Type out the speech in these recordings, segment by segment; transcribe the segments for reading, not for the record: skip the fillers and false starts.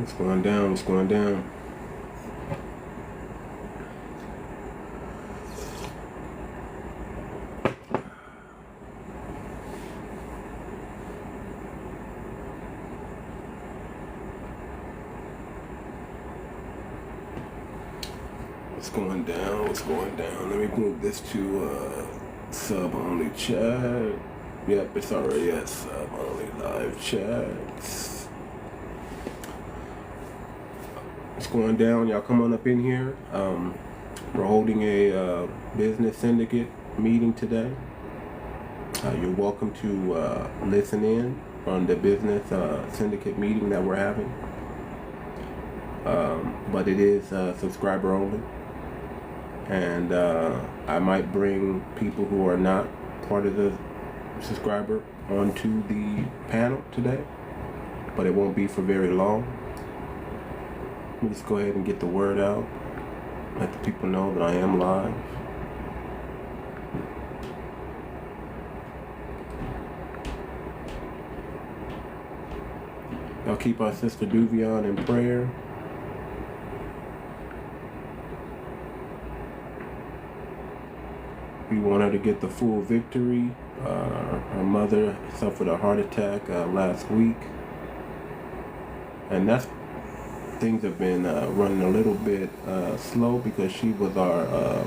What's going down? What's going down? What's going down? What's going down? Let me move this to sub-only chat. Yep, it's already at sub-only live chats. What's going down? Y'all come on up in here. We're holding a business syndicate meeting today. You're welcome to listen in on the business syndicate meeting that we're having. But it is subscriber only. And I might bring people who are not part of the subscriber onto the panel today, but it won't be for very long. Let me just go ahead and get the word out, let the people know that I am live. Y'all keep our sister 𝗣𝗲𝗴𝗵𝘁𝘀𝘀𝗶cie in prayer. We want her to get the full victory. Her mother suffered a heart attack last week, and things have been running a little bit slow because she was our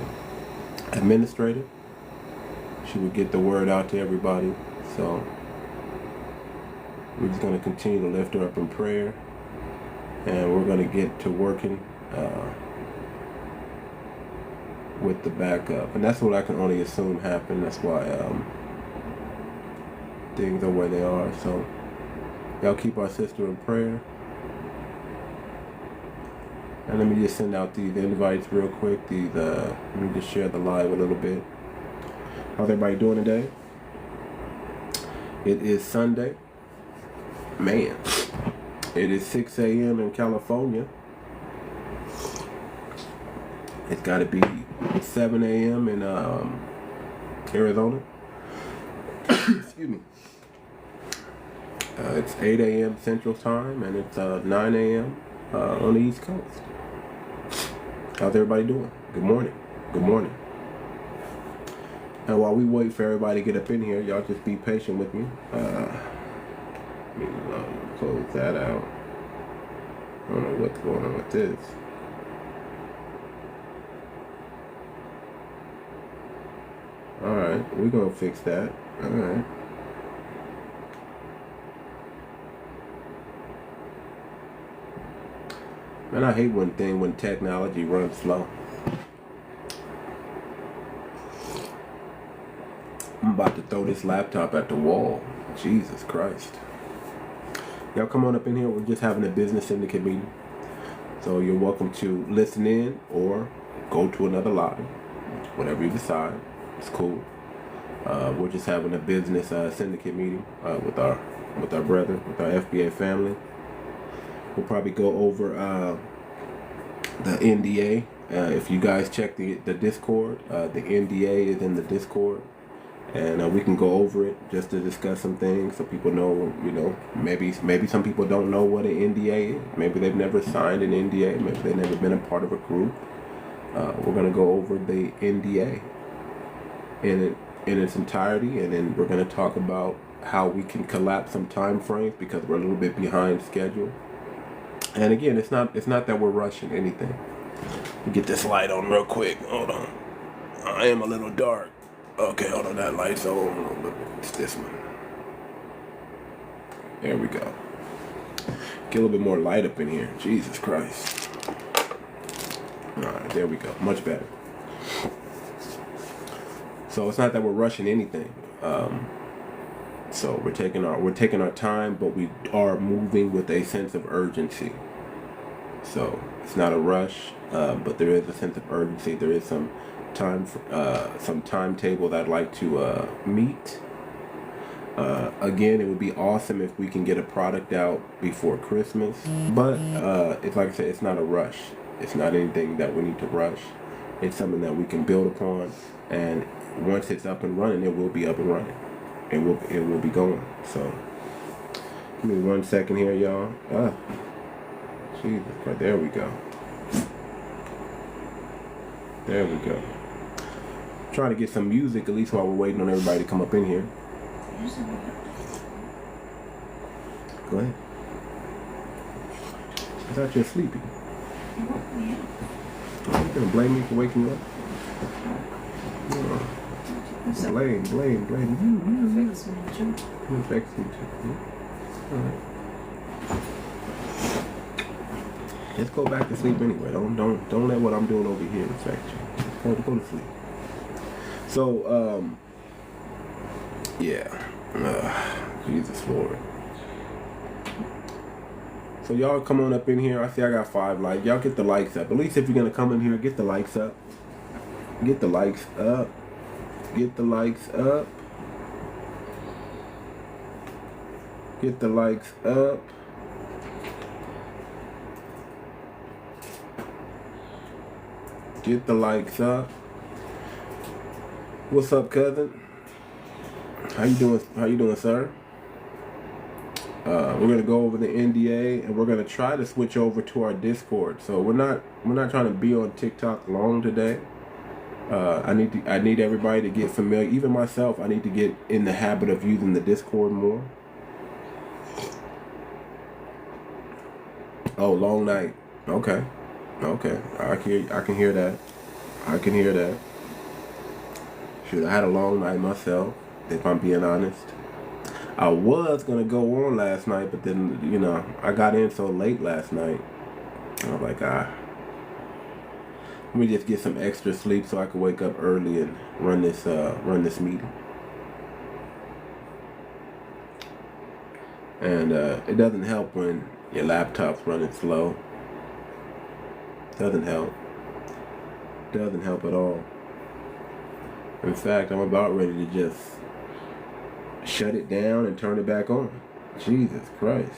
administrator. She would get the word out to everybody, so we're just going to continue to lift her up in prayer, and we're going to get to working with the backup, and that's what I can only assume happened. That's why things are where they are. So y'all keep our sister in prayer. And let me just send out these invites real quick. Let me just share the live a little bit. How's everybody doing today? It is Sunday. Man, it is 6 a.m. in California. It's got to be 7 a.m. in Arizona. Excuse me. It's 8 a.m. Central Time, and it's 9 a.m. On the East Coast. How's everybody doing? Good morning. Good morning. And while we wait for everybody to get up in here, y'all just be patient with me. Let me close that out. I don't know what's going on with this. Alright, we're gonna fix that. Alright. Man, I hate when technology runs slow. I'm about to throw this laptop at the wall. Jesus Christ. Y'all come on up in here. We're just having a business syndicate meeting. So you're welcome to listen in or go to another lobby. Whatever you decide. It's cool. We're just having a business syndicate meeting with our brother, with our FBA family. We'll probably go over the NDA. If you guys check the Discord, the NDA is in the Discord, and we can go over it just to discuss some things so people know. You know, maybe some people don't know what an NDA is. Maybe they've never signed an NDA. Maybe they've never been a part of a group. We're gonna go over the NDA in its entirety, and then we're going to talk about how we can collapse some time frames because we're a little bit behind schedule. And again, it's not that we're rushing anything. Get this light on real quick. Hold on. I am a little dark. Okay, hold on. That light's on. It's this one. There we go. Get a little bit more light up in here. Jesus Christ. All right, there we go. Much better. So it's not that we're rushing anything. So we're taking our time, but we are moving with a sense of urgency. So it's not a rush, but there is a sense of urgency. There is some timetable that I'd like to meet. Again, it would be awesome if we can get a product out before Christmas, but it's like I said, it's not a rush. It's not anything that we need to rush. It's something that we can build upon, and once it's up and running, it will be up and running. It will be going. So give me 1 second here, y'all. Jesus Christ. There we go. There we go. Trying to get some music at least while we're waiting on everybody to come up in here. Go ahead. I thought you were sleepy. Are you gonna blame me for waking you up? No. Blame you. It affects me too. It affects me too. Alright. Just go back to sleep anyway. Don't let what I'm doing over here affect you. Just go to sleep. So, yeah. Jesus Lord. So y'all come on up in here. I see I got 5 likes. Y'all get the likes up. At least if you're gonna come in here, get the likes up. Get the likes up. Get the likes up. Get the likes up. Get the likes up. What's up, cousin? How you doing? How you doing, sir? We're gonna go over the NDA and we're gonna try to switch over to our Discord. So we're not trying to be on TikTok long today. I need everybody to get familiar. Even myself, I need to get in the habit of using the Discord more. Oh, long night. Okay. I can hear that. I can hear that. Shoot, I had a long night myself, if I'm being honest. I was gonna go on last night, but then, you know, I got in so late last night. I was like, let me just get some extra sleep so I can wake up early and run this meeting. And it doesn't help when your laptop's running slow. Doesn't help. Doesn't help at all. In fact, I'm about ready to just shut it down and turn it back on. Jesus Christ.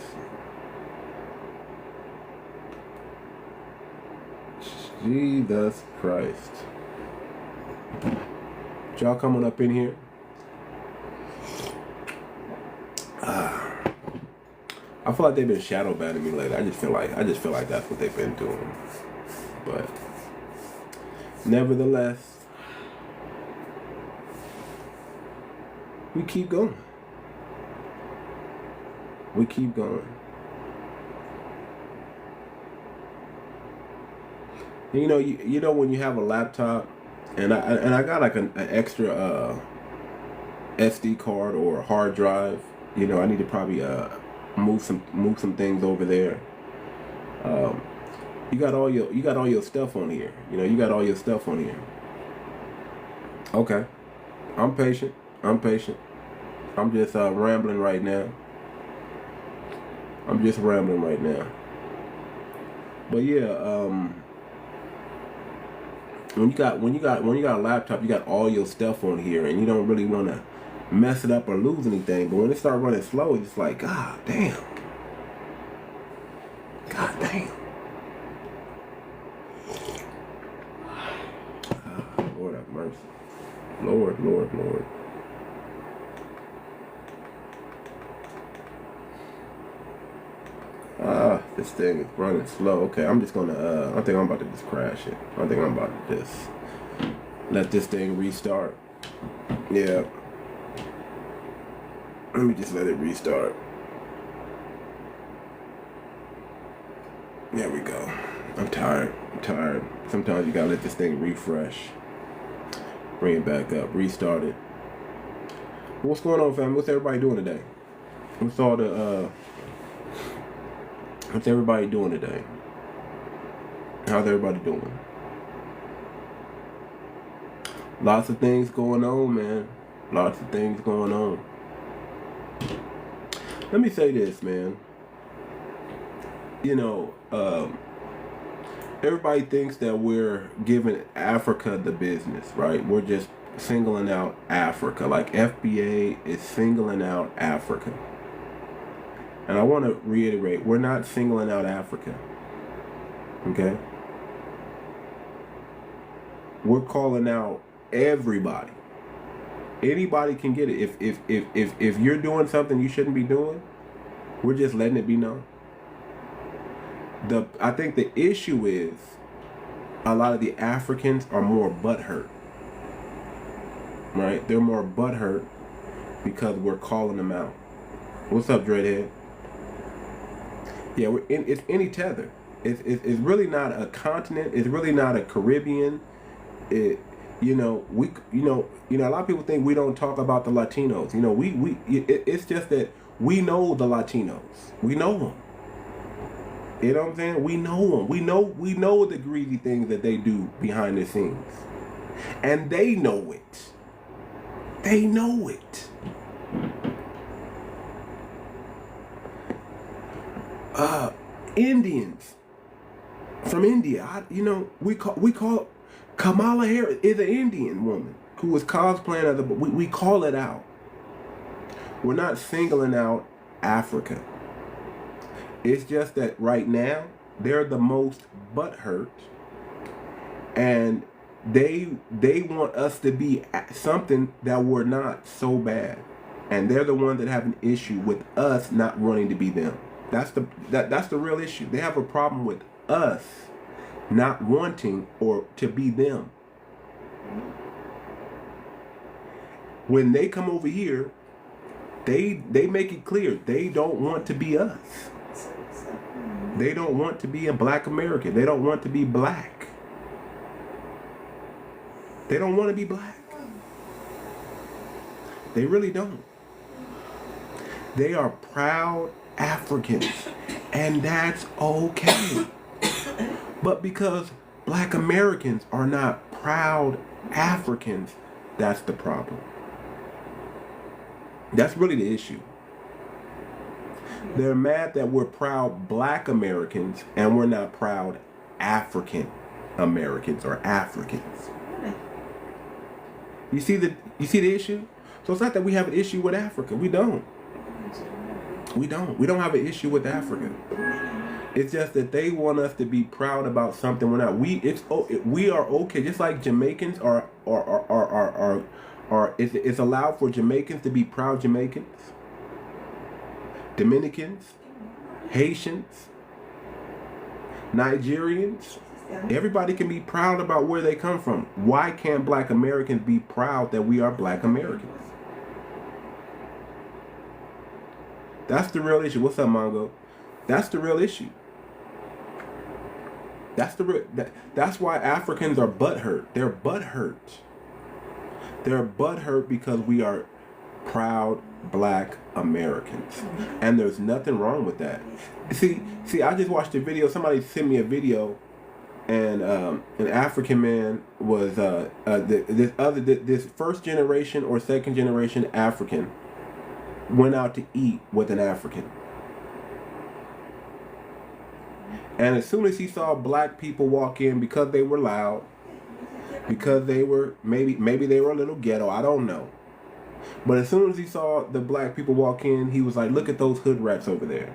Jesus Christ. Y'all coming up in here? I feel like they've been shadow banning me lately. I just feel like that's what they've been doing. But nevertheless, we keep going. We keep going. You know when you have a laptop, and I got like an extra SD card or hard drive. You know, I need to probably move some things over there. You got all your stuff on here. You know, you got all your stuff on here. Okay, I'm patient. I'm just rambling right now. But yeah, when you got a laptop, you got all your stuff on here, and you don't really want to mess it up or lose anything. But when it starts running slow, it's like, God damn. Lord have mercy. Lord. This thing is running slow. Okay, I'm just gonna, I think I'm about to just crash it. I think I'm about to just let this thing restart. Yeah. Let me just let it restart. There we go. I'm tired. Sometimes you gotta let this thing refresh. Bring it back up. Restart it. What's going on, family? What's everybody doing today? What's everybody doing today? How's everybody doing? Lots of things going on, man. Lots of things going on. Let me say this, man. You know, everybody thinks that we're giving Africa the business, right? We're just singling out Africa. Like FBA is singling out Africa. And I want to reiterate, we're not singling out Africa. Okay? We're calling out everybody. Anybody can get it. If you're doing something you shouldn't be doing, we're just letting it be known. I think the issue is a lot of the Africans are more butthurt. Right? They're more butthurt because we're calling them out. What's up, Dreadhead? Yeah, it's any tether. It's really not a continent. It's really not a Caribbean. A lot of people think we don't talk about the Latinos. It's just that we know the Latinos. We know them. You know what I'm saying? We know them. We know the greedy things that they do behind the scenes, and they know it. They know it. Indians from India. We call Kamala Harris is an Indian woman who was cosplaying as we call it out. We're not singling out Africa. It's just that right now they're the most butthurt, and they want us to be something that we're not so bad, and they're the ones that have an issue with us not wanting to be them. That's the real issue. They have a problem with us not wanting or to be them. When they come over here, they make it clear they don't want to be us. They don't want to be a black American. They don't want to be black. They don't want to be black. They really don't. They are proud Africans, and that's okay. But because black Americans are not proud Africans, that's the problem. That's really the issue. They're mad that we're proud black Americans and we're not proud African Americans or Africans. You see the issue? So it's not that we have an issue with Africa. We don't. We don't have an issue with Africa. It's just that they want us to be proud about something we're not. We are okay. Just like Jamaicans it's allowed for Jamaicans to be proud Jamaicans. Dominicans, Haitians, Nigerians, everybody can be proud about where they come from. Why can't black Americans be proud that we are black Americans? That's the real issue. What's up, Mongo? That's the real issue. That's why Africans are butthurt. They're butthurt. They're butthurt because we are proud black Americans, and there's nothing wrong with that. See, I just watched a video. Somebody sent me a video, and an African man was this first generation or second generation African went out to eat with an African, and as soon as he saw black people walk in, because they were loud, because they were maybe they were a little ghetto, I don't know. But as soon as he saw the black people walk in, he was like, look at those hood rats over there.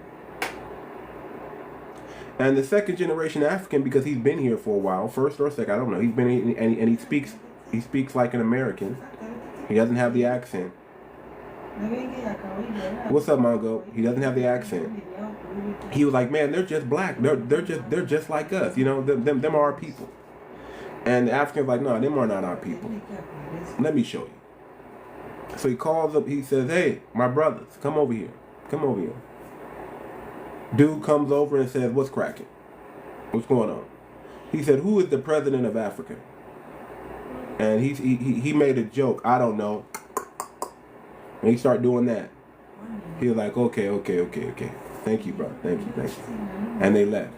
And the second generation African, because he's been here for a while, first or second, I don't know, he's been in, and he speaks like an American. He doesn't have the accent. What's up, Mongo? He doesn't have the accent. He was like, man, they're just black. They're just like us. Them are our people. And the African's like, no, them are not our people. Let me show you. So he calls up, he says, hey, my brothers, come over here. Come over here. Dude comes over and says, what's cracking? What's going on? He said, who is the president of Africa? And he made a joke, I don't know. And he started doing that. He was like, okay. Thank you, bro. Thank you. And they left.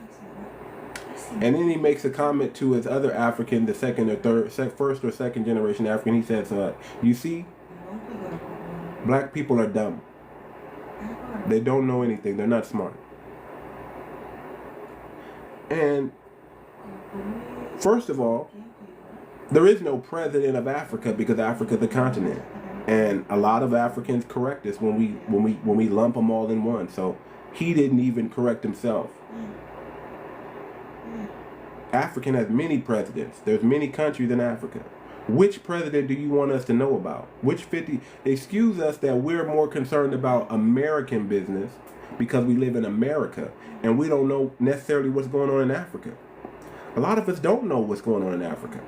And then he makes a comment to his other African, the first or second generation African. He says, you see, black people are dumb. They don't know anything. They're not smart. And first of all, there is no president of Africa because Africa is a continent. And a lot of Africans correct us when we lump them all in one. So he didn't even correct himself. African has many presidents. There's many countries in Africa. Which president do you want us to know about? Which 50? Excuse us that we're more concerned about American business because we live in America and we don't know necessarily what's going on in Africa. A lot of us don't know what's going on in Africa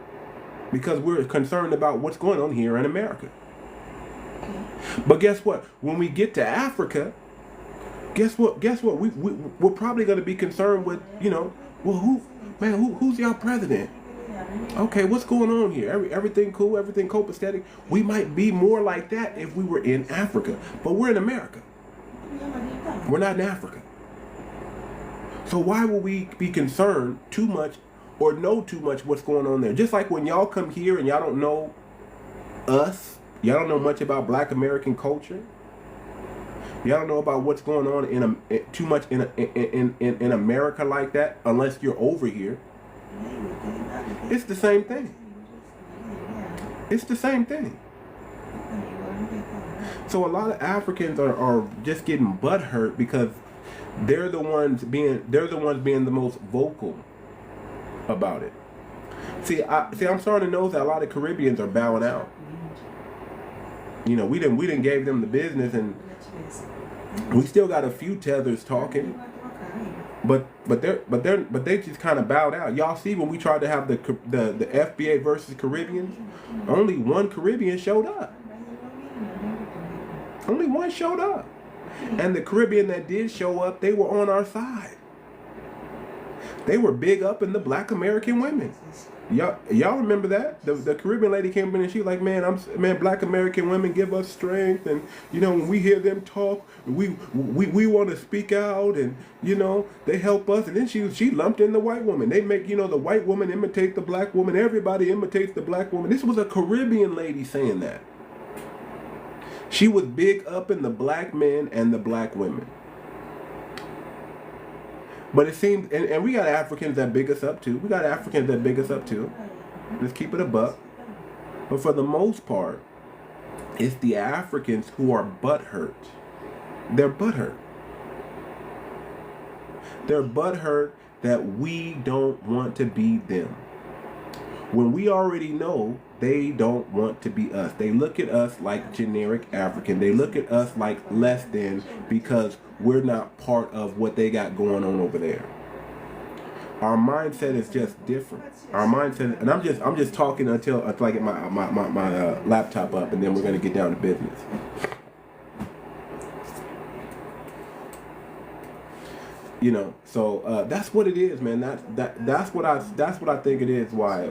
because we're concerned about what's going on here in America. But guess what? When we get to Africa, guess what? We're probably going to be concerned with, well, who's y'all president? Okay, what's going on here? Everything cool? Everything copacetic? We might be more like that if we were in Africa. But we're in America. We're not in Africa. So why will we be concerned too much or know too much what's going on there? Just like when y'all come here and y'all don't know us, y'all don't know much about Black American culture. Y'all don't know about what's going on too much in America like that unless you're over here. It's the same thing. It's the same thing. So a lot of Africans are just getting butthurt because they're the ones being the most vocal about it. See, I'm starting to notice that a lot of Caribbeans are bowing out. We didn't gave them the business, and we still got a few tethers talking. But they just kind of bowed out. Y'all see when we tried to have the FBA versus Caribbeans, only one Caribbean showed up. Only one showed up. And the Caribbean that did show up, they were on our side. They were big up in the Black American women. Y'all remember that? The Caribbean lady came in and she was like, man, Black American women give us strength, and when we hear them talk, we want to speak out, and they help us. And then she lumped in the white woman. They make the white woman imitate the Black woman. Everybody imitates the Black woman. This was a Caribbean lady saying that. She was big up in the Black men and the Black women. But it seems, and we got Africans that big us up too. Let's keep it a buck. But for the most part, it's the Africans who are butthurt. They're butthurt. They're butthurt that we don't want to be them. When we already know they don't want to be us. They look at us like generic African. They look at us like less than because we're not part of what they got going on over there. Our mindset is just different. Our mindset, and I'm just talking until I get my laptop up, and then we're gonna get down to business. So that's what it is, man. That's what I think it is. Why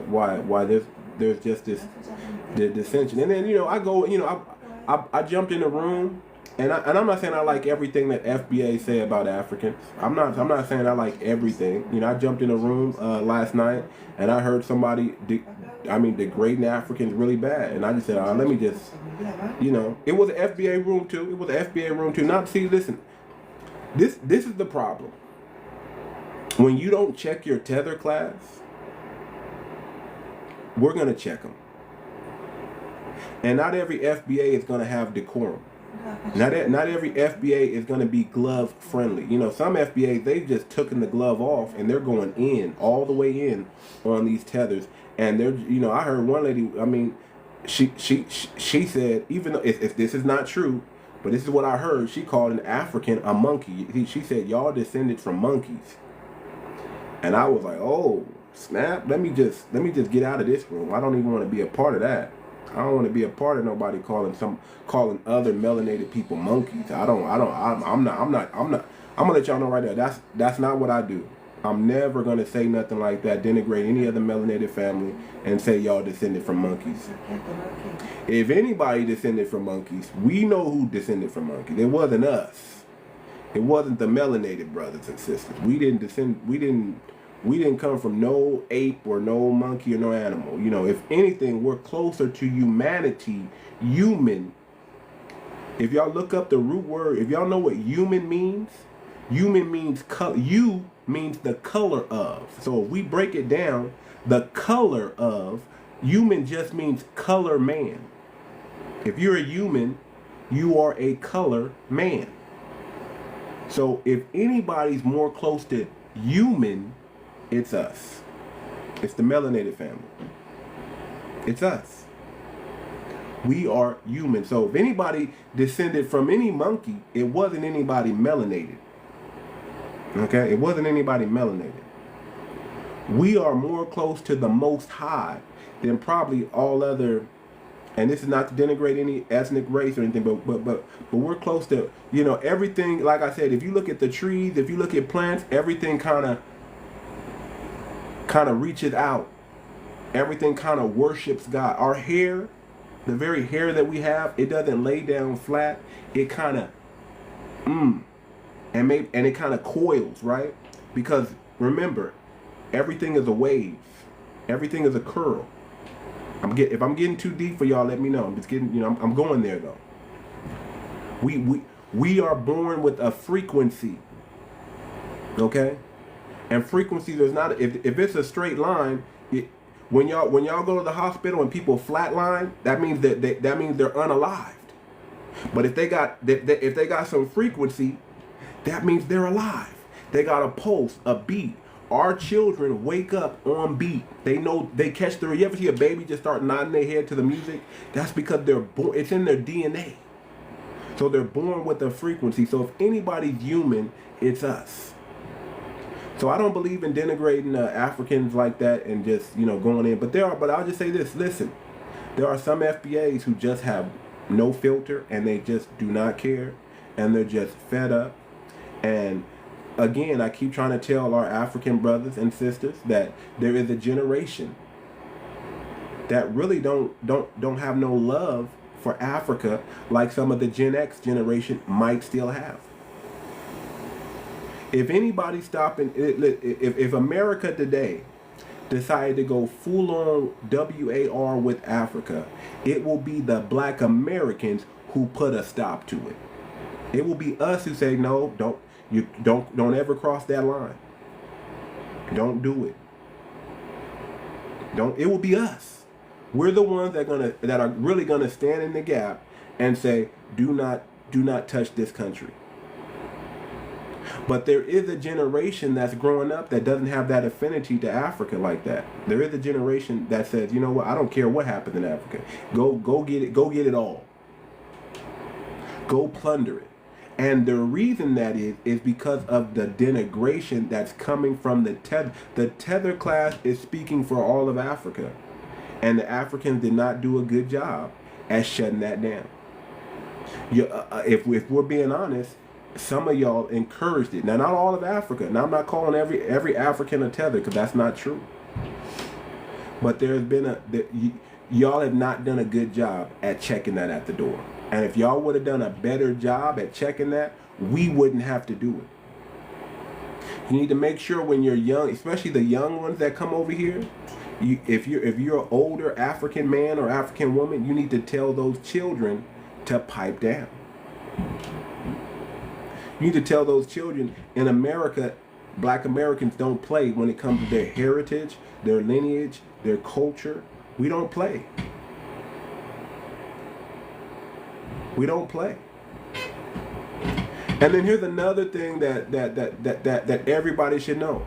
there's just this dissension, and then I jumped in the room, and I'm not saying I like everything that FBA say about Africans. I'm not saying I like everything. I jumped in a room last night, and I heard somebody degrading Africans really bad, and I just said, let me just, it was an FBA room too. Listen, this is the problem. When you don't check your tether class, we're going to check them. And not every FBA is going to have decorum. Not every FBA is going to be glove friendly. Some FBAs, they've just taken the glove off and they're going in, all the way in on these tethers. And they're, I heard one lady, she said, even though if this is not true, but this is what I heard, she called an African a monkey. She said, y'all descended from monkeys. And I was like, oh, snap, let me just get out of this room. I don't even want to be a part of that. I don't want to be a part of nobody calling other melanated people monkeys. I'm gonna let y'all know right there. That's not what I do. I'm never gonna say nothing like that, denigrate any other melanated family and say y'all descended from monkeys. If anybody descended from monkeys, we know who descended from monkeys. It wasn't us. It wasn't the melanated brothers and sisters. We didn't come from no ape or no monkey or no animal. If anything, we're closer to humanity, human. If y'all look up the root word, if y'all know what human means color. You means the color of. So if we break it down, the color of, human just means color man. If you're a human, you are a color man. So if anybody's more close to human, it's us. It's the melanated family. It's us. We are human. So if anybody descended from any monkey, it wasn't anybody melanated. Okay? It wasn't anybody melanated. We are more close to the Most High than probably all other, and this is not to denigrate any ethnic race or anything, but we're close to, you know, everything. Like I said, if you look at the trees, if you look at plants, everything kind of reaches out. Everything kind of worships God. Our hair, the very hair that we have, it doesn't lay down flat. It kind of and it kind of coils, right? Because remember, everything is a wave. Everything is a curl. If I'm getting too deep for y'all, let me know. I'm just getting, you know, I'm going there though. We are born with a frequency. Okay? And frequency, there's not, if it's a straight line, when y'all go to the hospital and people flatline, that means that they're unalived. But if they got some frequency, that means they're alive. They got a pulse, a beat. Our children wake up on beat. They know, they catch the. You ever see a baby just start nodding their head to the music? That's because they're born. It's in their DNA. So they're born with a frequency. So if anybody's human, it's us. So I don't believe in denigrating Africans like that and just, you know, going in. But I'll just say this. Listen, there are some FBAs who just have no filter and they just do not care, and they're just fed up. And again, I keep trying to tell our African brothers and sisters that there is a generation that really don't have no love for Africa like some of the Gen X generation might still have. If anybody stopping, if America today decided to go full on WAR with Africa, it will be the Black Americans who put a stop to it. It will be us who say, no, don't ever cross that line. Don't do it. It will be us. We're the ones that are really gonna stand in the gap and say, do not touch this country. But there is a generation that's growing up that doesn't have that affinity to Africa like that. There is a generation that says, you know what, I don't care what happens in Africa. Go get it all. Go plunder it. And the reason that is because of the denigration that's coming from the tether. The tether class is speaking for all of Africa. And the Africans did not do a good job at shutting that down. If we're being honest, some of y'all encouraged it. Now, not all of Africa. Now, I'm not calling every African a tether, because that's not true. But there's been y'all have not done a good job at checking that at the door. And if y'all would have done a better job at checking that, we wouldn't have to do it. You need to make sure when you're young, especially the young ones that come over here, if you're an older African man or African woman, you need to tell those children to pipe down. You need to tell those children, in America, Black Americans don't play when it comes to their heritage, their lineage, their culture. We don't play. We don't play. And then here's another thing that everybody should know.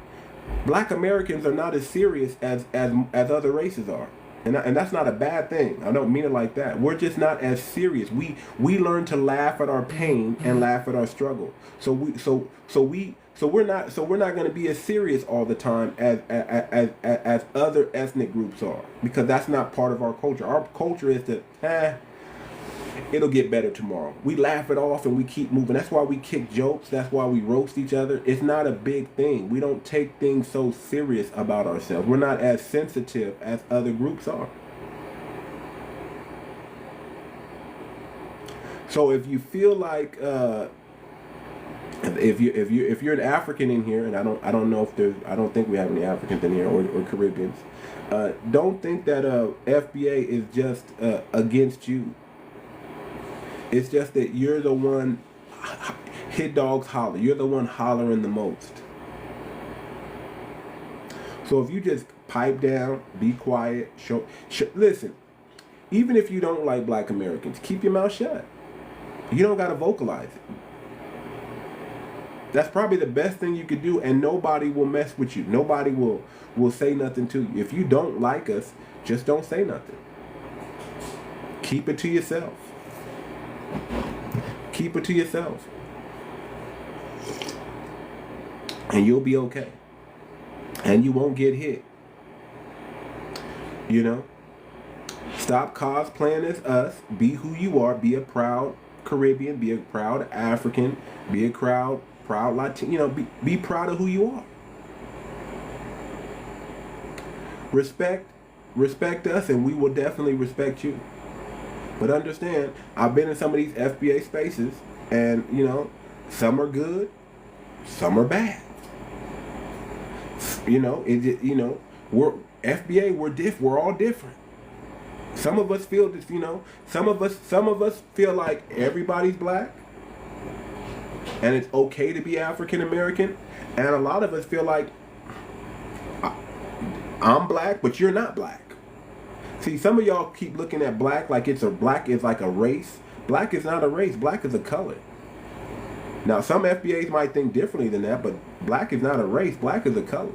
Black Americans are not as serious as other races are. And that's not a bad thing. I don't mean it like that. We're just not as serious. We learn to laugh at our pain and laugh at our struggle. So we're not going to be as serious all the time as other ethnic groups are, because that's not part of our culture. Our culture is to it'll get better tomorrow. We laugh it off and we keep moving. That's why we kick jokes. That's why we roast each other. It's not a big thing. We don't take things so serious about ourselves. We're not as sensitive as other groups are. So if you feel like if you're an African in here, and I don't think we have any Africans in here or Caribbeans, don't think that FBA is just against you. It's just that you're the one, hit dogs holler. You're the one hollering the most. So if you just pipe down, be quiet, listen, even if you don't like Black Americans, keep your mouth shut. You don't got to vocalize it. That's probably the best thing you could do, and nobody will mess with you. Nobody will say nothing to you. If you don't like us, just don't say nothing. Keep it to yourself. Keep it to yourself. And you'll be okay. And you won't get hit. You know? Stop cosplaying as us. Be who you are. Be a proud Caribbean. Be a proud African. Be a proud Latino. You know, be proud of who you are. Respect us, and we will definitely respect you. But understand, I've been in some of these FBA spaces, and you know, some are good, some are bad. You know, we're FBA. We're all different. Some of us feel this. You know, some of us feel like everybody's black, and it's okay to be African American, and a lot of us feel like I'm black, but you're not black. See, some of y'all keep looking at black like black is like a race. Black is not a race. Black is a color. Now, some FBAs might think differently than that, but black is not a race. Black is a color.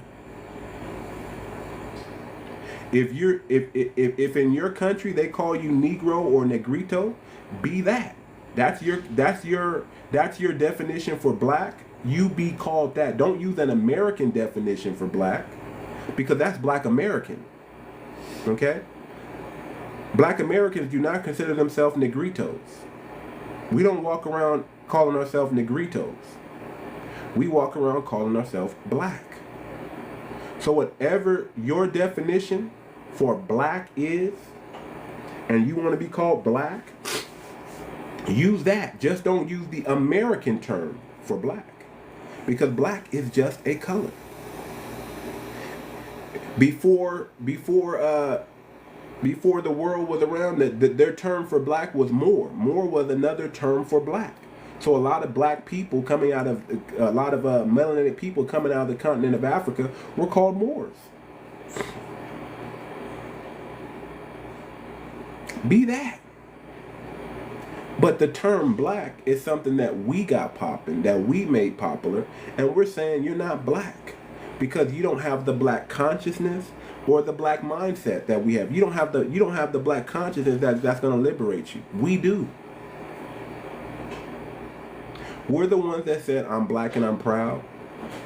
If in your country they call you Negro or Negrito, be that. That's your definition for black. You be called that. Don't use an American definition for black, because that's Black American. Okay? Black Americans do not consider themselves Negritos. We don't walk around calling ourselves Negritos. We walk around calling ourselves black. So whatever your definition for black is, and you want to be called black, use that. Just don't use the American term for black, because black is just a color. Before the world was around, their term for black was Moor. Moor was another term for black. So a lot of black people coming out of, a lot of melanated people coming out of the continent of Africa were called Moors. Be that. But the term black is something that we got popping, that we made popular, and we're saying you're not black because you don't have the black consciousness or the black mindset that we have. You don't have the black consciousness that's going to liberate you. We do. We're the ones that said I'm black and I'm proud.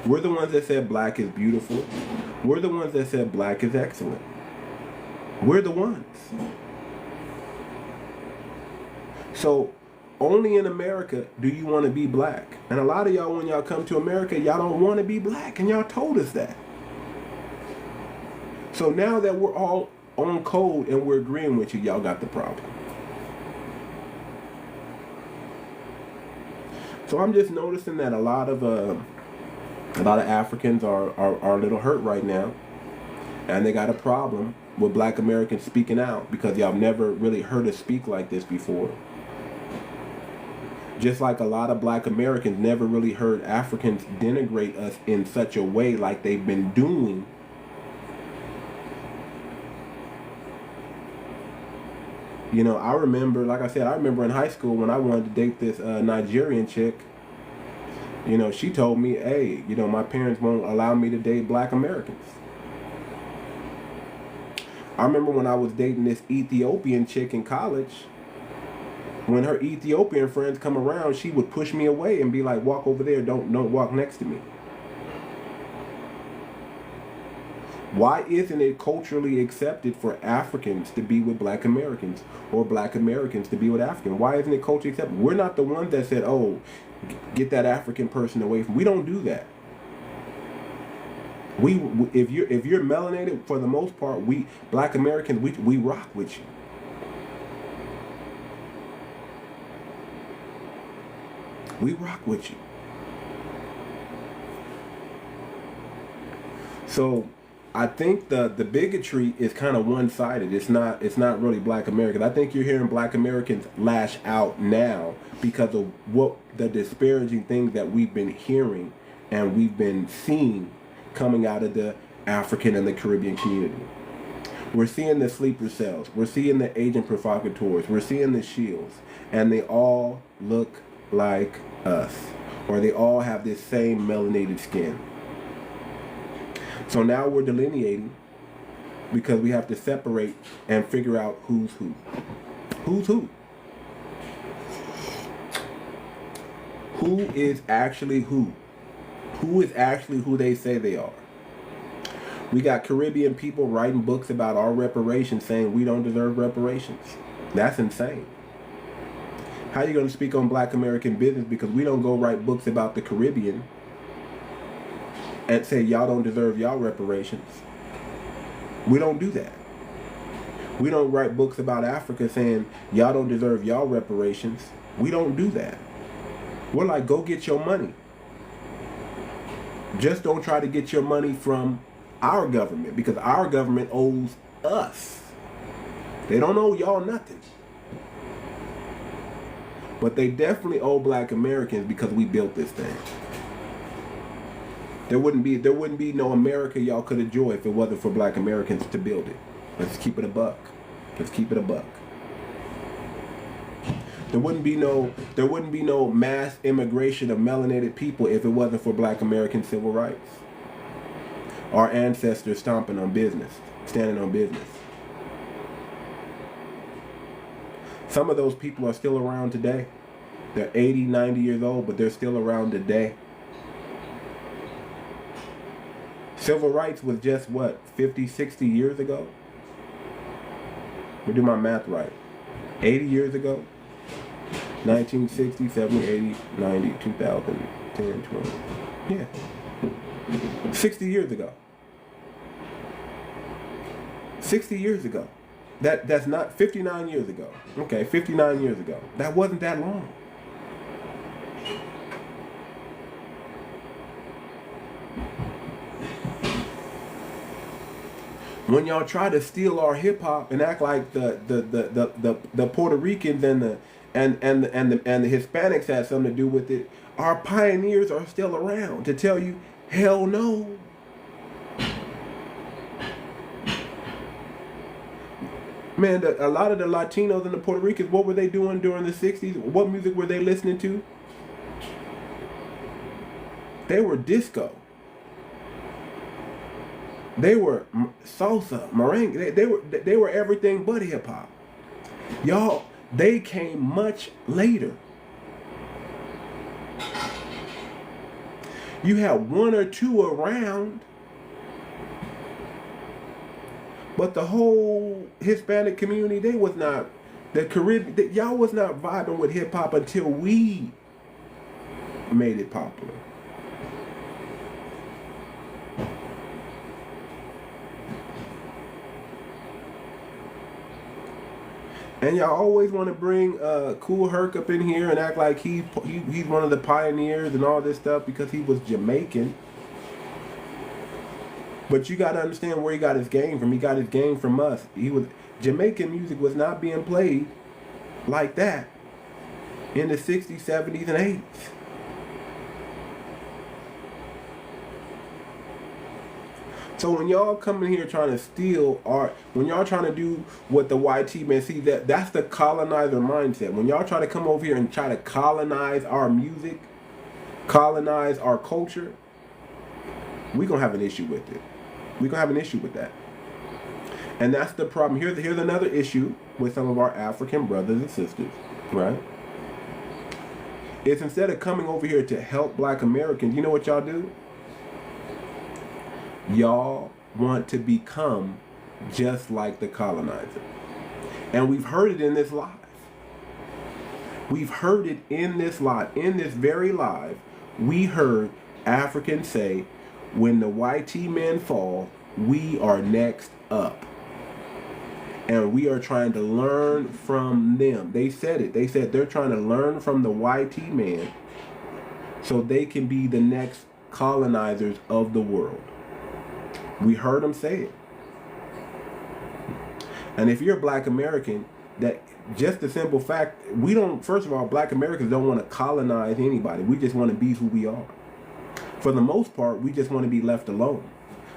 We're the ones that said black is beautiful. We're the ones that said black is excellent. We're the ones. So only in America do you want to be black. And a lot of y'all, when y'all come to America, y'all don't want to be black, and y'all told us that. So now that we're all on code and we're agreeing with you, y'all got the problem. So I'm just noticing that a lot of Africans are a little hurt right now, and they got a problem with black Americans speaking out, because y'all never really heard us speak like this before. Just like a lot of black Americans never really heard Africans denigrate us in such a way like they've been doing. You know, I remember, like I said, I remember in high school when I wanted to date this Nigerian chick. You know, she told me, hey, you know, my parents won't allow me to date black Americans. I remember when I was dating this Ethiopian chick in college, when her Ethiopian friends come around, she would push me away and be like, walk over there, don't walk next to me. Why isn't it culturally accepted for Africans to be with black Americans, or black Americans to be with Africans? Why isn't it culturally accepted? We're not the ones that said, oh, get that African person away from. We don't do that. If you're melanated, for the most part, we black Americans, we rock with you. We rock with you. So I think the bigotry is kind of one-sided. It's not really black Americans. I think you're hearing black Americans lash out now because of what the disparaging things that we've been hearing and we've been seeing coming out of the African and the Caribbean community. We're seeing the sleeper cells. We're seeing the agent provocateurs. We're seeing the shields. And they all look like us. Or they all have this same melanated skin. So now we're delineating because we have to separate and figure out who's who. Who's who? Who is actually who? who is actually who they say they are. We got Caribbean people writing books about our reparations saying we don't deserve reparations. That's insane. How are you going to speak on black American business because we don't go write books about the Caribbean and say y'all don't deserve y'all reparations? We don't do that. We don't write books about Africa saying y'all don't deserve y'all reparations. We don't do that. We're like, go get your money. Just don't try to get your money from our government because our government owes us. They don't owe y'all nothing. But they definitely owe black Americans because we built this thing. There wouldn't be no America y'all could enjoy if it wasn't for black Americans to build it. Let's keep it a buck. Let's keep it a buck. There wouldn't be no mass immigration of melanated people if it wasn't for black American civil rights. Our ancestors standing on business. Some of those people are still around today. They're 80, 90 years old, but they're still around today. Civil rights was just, what, 50, 60 years ago? Let me do my math right. 80 years ago? 1960, 70, 80, 90, 2000, 10, 20. Yeah. 60 years ago. 60 years ago. That's not 59 years ago. Okay, 59 years ago. That wasn't that long. When y'all try to steal our hip hop and act like the Puerto Ricans and the Hispanics had something to do with it, our pioneers are still around to tell you, hell no. Man, a lot of the Latinos and the Puerto Ricans, what were they doing during the 60s? What music were they listening to? They were disco. They were salsa, merengue. They were everything but hip hop. Y'all, they came much later. You had one or two around, but the whole Hispanic community, they was not, the Caribbean, y'all was not vibing with hip hop until we made it popular. And y'all always want to bring Kool Herc up in here and act like he's one of the pioneers and all this stuff because he was Jamaican. But you got to understand where he got his game from. He got his game from us. Jamaican music was not being played like that in the 60s, 70s, and 80s. So when y'all come in here trying to steal art, when y'all trying to do what the YT man, see that's the colonizer mindset. When y'all try to come over here and try to colonize our music, colonize our culture, we're going to have an issue with it. We're going to have an issue with that. And that's the problem. Here's another issue with some of our African brothers and sisters, right? It's instead of coming over here to help black Americans, you know what y'all do? Y'all want to become just like the colonizer. And we've heard it in this live. We've heard it in this live. In this very live, we heard Africans say, when the YT men fall, we are next up. And we are trying to learn from them. They said it. They said they're trying to learn from the YT man so they can be the next colonizers of the world. We heard them say it. And if you're a black American, that just the simple fact, we don't, first of all, black Americans don't want to colonize anybody. We just want to be who we are. For the most part, we just want to be left alone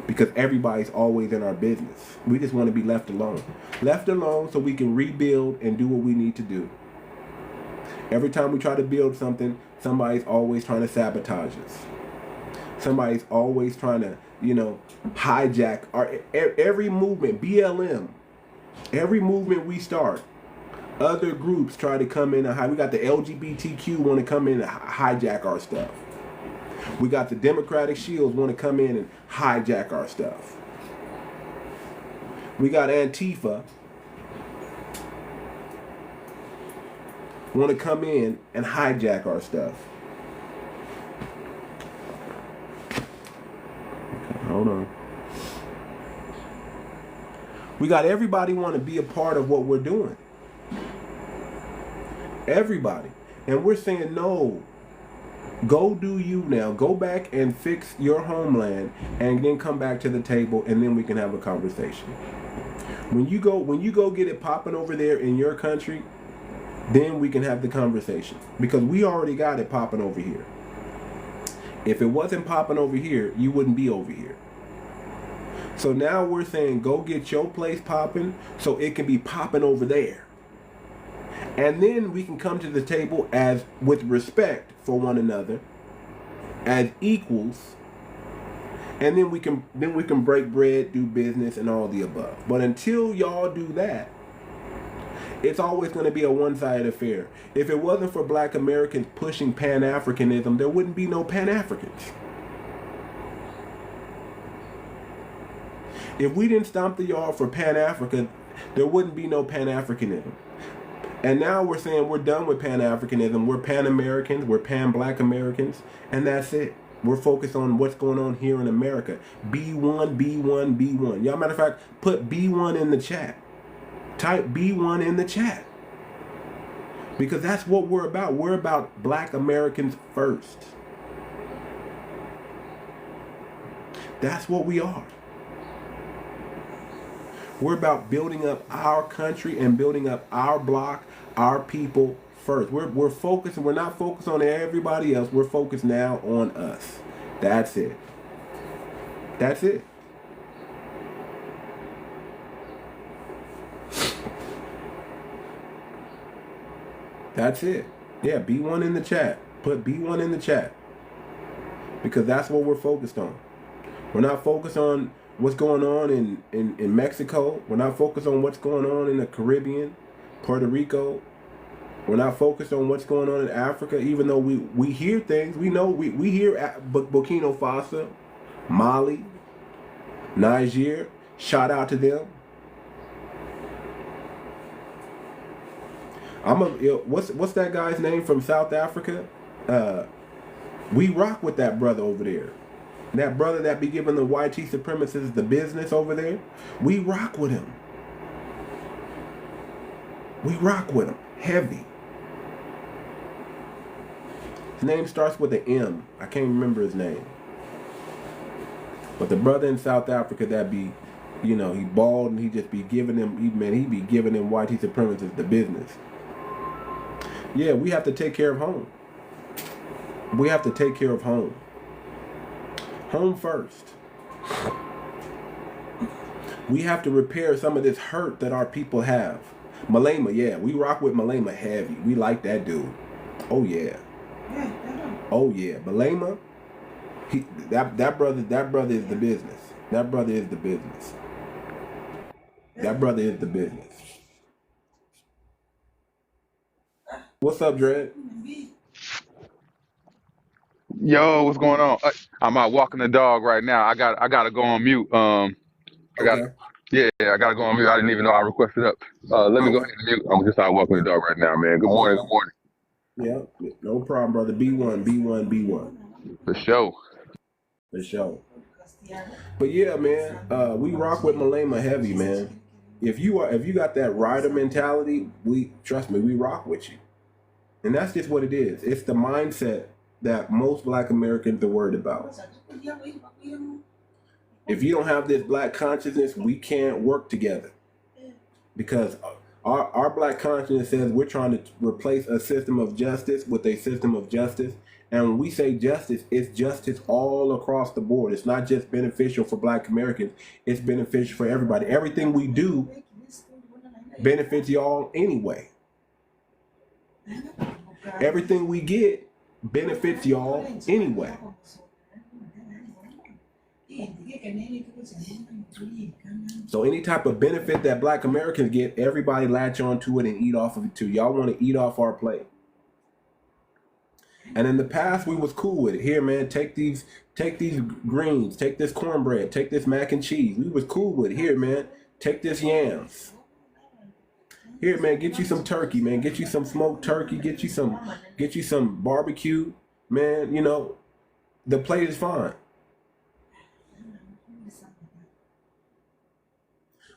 because everybody's always in our business. We just want to be left alone. Left alone so we can rebuild and do what we need to do. Every time we try to build something, somebody's always trying to sabotage us. Somebody's always trying to, hijack every movement, BLM, every movement we start. Other groups try to come in and we got the LGBTQ want to come in and hijack our stuff. We got the Democratic shields want to come in and hijack our stuff. We got Antifa want to come in and hijack our stuff. Okay, hold on. We got everybody want to be a part of what we're doing. Everybody. And we're saying, no, go do you now. Go back and fix your homeland and then come back to the table and then we can have a conversation. When you go get it popping over there in your country, then we can have the conversation. Because we already got it popping over here. If it wasn't popping over here, you wouldn't be over here. So now we're saying go get your place popping so it can be popping over there. And then we can come to the table as with respect for one another, as equals, and then we can break bread, do business, and all the above. But until y'all do that, it's always going to be a one-sided affair. If it wasn't for black Americans pushing Pan-Africanism, there wouldn't be no Pan-Africans. If we didn't stomp the yard for Pan-Africa, there wouldn't be no Pan-Africanism. And now we're saying we're done with Pan-Africanism. We're Pan-Americans, we're Pan-Black Americans, and that's it. We're focused on what's going on here in America. B1, B1, B1. Y'all, matter of fact, put B1 in the chat. Type B1 in the chat. Because that's what we're about. We're about black Americans first. That's what we are. We're about building up our country and building up our block, our people first. We're focused. We're not focused on everybody else. We're focused now on us. That's it. That's it. That's it. Yeah, B1 in the chat. Put B1 in the chat. Because that's what we're focused on. We're not focused on what's going on in Mexico. We're not focused on what's going on in the Caribbean, Puerto Rico. We're not focused on what's going on in Africa, even though we hear things. We know we hear Burkina Faso, Mali, Niger. Shout out to them. What's that guy's name from South Africa? We rock with that brother over there. That brother that be giving the 𝗤𝗔 supremacists the business over there. We rock with him. We rock with him. Heavy. His name starts with an M. I can't remember his name. But the brother in South Africa that be, he bald and he just be giving them, he be giving them 𝗤𝗔 supremacists the business. Yeah, we have to take care of home. We have to take care of home. Home first. We have to repair some of this hurt that our people have. 𝗔𝗶𝗴𝗵𝘁𝘀, yeah, we rock with 𝗔𝗶𝗴𝗵𝘁𝘀 heavy. We like that dude. Oh yeah. Oh yeah. 𝗔𝗶𝗴𝗵𝘁𝘀, that brother is the business. That brother is the business. That brother is the business. What's up, Dred? Yo, what's going on? I'm out walking the dog right now. I gotta go on mute. I gotta go on mute. I didn't even know I requested up. Let me go ahead and mute. I'm just out walking the dog right now, man. Good morning. Good morning. Yeah, no problem, brother. B1, B1, B1. For sure. For sure. But yeah, man, we rock with 𝗔𝗶𝗴𝗵𝘁𝘀 heavy, man. If you got that rider mentality, trust me, we rock with you. And that's just what it is. It's the mindset that most black Americans are worried about. If you don't have this black consciousness, we can't work together. Because our black consciousness says we're trying to replace a system of justice with a system of justice. And when we say justice, it's justice all across the board. It's not just beneficial for black Americans. It's beneficial for everybody. Everything we do benefits y'all anyway. Everything we get benefits y'all anyway. So any type of benefit that black Americans get, everybody latch on to it and eat off of it too. Y'all want to eat off our plate. And in the past, we was cool with it. Here, man, take these greens, take this cornbread, take this mac and cheese. We was cool with it. Here, man, take this yams. Here, man, get you some turkey, man. Get you some smoked turkey. Get you some barbecue, man. You know, the plate is fine.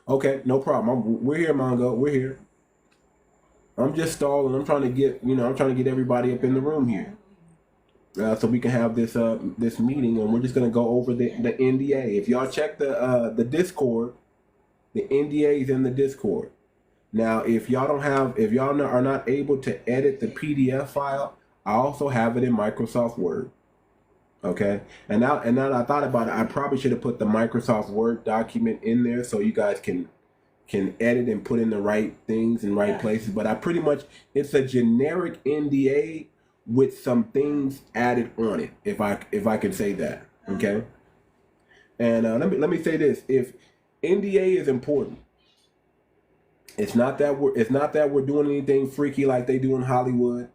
Okay, no problem. We're here, Mongo. We're here. I'm just stalling. I'm trying to get everybody up in the room here, so we can have this meeting, and we're just gonna go over the NDA. If y'all check the Discord, the NDA is in the Discord. Now, if y'all are not able to edit the PDF file, I also have it in Microsoft Word. Okay, and now I thought about it, I probably should have put the Microsoft Word document in there so you guys can edit and put in the right things in right places. But it's a generic NDA with some things added on it, if I can say that. Okay, and let me say this: if NDA is important, it's not that we're doing anything freaky like they do in Hollywood.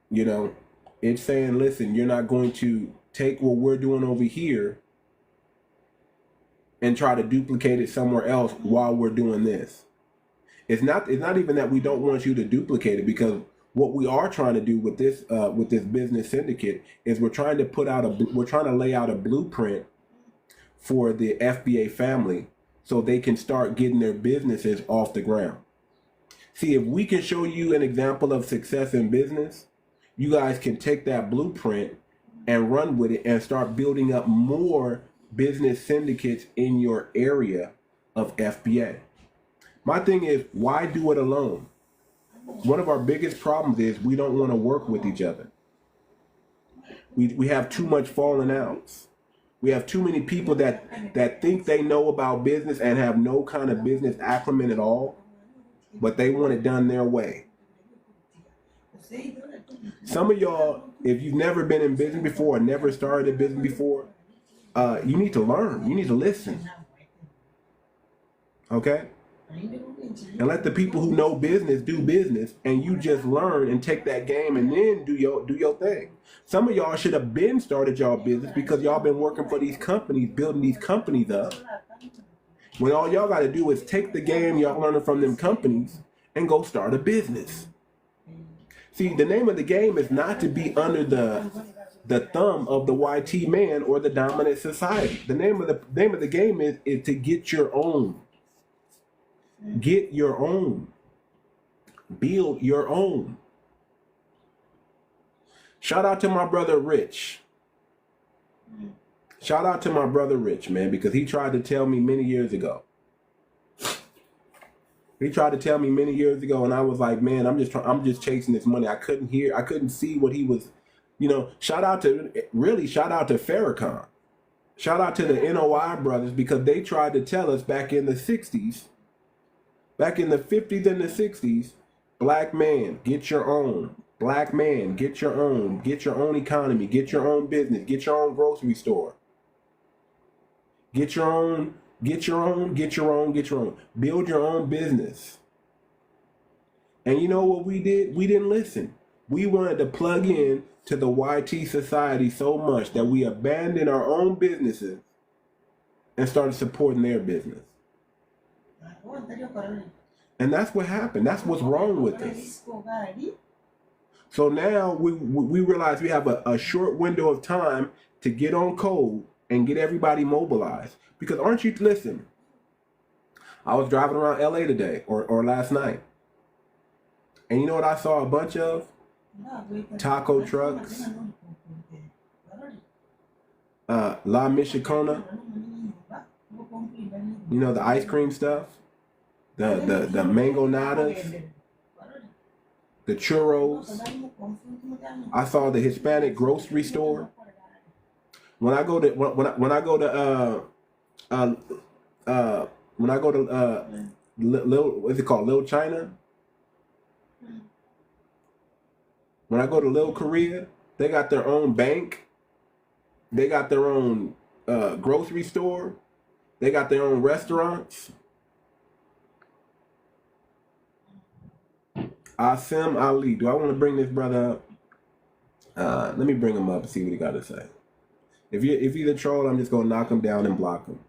You know, it's saying, listen, you're not going to take what we're doing over here and try to duplicate it somewhere else while we're doing this. It's not even that we don't want you to duplicate it, because what we are trying to do with this business syndicate is we're trying to lay out a blueprint for the FBA family so they can start getting their businesses off the ground. See, if we can show you an example of success in business, you guys can take that blueprint and run with it and start building up more business syndicates in your area of FBA. My thing is, why do it alone? One of our biggest problems is we don't want to work with each other. We have too much falling outs. We have too many people that think they know about business and have no kind of business acumen at all, but they want it done their way. Some of y'all, if you've never been in business before or never started a business before, you need to learn. You need to listen. Okay? And let the people who know business do business, and you just learn and take that game and then do your thing. Some of y'all should have been started y'all business because y'all been working for these companies, building these companies up. When all y'all got to do is take the game y'all learning from them companies and go start a business. See, the name of the game is not to be under the thumb of the YT man or the dominant society. The name of the game is to get your own. Get your own. Build your own. Shout out to my brother Rich. Shout out to my brother Rich, man, because he tried to tell me many years ago. He tried to tell me many years ago, and I was like, man, I'm just chasing this money. I couldn't see what he was, shout out to Farrakhan. Shout out to the NOI brothers, because they tried to tell us back in the 60s, back in the 50s and the 60s, black man, get your own. Black man, get your own. Get your own economy. Get your own business. Get your own grocery store. Get your own. Get your own. Get your own. Get your own. Build your own business. And you know what we did? We didn't listen. We wanted to plug in to the YT society so much that we abandoned our own businesses and started supporting their business. And that's what happened. That's what's wrong with us. So now we realize we have a short window of time to get on code and get everybody mobilized. Because listen, I was driving around LA today or last night. And you know what I saw a bunch of? Taco trucks. 𝗤𝗏𝗄𝘂𝘁𝘂𝘁𝗃. You know, the ice cream stuff. The mango nadas. The churros. I saw the Hispanic grocery store. When I go to what's it called, Little China? When I go to Little Korea, they got their own bank. They got their own grocery store. They got their own restaurants. Asim Ali. Do I want to bring this brother up? Let me bring him up and see what he got to say. If he's a troll, I'm just gonna knock him down and block him.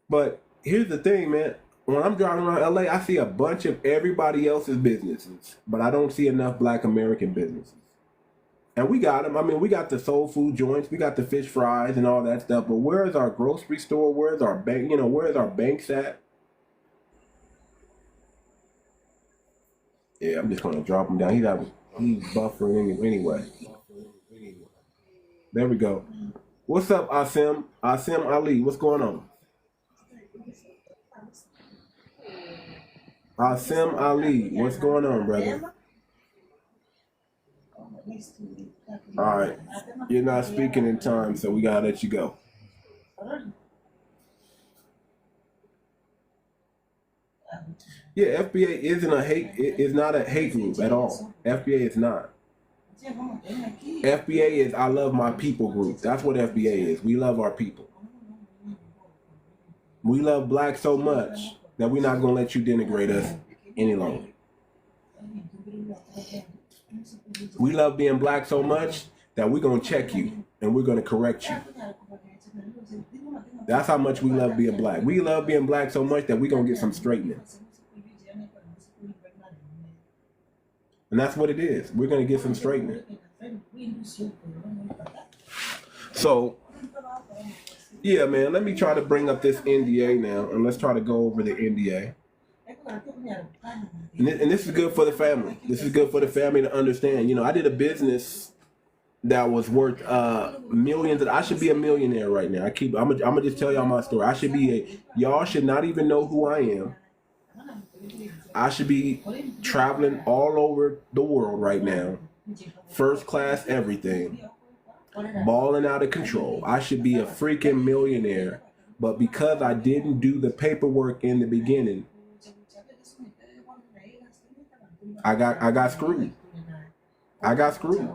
But here's the thing, man. When I'm driving around LA, I see a bunch of everybody else's businesses, but I don't see enough Black American businesses. And we got them. I mean, we got the soul food joints, we got the fish fries and all that stuff. But where's our grocery store? Where's our bank? You know, where's our banks at? Yeah, I'm just gonna drop him down. He's buffering anyway. There we go. What's up, 𝗖𝗶𝗴𝗵𝘁𝘀𝗁 Ali? What's going on? 𝗖𝗶𝗴𝗵𝘁𝘀𝗁 Ali, what's going on, brother? All right, you're not speaking in time, so we gotta let you go. Yeah, FBA is not a hate group at all. FBA is not. FBA is I love my people group. That's what FBA is. We love our people. We love Black so much that we're not gonna let you denigrate us any longer. We love being Black so much that we're gonna check you and we're gonna correct you. That's how much we love being Black. We love being Black so much that we're gonna get some straightening. And that's what it is. We're gonna get some straightening. So yeah, man, let me try to bring up this NDA now, and let's try to go over the NDA. And this is good for the family. This is good for the family to understand. You know, I did a business that was worth millions. I should be a millionaire right now. I'm gonna just tell y'all my story. I should be y'all should not even know who I am. I should be traveling all over the world right now. First class everything. Balling out of control. I should be a freaking millionaire. But because I didn't do the paperwork in the beginning, I got screwed. I got screwed.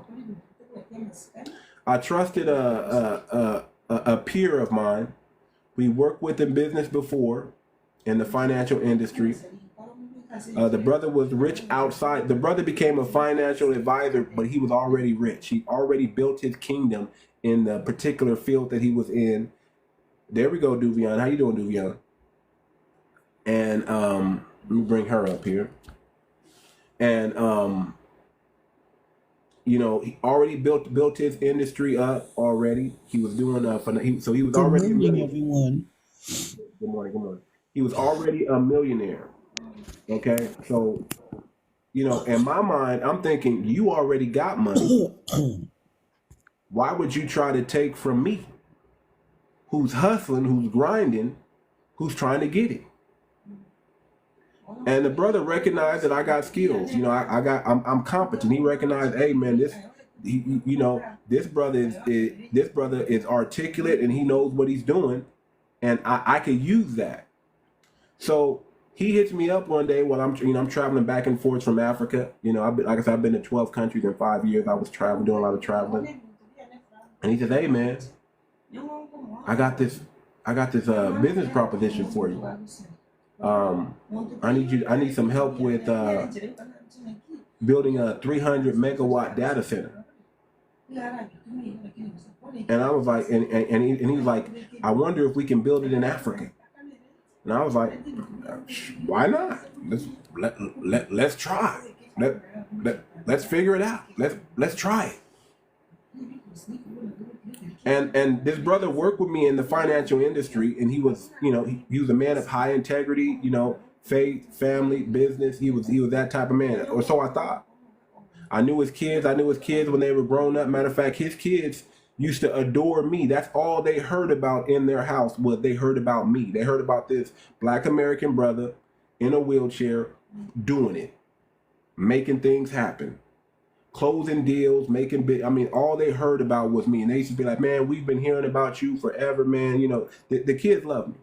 I trusted a peer of mine. We worked with in business before in the financial industry. The brother was rich outside. The brother became a financial advisor, but he was already rich. He already built his kingdom in the particular field that he was in. There we go, 𝗣𝗲𝗵𝘁𝘂𝘁𝗏. How you doing, 𝗣𝗲𝗵𝗵𝘁𝘂𝘁𝗏? And let me bring her up here. And you know, he already built his industry up already. He was doing so he was already a millionaire. Everyone. Good morning. He was already a millionaire. Okay, so you know, in my mind, I'm thinking you already got money. Why would you try to take from me, who's hustling, who's grinding, who's trying to get it? And the brother recognized that I got skills. You know, I'm competent. He recognized, hey man, this brother is articulate and he knows what he's doing, and I could use that. So he hits me up one day while I'm traveling back and forth from Africa. You know, like I said, I've been to 12 countries in 5 years. I was doing a lot of traveling. And he says, hey man, I got this business proposition for you. I need some help with building a 300 megawatt data center. And I was like, and he was like, I wonder if we can build it in Africa. And I was like, why not? Let's try. Let's figure it out. Let's try it. And this brother worked with me in the financial industry, and he was, you know, he was a man of high integrity, you know, faith, family, business. He was that type of man, or so I thought. I knew his kids when they were grown up. Matter of fact, his kids used to adore me. That's all they heard about in their house was they heard about me. They heard about this Black American brother in a wheelchair doing it, making things happen, closing deals, making big. I mean, all they heard about was me. And they used to be like, man, we've been hearing about you forever, man. You know, the kids love me.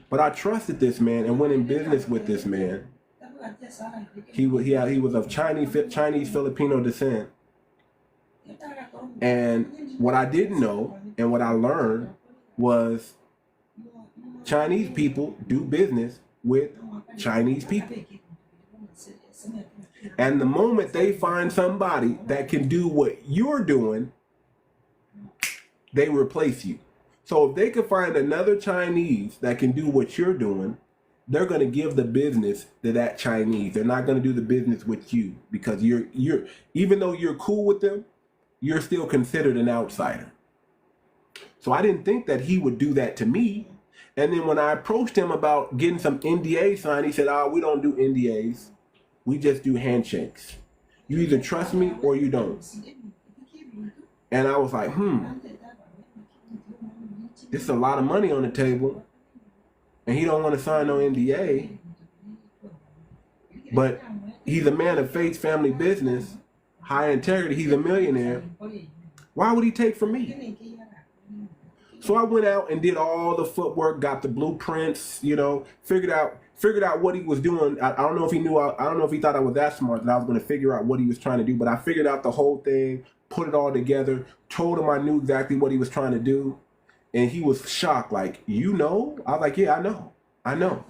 But I trusted this man and went in business with this man. He was of Chinese Filipino descent. And what I didn't know and what I learned was Chinese people do business with Chinese people. And the moment they find somebody that can do what you're doing, they replace you. So if they can find another Chinese that can do what you're doing, they're going to give the business to that Chinese. They're not going to do the business with you because you're even though you're cool with them, you're still considered an outsider. So I didn't think that he would do that to me. And then when I approached him about getting some NDA signed, he said, we don't do NDAs. We just do handshakes. You either trust me or you don't. And I was like, this is a lot of money on the table. And he don't want to sign no NDA. But he's a man of faith, family business, high integrity. He's a millionaire. Why would he take from me? So I went out and did all the footwork, got the blueprints, figured out what he was doing. I don't know if he knew, I don't know if he thought I was that smart that I was going to figure out what he was trying to do, but I figured out the whole thing, put it all together, told him I knew exactly what he was trying to do. And he was shocked, like, you know? I was like, yeah, I know.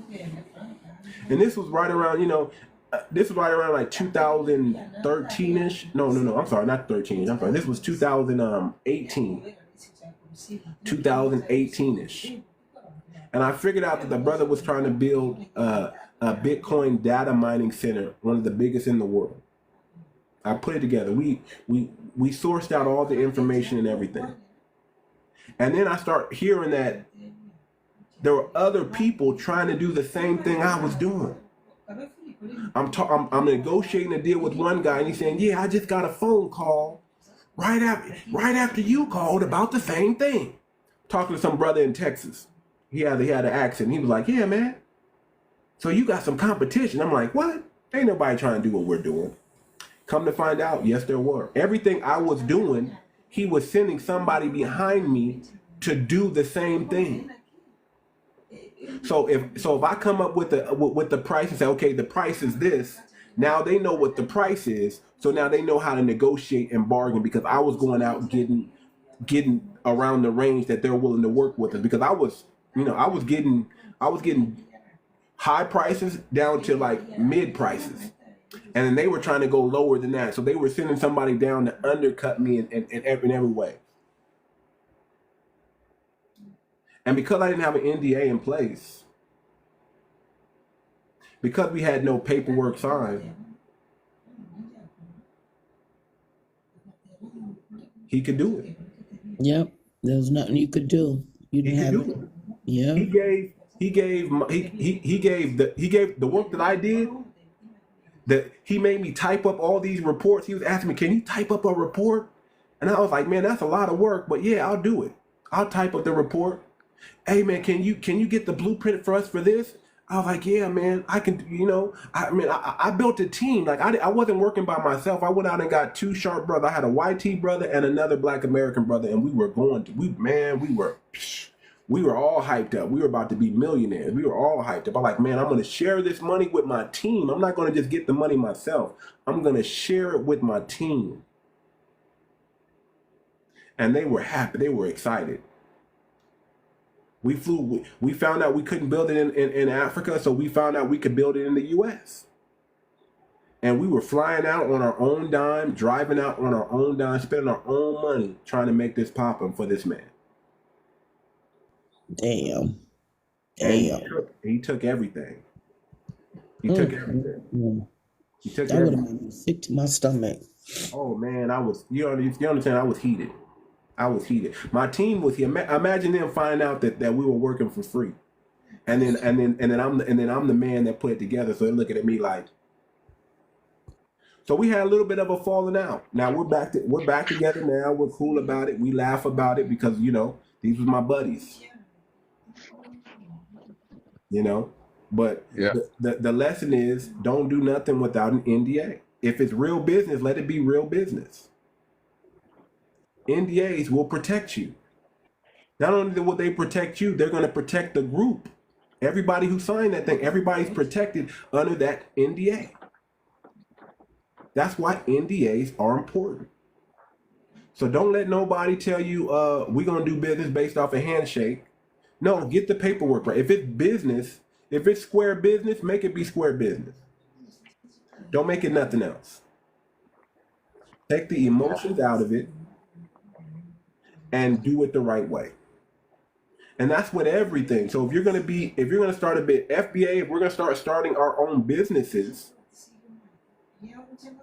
And this was right around, like 2013-ish. No, I'm sorry, not 13. I'm sorry. This was 2018. 2018-ish. And I figured out that the brother was trying to build a Bitcoin data mining center, one of the biggest in the world. I put it together. We sourced out all the information and everything. And then I start hearing that there were other people trying to do the same thing I was doing. I'm negotiating a deal with one guy, and he's saying, yeah, I just got a phone call right after you called about the same thing. Talking to some brother in Texas. He had an accent. He was like, yeah, man. So you got some competition. I'm like, what? Ain't nobody trying to do what we're doing. Come to find out, yes, there were. Everything I was doing, he was sending somebody behind me to do the same thing. So if I come up with the price and say, okay, the price is this, now they know what the price is. So now they know how to negotiate and bargain, because I was going out getting around the range that they're willing to work with us, because I was getting high prices down to like mid prices. And then they were trying to go lower than that. So they were sending somebody down to undercut me in every way. And because I didn't have an NDA in place, because we had no paperwork signed, he could do it. Yep. There was nothing you could do. You didn't have it. Yeah. He gave the work that I did. That he made me type up all these reports. He was asking me, can you type up a report? And I was like, man, that's a lot of work, but yeah, I'll do it. I'll type up the report. Hey man, can you get the blueprint for us for this? I was like, yeah, man, I can, I built a team. Like I wasn't working by myself. I went out and got two sharp brothers. I had a YT brother and another Black American brother. And we were we were all hyped up. We were about to be millionaires. We were all hyped up. I'm like, man, I'm going to share this money with my team. I'm not going to just get the money myself. I'm going to share it with my team. And they were happy. They were excited. We found out we couldn't build it in Africa, so we found out we could build it in the U.S. And we were flying out on our own dime, driving out on our own dime, spending our own money trying to make this poppin' for this man. Damn. He took everything. He took everything. That would have made me sick to my stomach. Oh man, you understand, I was heated. My team was here. Imagine them finding out that we were working for free. And then I'm the man that put it together. So they're looking at me like. So we had a little bit of a falling out. Now we're back together now. We're cool about it. We laugh about it because these were my buddies. But yeah. The lesson is, don't do nothing without an NDA. If it's real business, let it be real business. NDAs will protect you. Not only will they protect you, they're going to protect the group. Everybody who signed that thing, everybody's protected under that NDA. That's why NDAs are important. So don't let nobody tell you, we're going to do business based off a handshake. No, get the paperwork right. If it's business, if it's square business, make it be square business. Don't make it nothing else. Take the emotions out of it and do it the right way. And that's with everything. So if you're going to start a bit FBA, if we're going to start starting our own businesses,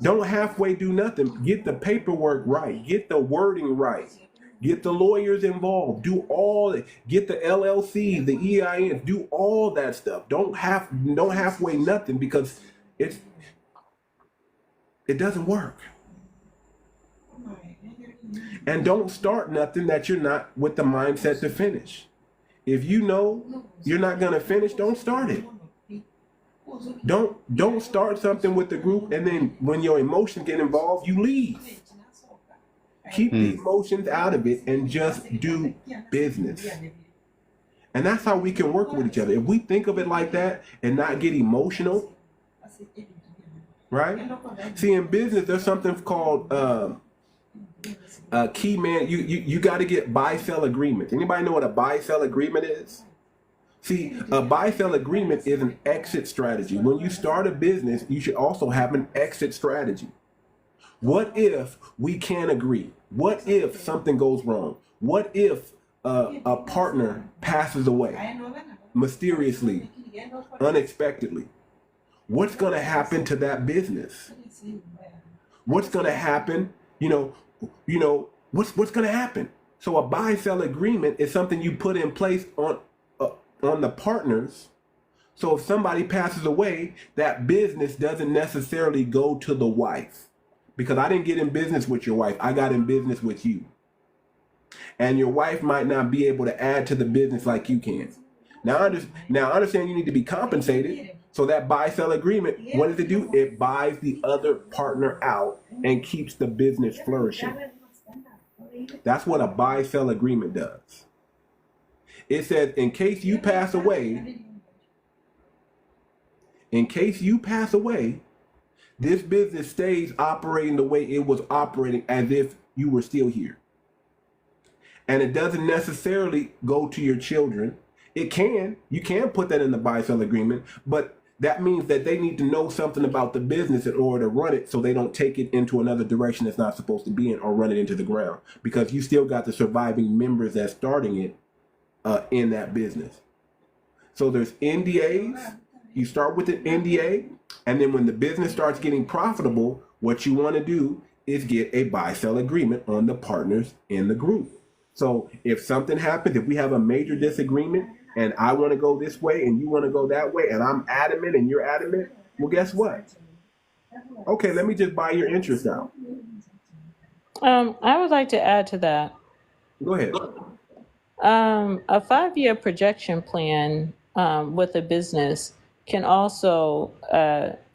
don't halfway do nothing. Get the paperwork right. Get the wording right. Get the lawyers involved. Do all that. Get the LLCs, the EINs. Do all that stuff. Don't halfway nothing, because it doesn't work. And don't start nothing that you're not with the mindset to finish. If you know you're not gonna finish, don't start it. Don't start something with the group and then when your emotions get involved, you leave. Keep the emotions out of it and just do business. And that's how we can work with each other. If we think of it like that and not get emotional, right? See, in business, there's something called key man. You got to get buy-sell agreements. Anybody know what a buy-sell agreement is? See, a buy-sell agreement is an exit strategy. When you start a business, you should also have an exit strategy. What if we can't agree? What if something goes wrong? What if a partner passes away mysteriously, unexpectedly? What's going to happen to that business? What's going to happen? What's going to happen? So a buy-sell agreement is something you put in place on the partners. So if somebody passes away, that business doesn't necessarily go to the wife. Because I didn't get in business with your wife. I got in business with you. And your wife might not be able to add to the business like you can. Now I understand you need to be compensated. So that buy-sell agreement, what does it do? It buys the other partner out and keeps the business flourishing. That's what a buy-sell agreement does. It says, in case you pass away, this business stays operating the way it was operating as if you were still here. And it doesn't necessarily go to your children. It can. You can put that in the buy-sell agreement, but that means that they need to know something about the business in order to run it so they don't take it into another direction it's not supposed to be in or run it into the ground. Because you still got the surviving members that's starting it in that business. So there's NDAs. You start with an NDA, and then when the business starts getting profitable, what you want to do is get a buy-sell agreement on the partners in the group. So if something happens, if we have a major disagreement, and I want to go this way and you want to go that way, and I'm adamant and you're adamant, well, guess what? Okay, let me just buy your interest out. I would like to add to that. Go ahead. A 5-year projection plan with a business can also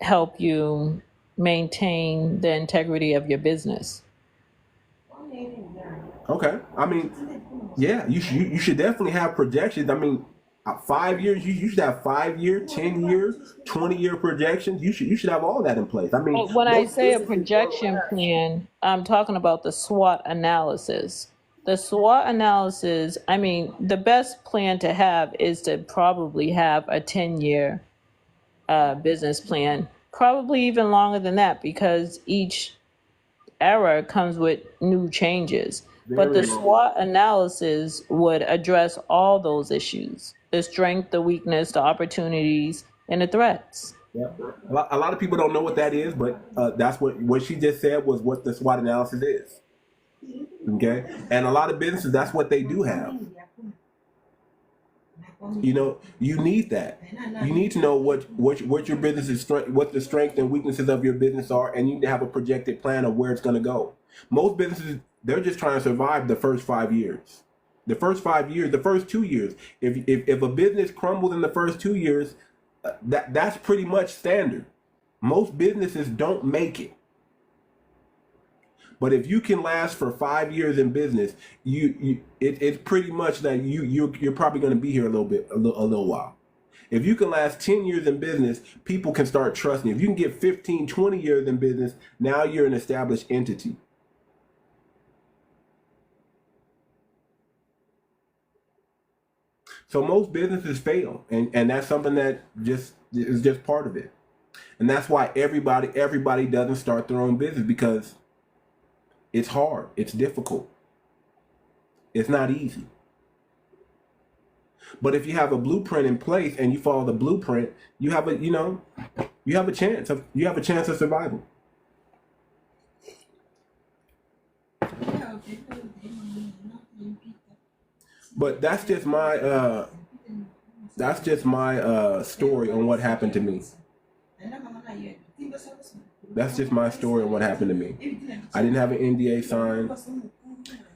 help you maintain the integrity of your business. Okay. I mean, yeah, you should definitely have projections. I mean, 5 years, you should have 5-year, 10-year, 20-year projections. You should have all that in place. I mean, when I say a projection plan, I'm talking about the SWOT analysis. The SWOT analysis, I mean, the best plan to have is to probably have a 10-year business plan, probably even longer than that, because each era comes with new changes. But the SWOT analysis would address all those issues: the strength, the weakness, the opportunities, and the threats. Yeah. A lot of people don't know what that is, but that's what she just said was what the SWOT analysis is. Okay, and a lot of businesses, that's what they do have. You need that. You need to know what your business is, what the strengths and weaknesses of your business are, and you need to have a projected plan of where it's going to go. Most businesses, they're just trying to survive the first 5 years. The first 2 years. If a business crumbles in the first 2 years, that's pretty much standard. Most businesses don't make it. But if you can last for 5 years in business, it's pretty much that you're probably going to be here a little while. If you can last 10 years in business, people can start trusting you. If you can get 15, 20 years in business, now you're an established entity. So most businesses fail, and that's something that is just part of it. And that's why everybody doesn't start their own business, because it's hard. It's difficult. It's not easy. But if you have a blueprint in place and you follow the blueprint, you have a chance of survival. But that's just my story on what happened to me. That's just my story on what happened to me. I didn't have an NDA signed.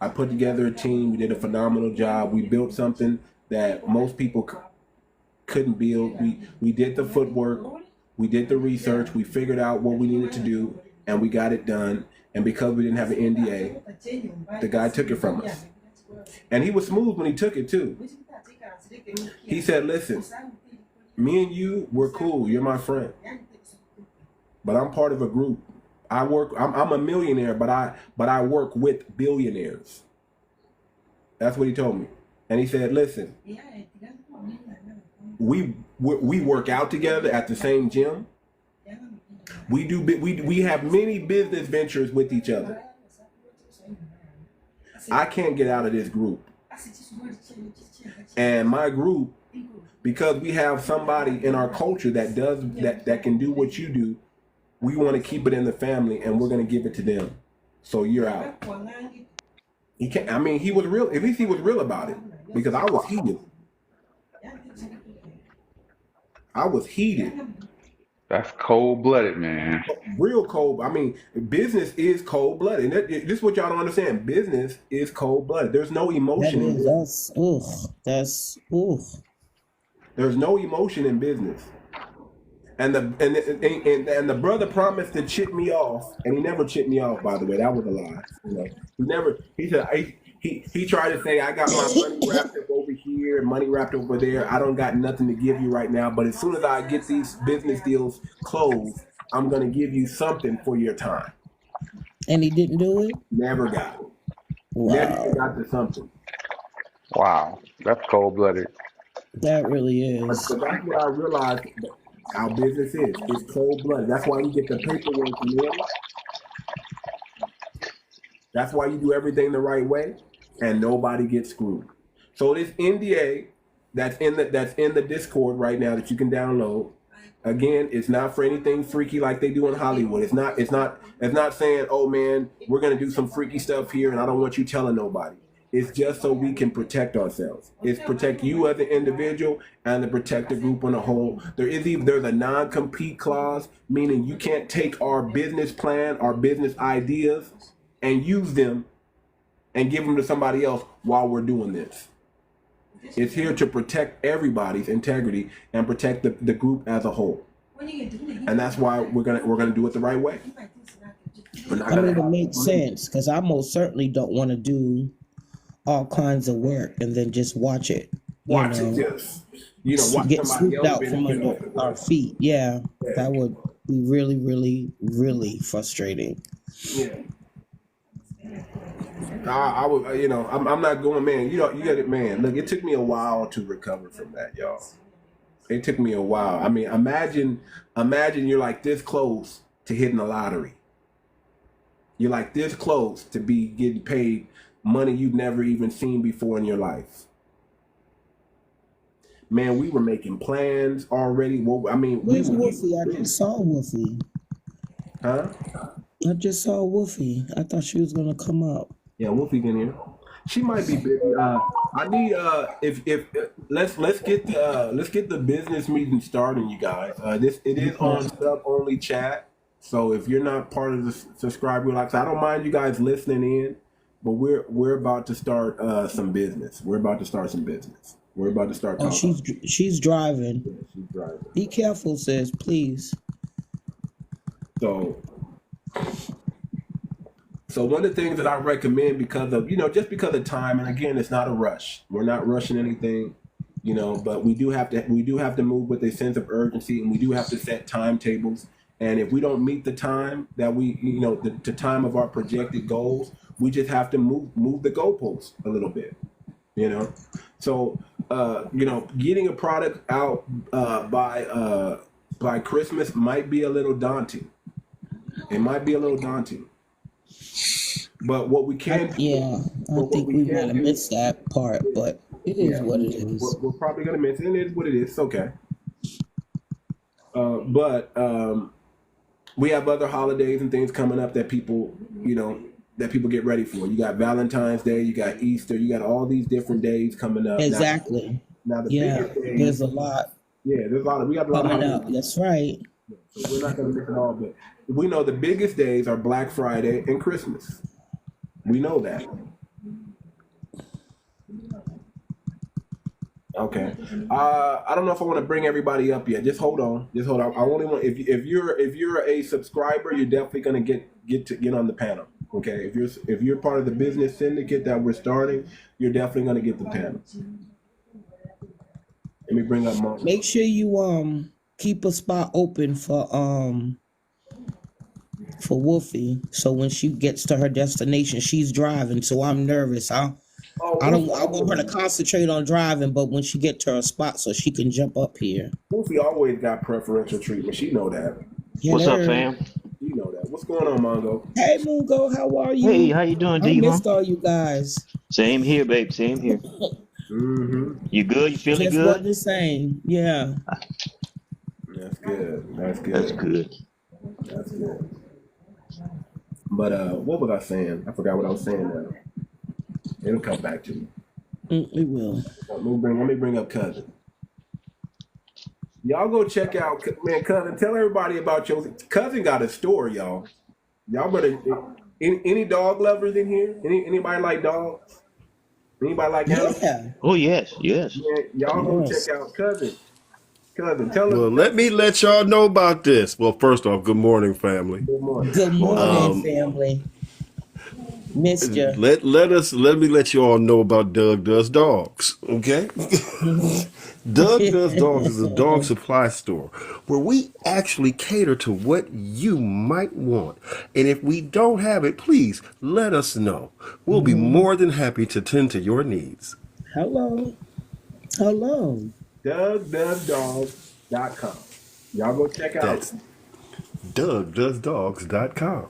I put together a team. We did a phenomenal job. We built something that most people couldn't build. We did the footwork. We did the research. We figured out what we needed to do, and we got it done. And because we didn't have an NDA, the guy took it from us. And he was smooth when he took it too. He said, listen, me and you, we're cool. You're my friend. But I'm part of a group. I'm a millionaire, but I work with billionaires. That's what he told me. And he said, listen, we work out together at the same gym. We have many business ventures with each other. I can't get out of this group. And my group, because we have somebody in our culture that can do what you do, we want to keep it in the family, and we're going to give it to them. So you're out. He can't. I mean, he was real. At least he was real about it, because I was heated. That's cold-blooded, man. Real cold. I mean, business is cold-blooded. This is what y'all don't understand. Business is cold-blooded. There's no emotion in business. There's no emotion in business. And the brother promised to chip me off, and he never chipped me off. By the way, that was a lie. You know, he never. He said he tried to say, I got my money wrapped up over here and money wrapped over there. I don't got nothing to give you right now, but as soon as I get these business deals closed, I'm gonna give you something for your time. And he didn't do it? Never got it. Wow. Never got to something. Wow, that's cold-blooded. That really is. So that's what I realized. Our business is. It's cold-blooded. That's why you get the paperwork in order. That's why you do everything the right way, and nobody gets screwed. So this NDA that's in the Discord right now that you can download. Again, it's not for anything freaky like they do in Hollywood. It's not saying, oh man, we're gonna do some freaky stuff here, and I don't want you telling nobody. It's just so we can protect ourselves. It's protect you as an individual and to protect the group on a whole. There's a non-compete clause, meaning you can't take our business plan, our business ideas, and use them and give them to somebody else while we're doing this. It's here to protect everybody's integrity and protect the group as a whole. And that's why we're gonna do it the right way. I mean, it makes sense, because I most certainly don't want to do all kinds of work and then just watch it. Watch it, yes. Get swooped out from under our feet. Yeah, that would be really, really, really frustrating. Yeah. I would, I'm not going, man. You got it, man. Look, it took me a while to recover from that, y'all. It took me a while. I mean, imagine you're like this close to hitting the lottery. You're like this close to be getting paid money you've never even seen before in your life. Man, we were making plans already. Well, I mean, where's Wolfie? I just saw Wolfie. Huh? I just saw Wolfie. I thought she was gonna come up. Yeah, Wolfie's in here. She might be busy. I need let's get the business meeting started, you guys. It is on sub only chat. So if you're not part of the subscribe, relax. I don't mind you guys listening in. But we're about to start some business. We're about to start some business. We're about to start talking. Oh, she's driving. Yeah, she's driving. Be careful, sis, please. So one of the things that I recommend, because of just because of time, and again, it's not a rush. We're not rushing anything, but we do have to move with a sense of urgency, and we do have to set timetables. And if we don't meet the time that we, the time of our projected goals, we just have to move the goalposts a little bit, So, getting a product out by by Christmas might be a little daunting. It might be a little daunting. But what we can do, I think we might have missed that part, but it is what it is. We're probably going to miss it. It is what it is. It's okay. But we have other holidays and things coming up that people, that people get ready for. You got Valentine's Day, you got Easter, you got all these different days coming up. Exactly. Now the biggest days, there's a lot. Yeah, there's a lot. We got a lot coming up. That's right. So we're not going to miss it all, but we know the biggest days are Black Friday and Christmas. We know that. Okay. I don't know if I want to bring everybody up yet. Just hold on. I only want if you're a subscriber, you're definitely going to get on the panel. Okay. If you're part of the business syndicate that we're starting, you're definitely going to get the panel. Let me bring up Mark. Make sure you keep a spot open for Wolfie, so when she gets to her destination, she's driving, so I'm nervous. I want her to concentrate on driving, but when she get to her spot, so she can jump up here. Wolfie always got preferential treatment. She know that. Yeah, what's up, fam? You know that. What's going on, Mongo? Hey, Mungo, how are you? Hey, how you doing, D? I missed all you guys. Same here, babe. Same here. Mm-hmm. You good? You feeling Just good? what the same. Yeah. That's good. That's good. That's good. That's good. But what was I saying? I forgot what I was saying now. It'll come back to me. It will. Let me bring up Cousin. Y'all go check out, man, Cousin. Tell everybody about your Cousin got a store, y'all. Y'all better. Any dog lovers in here? Anybody like dogs? Anybody like animals? Yeah. Oh yes, yes. Man, y'all go check out Cousin. Cousin, tell us. Well, let me let y'all know about this. Well, first off, good morning, family. Good morning. Good morning, family. Missed you. Let me let you all know about Doug Does Dogs. Okay. Doug Does Dogs is a dog supply store where we actually cater to what you might want. And if we don't have it, please let us know. We'll be more than happy to tend to your needs. Hello. DougDoesDogs.com. Y'all go check out. That's DougDoesDogs.com.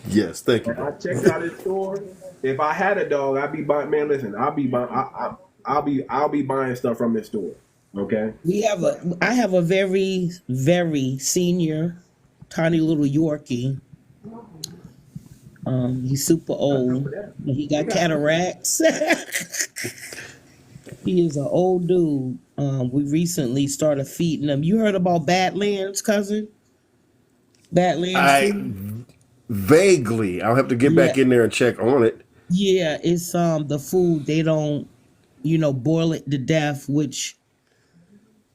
Yes, thank you. I checked out his store. If I had a dog, I'd be buying. Man, listen, I'll be buying stuff from this store. Okay. I have a very, very senior, tiny little Yorkie. He's super old. He got cataracts. He is an old dude. We recently started feeding him. You heard about Badlands, Cousin? Badlands. Vaguely. I'll have to get back in there and check on it. Yeah, it's the food. They don't, boil it to death, which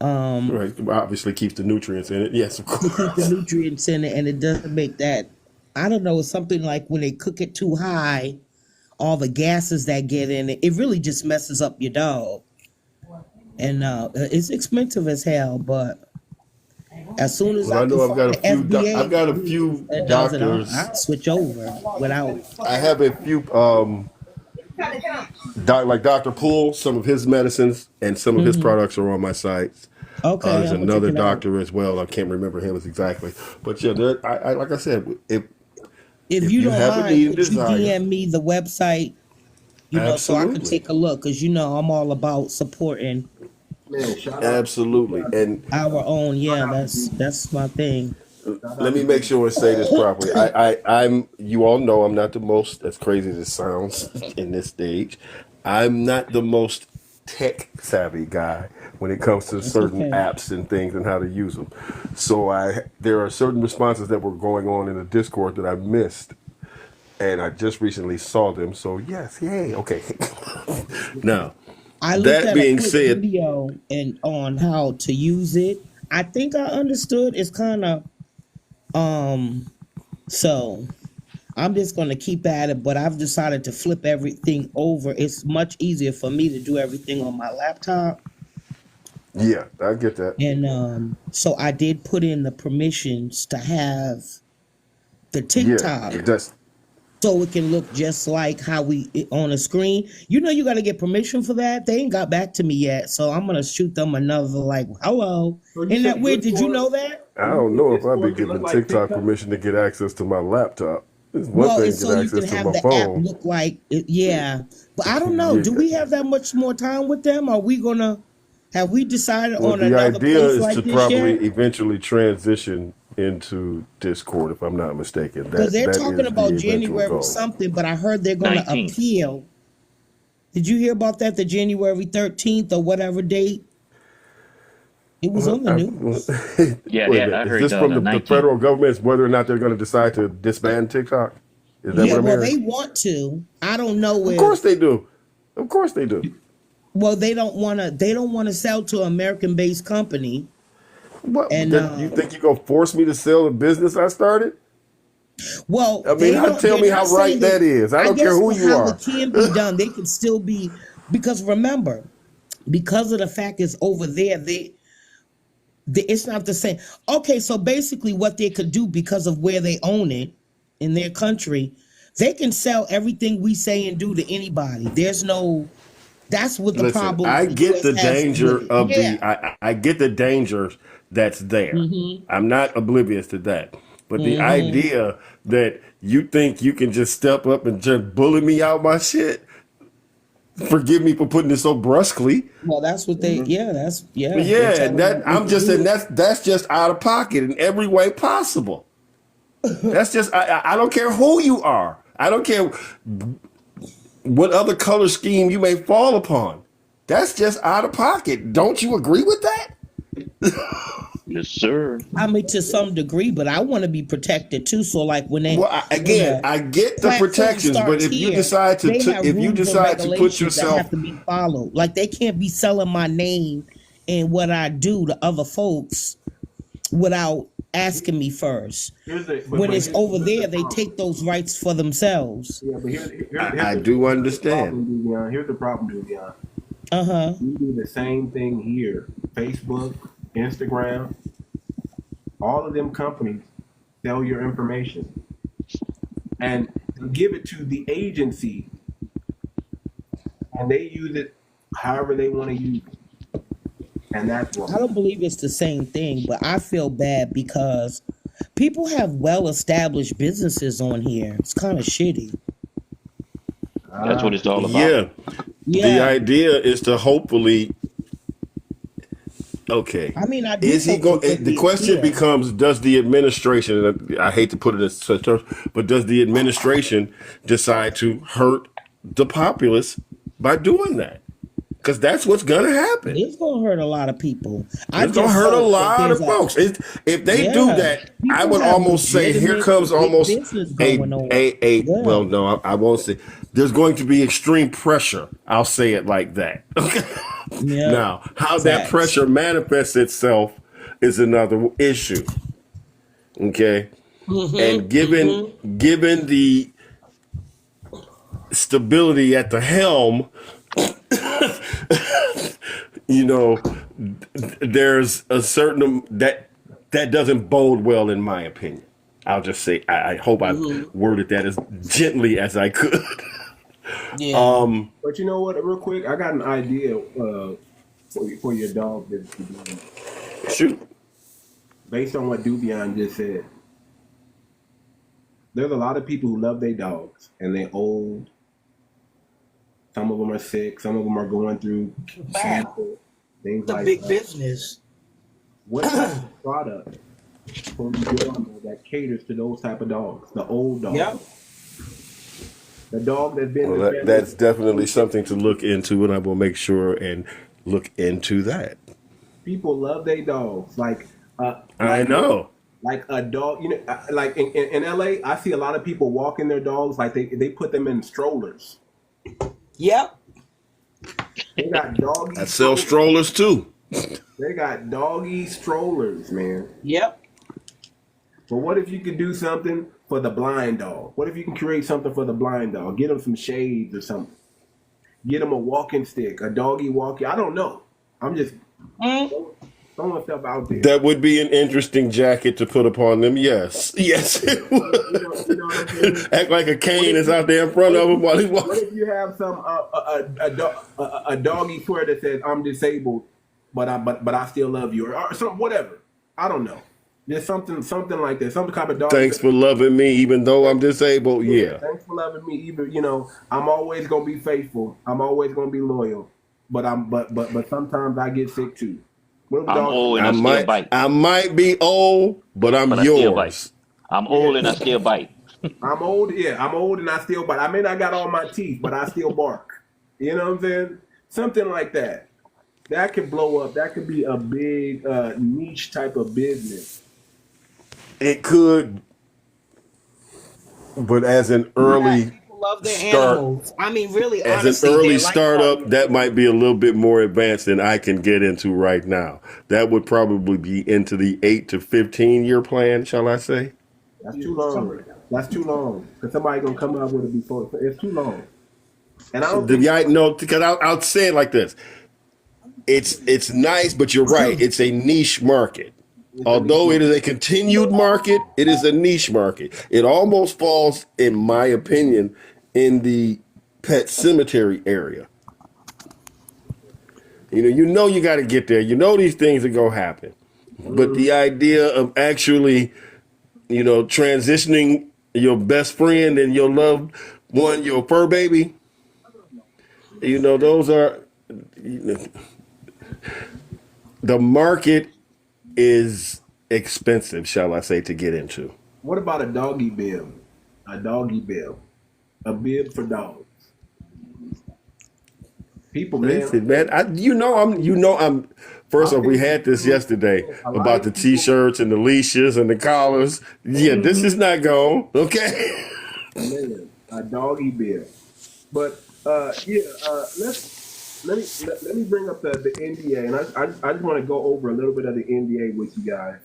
right, obviously keeps the nutrients in it. Yes, of course. To keep the nutrients in it, and it doesn't make that. I don't know. It's something like when they cook it too high, all the gases that get in it, it really just messes up your dog. And it's expensive as hell, but as soon as I know I've got a few doctors. I switch over without. I have a few like Dr. Poole, some of his medicines and some of his products are on my sites. Okay. There's another doctor as well. I can't remember him exactly, but yeah, I like I said, if you don't have mind, a need and could desire, you DM me the website, so I can take a look, because I'm all about supporting. Man, absolutely, and our own. Yeah, that's my thing. Let me make sure and say this properly. I'm. You all know I'm not the most, as crazy as it sounds in this stage, I'm not the most tech savvy guy when it comes to certain apps and things and how to use them. So there are certain responses that were going on in the Discord that I missed, and I just recently saw them. So yes, yay, okay. Now, I looked at a quick video on how to use it. I think I understood. It's kind of so I'm just going to keep at it, but I've decided to flip everything over. It's much easier for me to do everything on my laptop. Yeah, I get that. And so I did put in the permissions to have the TikTok. Yeah, so it can look just like how we on a screen. You know, you got to get permission for that. They ain't got back to me yet, so I'm gonna shoot them another like, hello. So you Isn't that said weird? Did you Discord? know that? I don't know if I'd be Discord can look giving like TikTok TikTok? permission to get access to my laptop. It's one Well, thing it's to so get you can access to have my the app phone. look like it, yeah. But I don't know. Do Yeah. we have that much more time with them? Are we gonna have we decided Well, on the another idea place is like to this probably yet? eventually transition into Discord, if I'm not mistaken. Because they're That talking is about the eventual January goal. something, but I heard they're gonna 19th. appeal. Did you hear about that? The January 13th or whatever date? It was on the news. Yeah, Wait a yeah, minute. I Is heard this from the 19th. federal government? Is whether or not they're going to decide to disband TikTok? Is that Yeah, what I'm well, hearing? they want to. I don't know Of if. course they do. Of course they do. Well, they don't want to. They don't want to sell to an American-based company, What? and You think you're going to force me to sell the business I started? well, I they mean, don't. tell They're me not how right saying that is. I don't guess care who for you how are. it can be done, they can still be because remember, because of the fact it's over there, it's not the same. Okay, so basically, what they could do because of where they own it in their country, they can sell everything we say and do to anybody. There's no. That's what the Listen, problem I the get the US has danger with it. of Yeah. I get the danger that's there. I'm not oblivious to that. But the Mm-hmm. idea that you think you can just step up and just bully me out my shit, forgive me for putting it so brusquely. Well, that's what they. Yeah, that's yeah. But They're yeah, telling them we I'm can just do saying it. that's just out of pocket in every way possible. That's just I don't care who you are. I don't care what other color scheme you may fall upon. That's just out of pocket. Don't you agree with that? Yes, sir. I mean, to some degree, but I want to be protected too. So, like when Well, the I get the platform protections, but starts if you here, decide they have if you rules and decide to put regulations that yourself, have to be followed. Like they can't be selling my name and what I do to other folks without asking me first. When it's over there, they take those rights for themselves. Yeah, but I do understand. Here's the problem, Duvion. Uh-huh. We do the same thing here. Facebook, Instagram, all of them companies sell your information and give it to the agency, and they use it however they want to use it, and that's wrong. I don't believe it's the same thing, but I feel bad because people have well-established businesses on here. It's kind of shitty. That's what it's all about. Yeah, the Yeah. idea is to hopefully. Okay. I mean, I do. Is he hope going? that The question yeah. becomes: does the administration? And I hate to put it in such terms, but does the administration decide to hurt the populace by doing that? Because that's what's gonna happen. It's gonna hurt a lot of people. It's gonna hurt a lot of folks. If they do that, I would almost say here comes almost a well, no, I won't say. There's going to be extreme pressure. I'll say it like that. Yeah. Now, how that pressure manifests itself is another issue. Okay, and given the stability at the helm, you know, there's a certain that doesn't bode well in my opinion. I'll just say I hope I worded that as gently as I could. Yeah. But you know what? Real quick, I got an idea for your dog business. Shoot. Based on what Duvion just said, there's a lot of people who love their dogs and they're old. Some of them are sick. Some of them are going through cancer, things The like big that. business. What type of product can you get on there that caters to those type of dogs, the old dogs? Yep. The dog that's been. Well, that's definitely something to look into, and I will make sure and look into that. People love their dogs. I know. Like a dog, you know, like in LA, I see a lot of people walking their dogs like they put them in strollers. Yep. They got doggy. I sell strollers too. They got doggy strollers, man. Yep. But what if you could do something for the blind dog? What if you can create something for the blind dog? Get them some shades or something. Get them a walking stick, a doggy walkie. I don't know. I'm just. throwing stuff out there. That would be an interesting jacket to put upon them. Yes, yes. It would. You know what I'm saying? Act like a cane is out there in front of him while he's What walking. if you have some a doggy sweater that says I'm disabled, but I still love you, or some whatever. I don't know. There's something like that. Some kind of dog. Thanks for loving me, even though I'm disabled. Yeah. Thanks for loving me. Even I'm always gonna be faithful. I'm always gonna be loyal. But sometimes I get sick too. I'm old and I still bite. I might be old, but I'm But I still yours. bite. I'm old and I still bite. I'm old, yeah. I'm old and I still bite. I may not got all my teeth, but I still bark. You know what I'm saying? Something like that. That could blow up. That could be a big niche type of business. It could, but as an early People love their start, animals. I mean, really, as honestly, an early they're like startup, that might be a little bit more advanced than I can get into right now. That would probably be into the 8 to 15 year plan, shall I say? That's too long. That's too long. Because somebody gonna come up with it before. It's too long. And I don't think Because I'll say it like this. It's nice, but you're right. It's a niche market. Although it is a continued market, it is a niche market. It almost falls, in my opinion, in the pet cemetery area. You got to get there. These things are going to happen. But the idea of actually, transitioning your best friend and your loved one, your fur baby, those are, the market is expensive, shall I say, to get into. What about a doggy bib? A doggy bib. A bib for dogs. People, Listen, man, I'm. First off, we had this yesterday about the t-shirts and the leashes and the collars. Yeah, this is not gone. Okay. Man, a doggy bib. But let me bring up the NDA, and I just want to go over a little bit of the NDA with you guys.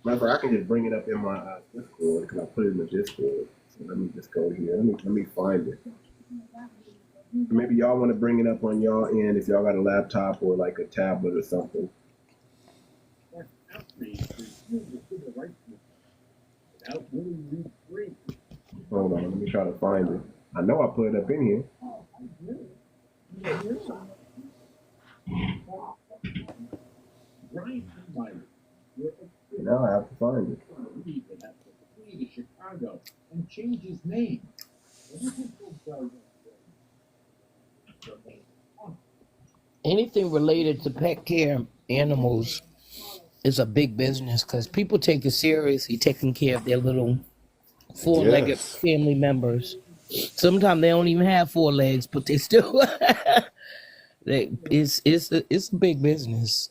Matter I can just bring it up in my Discord because I put it in the Discord. So let me just go here. Let me find it. Maybe y'all want to bring it up on y'all end if y'all got a laptop or like a tablet or something. Hold on, let me try to find it. I know I put it up in here. Now I have to find it. Chicago and change his name. anything related to pet care animals is a big business because people take it seriously, taking care of their little four-legged Yes. family members. Sometimes they don't even have four legs, but they still it's a big business.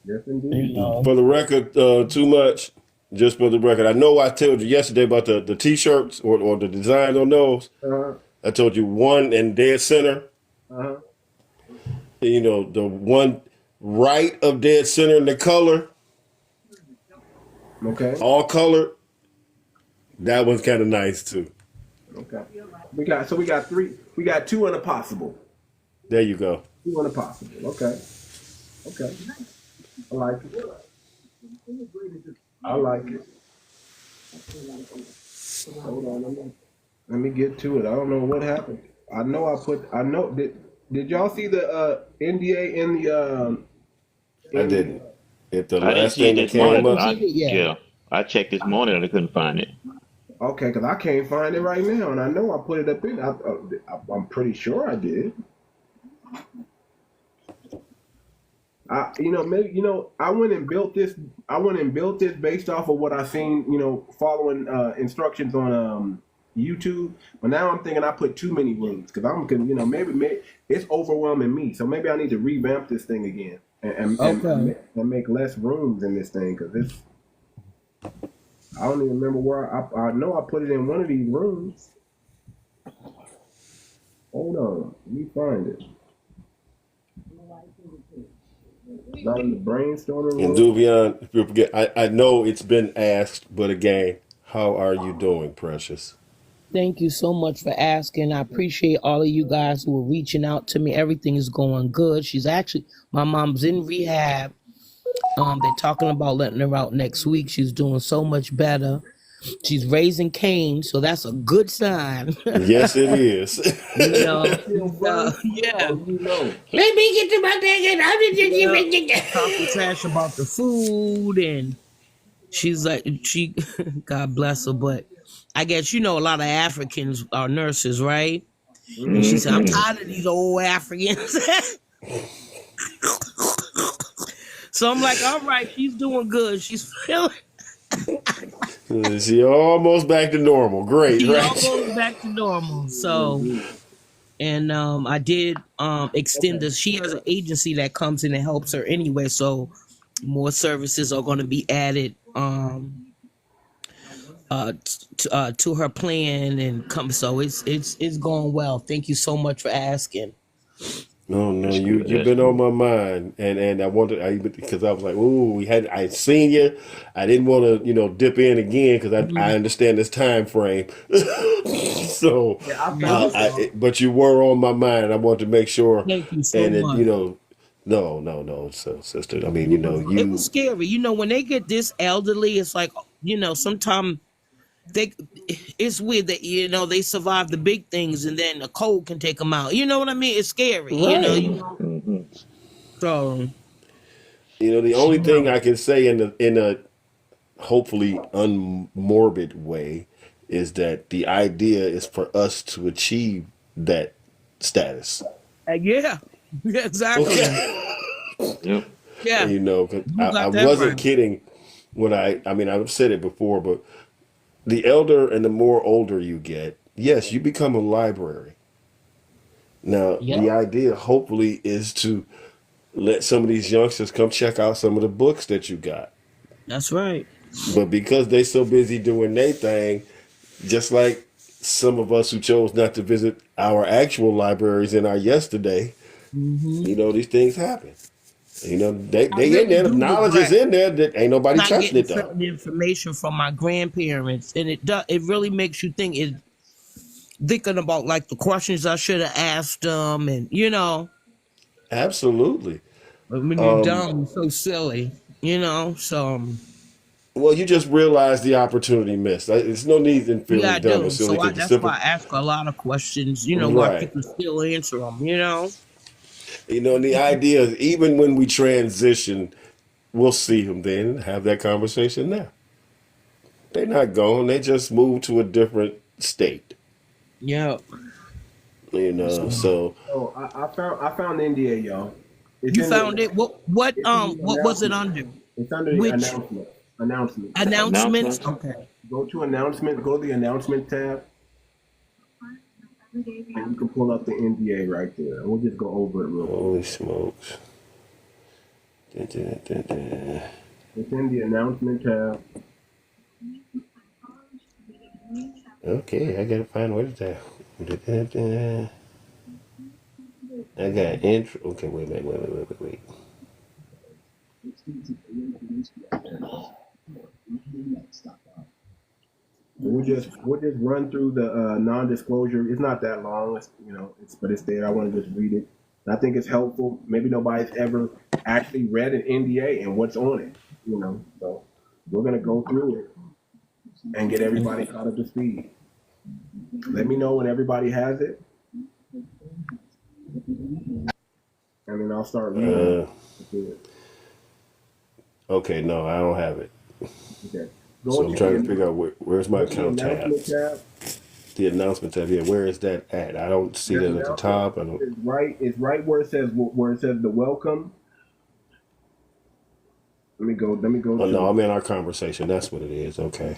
Yes, You indeed. know. For the record, too much. Just for the record, I know I told you yesterday about the t-shirts or the designs on those. Uh-huh. I told you one in dead center. Uh-huh. You know, the one right of dead center in the color, Okay. all colored. That one's kind of nice too. Okay. We got three. We got two unappossible. There you go. Two unappossible. Okay. Okay. I like it. I like it. Hold on. Let me get to it. I don't know what happened. I know. Did y'all see the NDA in the I didn't. If the I didn't last see it thing that this came morning. up, Yeah. I checked this morning and I couldn't find it. Okay, because I can't find it right now, and I know I put it up in. I'm pretty sure I did. I went and built this. I went and built this based off of what I seen. Following instructions on YouTube. But now I'm thinking I put too many rooms because maybe it's overwhelming me. So maybe I need to revamp this thing again and make less rooms in this thing because it's. I don't even remember where I know I put it in one of these rooms. Hold on, let me find it. Not in the brainstorming and room. Duvion, if you forget, I know it's been asked, but again, how are you doing, precious? Thank you so much for asking. I appreciate all of you guys who are reaching out to me. Everything is going good. My mom's in rehab. They're talking about letting her out next week. She's doing so much better. She's raising Cain, so that's a good sign. Yes, it is. You know, yeah. Let me get to my thing. Talking trash about the food, and she's like, God bless her, but I guess a lot of Africans are nurses, right? And she said, I'm tired of these old Africans. So I'm like, all right, she's doing good. She's feeling. She almost back to normal. Great, She right? almost back to normal. So, and I did extend this. She has an agency that comes in and helps her anyway. So more services are going to be added to her plan and come. So it's going well. Thank you so much for asking. No, That's you've good. been on my mind, and I wanted because I was like, ooh, I seen you. I didn't want to dip in again because I understand this time frame. So, but you were on my mind. I wanted to make sure. Thank you so And much. no, so sister. I mean, It was scary. When they get this elderly, it's like sometimes it's weird that they survive the big things and then a cold can take them out. You know what I mean? It's scary. right. So The only thing I can say in a hopefully unmorbid way is that the idea is for us to achieve that status. yeah, exactly. Okay. Yep. Yeah, 'Cause you I got that wasn't right. kidding when I mean, I've said it before, but the elder and the more older you get, yes, you become a library. Now, Yeah, the idea hopefully is to let some of these youngsters come check out some of the books that you got. that's right. But because they so busy doing their thing, just like some of us who chose not to visit our actual libraries in our yesterday, these things happen. They I in really there. The do knowledge is regret in there. That ain't nobody not touching getting it though. certain information from my grandparents, and it really makes you think. Thinking about like the questions I should have asked them, and Absolutely. when you're dumb, you're so silly, So Well, you just realize the opportunity missed. There's no need in yeah, I feeling dumb or do. silly So because the that's why simple, I ask a lot of questions, why right? people still answer them, And the idea is even when we transition, we'll see them then and have that conversation now. They're not gone. They just moved to a different state. Yeah. So So I found India, y'all. It's You in the found it? it's in the What was it announcement. under? It's under the Which announcement. Announcement. announcements? Announcements. Okay. Go to announcement. Go to the announcement tab, and you can pull up the NDA right there. And we'll just go over it real quick. holy smokes. Dun, dun, dun, dun. It's in the announcement tab. Okay, I gotta find what is that. Dun, dun, dun. I got intro. Okay, wait. We'll just run through the non-disclosure. It's not that long. But it's there. I want to just read it. And I think it's helpful. Maybe nobody's ever actually read an NDA and what's on it. So we're gonna go through it and get everybody caught up to speed. Let me know when everybody has it, and then I'll start reading. Okay, no, I don't have it. Okay. So I'm trying to figure out where's my Go to the account tab. announcement tab. The announcement tab. Yeah, where is that at? I don't see The that at the top. I announcement don't. is right where it says the welcome. Let me go Oh to no, I'm in our conversation. That's what it is. Okay.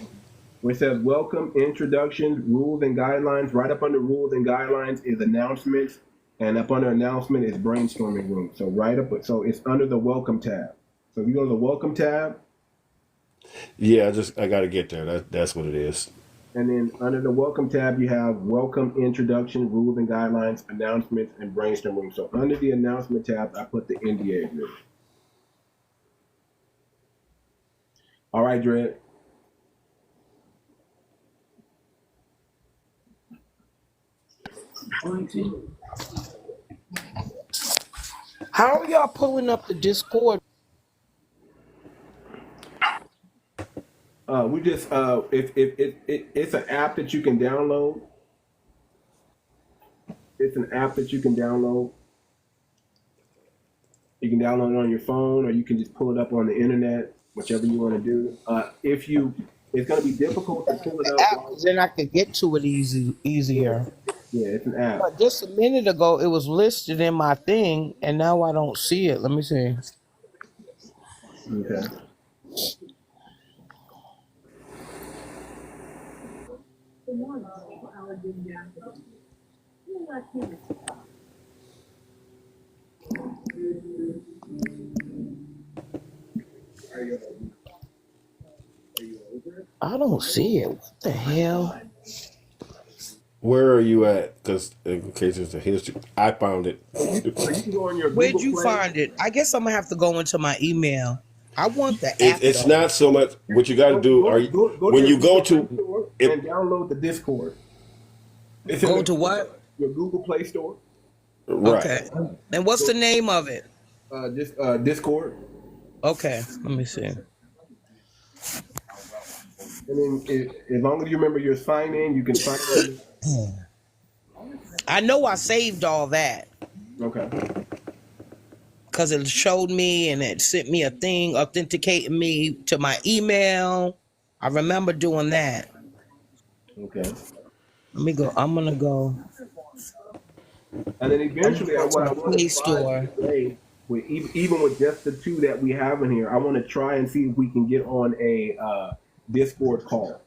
where it says welcome, introductions, rules and guidelines. Right up under rules and guidelines is announcements, and up under announcement is brainstorming room. So it's under the welcome tab. So if you go to the welcome tab, Yeah, I got to get there. That's what it is. and then under the welcome tab you have welcome, introduction, rules and guidelines, announcements, and brainstorm room. So under the announcement tab, I put the NDA agreement. All right, Dred. How are y'all pulling up the Discord? We just it's an app that you can download. It's an app that you can download. You can download it on your phone, or you can just pull it up on the internet, whichever you want to do. It's going to be difficult to pull it up. App, then I could get to it easier. Yeah, it's an app. But just a minute ago, it was listed in my thing, and now I don't see it. Let me see. Okay. I don't see it. What the hell? Where are you at? Because in case it's a history, I found it. You can go on your Where'd Google you Play. find it? I guess I'm gonna have to go into my email. I want the app. It's not so much what you got to do. When you go to and download the Discord. Go to what? Your Google Play Store. Right. Okay. And what's the name of it? Just Discord. Okay. Let me see. And then as long as you remember your sign in, you can sign in. I know I saved all that. Okay. Because it showed me and it sent me a thing authenticating me to my email. I remember doing that. Okay. Let me go. I'm going to go. And then eventually, what I want Play to Store. today, even with just the two that we have in here, I want to try and see if we can get on a Discord call.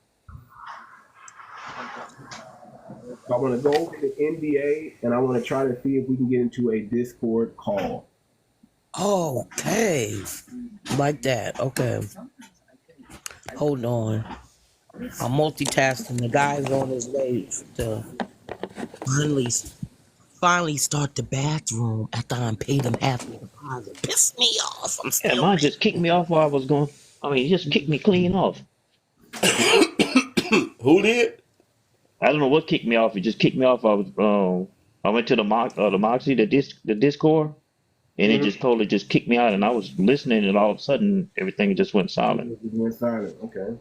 So I want to go over the NBA, and I want to try to see if we can get into a Discord call. Okay. Like that. Okay. Hold on. I'm multitasking. The guy's on his way to finally start the bathroom after I paid him half the deposit. Piss me off. I'm Yeah, still mine just kicked me off while I was going. I mean, he just kicked me clean off. Who did? I don't know what kicked me off. It just kicked me off. I went to the Moxie, the Discord, and it just totally just kicked me out. And I was listening, and all of a sudden, everything just went silent. It went silent. Okay.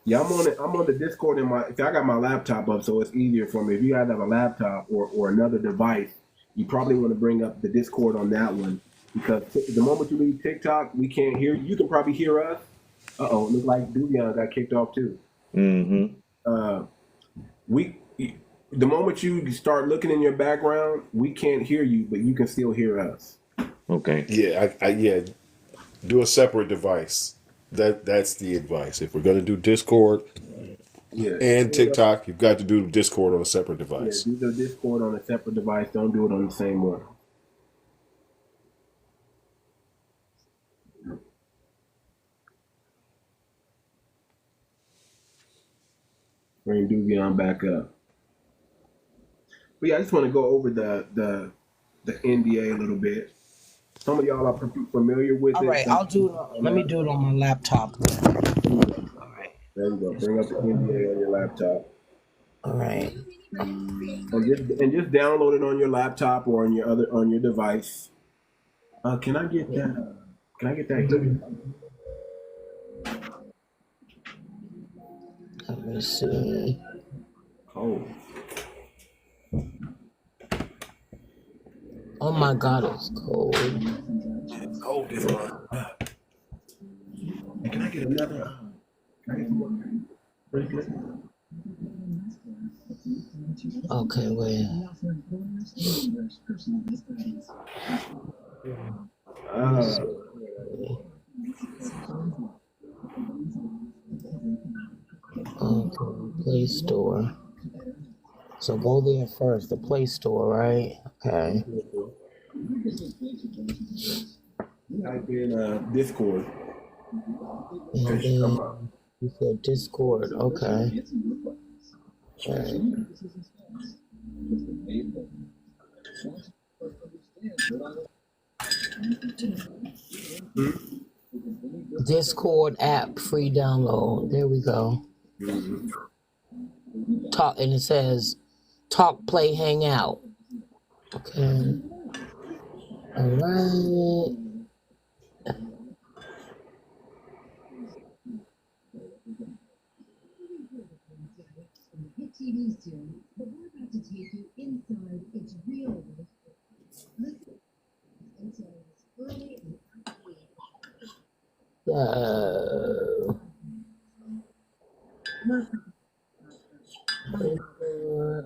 Yeah, I'm on the Discord I got my laptop up, so it's easier for me. If you guys have a laptop or another device, you probably want to bring up the Discord on that one, because the moment you leave TikTok, we can't hear you. You can probably hear us. Uh-oh, it looks like 𝗣𝗲𝗄𝗏 got kicked off too. Mm-hmm. The moment you start looking in your background, we can't hear you, but you can still hear us. Okay. Yeah, do a separate device. That's the advice. If we're gonna do Discord and TikTok, you've got to do Discord on a separate device. Yeah, do the Discord on a separate device. Don't do it on the same one. Bring 𝗣𝗲𝗄𝗏 back up. But yeah, I just want to go over the NBA a little bit. Some of y'all are familiar with it. All right, let me do it on my laptop. All right. There you go. Bring up the NBA on your laptop. All right. And just download it on your laptop or on your device. Can I get that? Can I get that here? Let me see. Oh. Oh my God, it's cold. It's cold this month. And can I get another? Can I get some more? Okay, wait. Okay, Play Store. So go there first, the Play Store, right? Okay. Type in Discord. And then you said Discord, okay. Right. Discord app, free download. There we go. Talk, and it says talk, play, hang out. Okay. All right.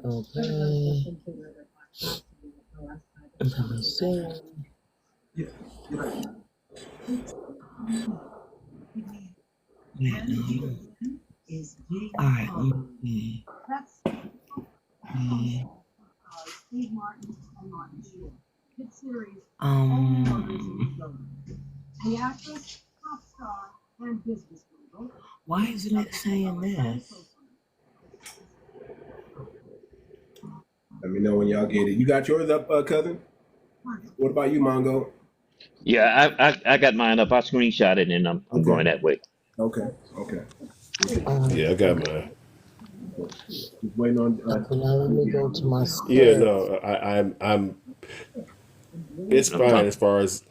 Okay. Let me see. All right. Why isn't it saying this? Let me know when y'all get it. You got yours up, cousin? What about you, Mongo? Yeah, I got mine up. I screenshot it and I'm Okay. going that way. Okay. Okay. Yeah, I got mine. Just waiting on. Okay, now let me go to my script. Yeah, no, I'm. It's fine as far as.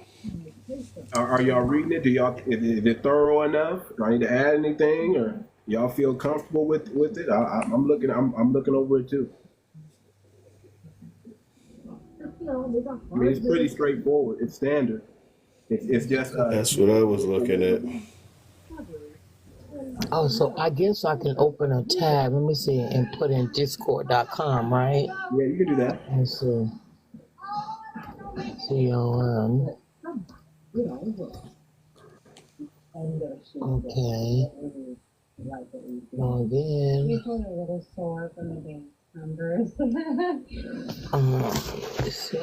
Are y'all reading it? Do y'all is it thorough enough? Do I need to add anything, or y'all feel comfortable with it? I'm looking. I'm looking over it too. I mean, it's pretty straightforward. It's standard. It's just. That's what I was looking at. Oh, so I guess I can open a tab. Let me see and put in discord.com, right? Yeah, you can do that. Let's see. COM. Okay. Go again. Let's see.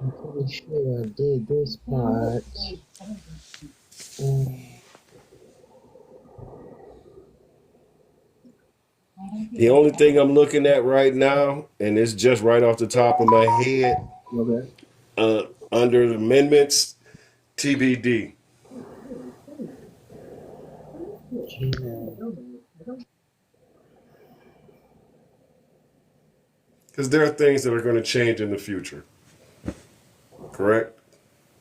I'm pretty sure I did this part. The only thing I'm looking at right now, and it's just right off the top of my head, Okay. under the amendments, TBD. Because there are things that are going to change in the future. Correct?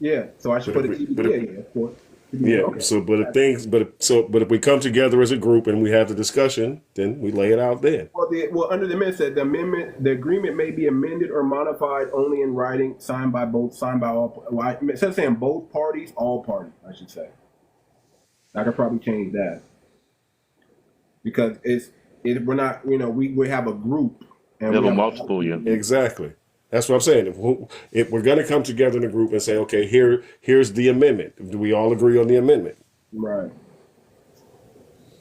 Yeah. So I should put it. Yeah, of course. Yeah. Okay. So, but if we come together as a group and we have the discussion, then we lay it out then. Well, under the amendment said the agreement may be amended or modified only in writing, signed by all. Well, instead of saying both parties, all parties, I should say. I could probably change that because we're not, we have a group and We have a multiple, yeah. Exactly. That's what I'm saying. If we're going to come together in a group and say, okay, here's the amendment. Do we all agree on the amendment? Right.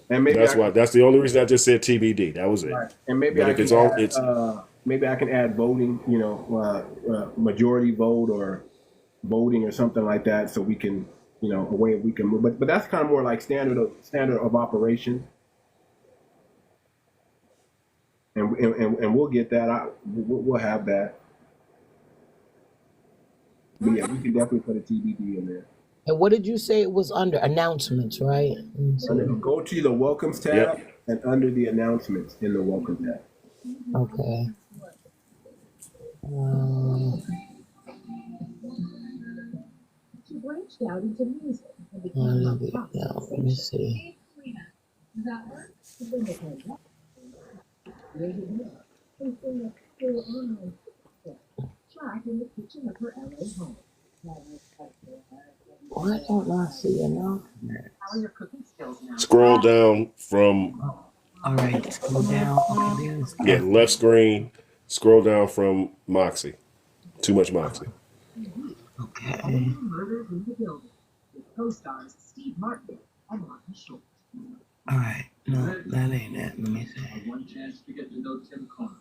And maybe that's the only reason I just said TBD. That was it. Right. And maybe maybe I can add voting, majority vote or voting or something like that, so we can, a way we can move. But that's kind of more like standard of operation. And we'll get that. We'll have that. But yeah, we can definitely put a TBD in there. And what did you say it was under? Announcements, right? Go to the welcomes tab and under the announcements in the welcome tab. Okay. Let me see. Why don't I see enough? Scroll down from. All right, scroll down. Okay, left screen. Scroll down from Moxie. Too Much Moxie. Okay. All right. No, that ain't it. Let me see. One chance to get to know Tim Conner.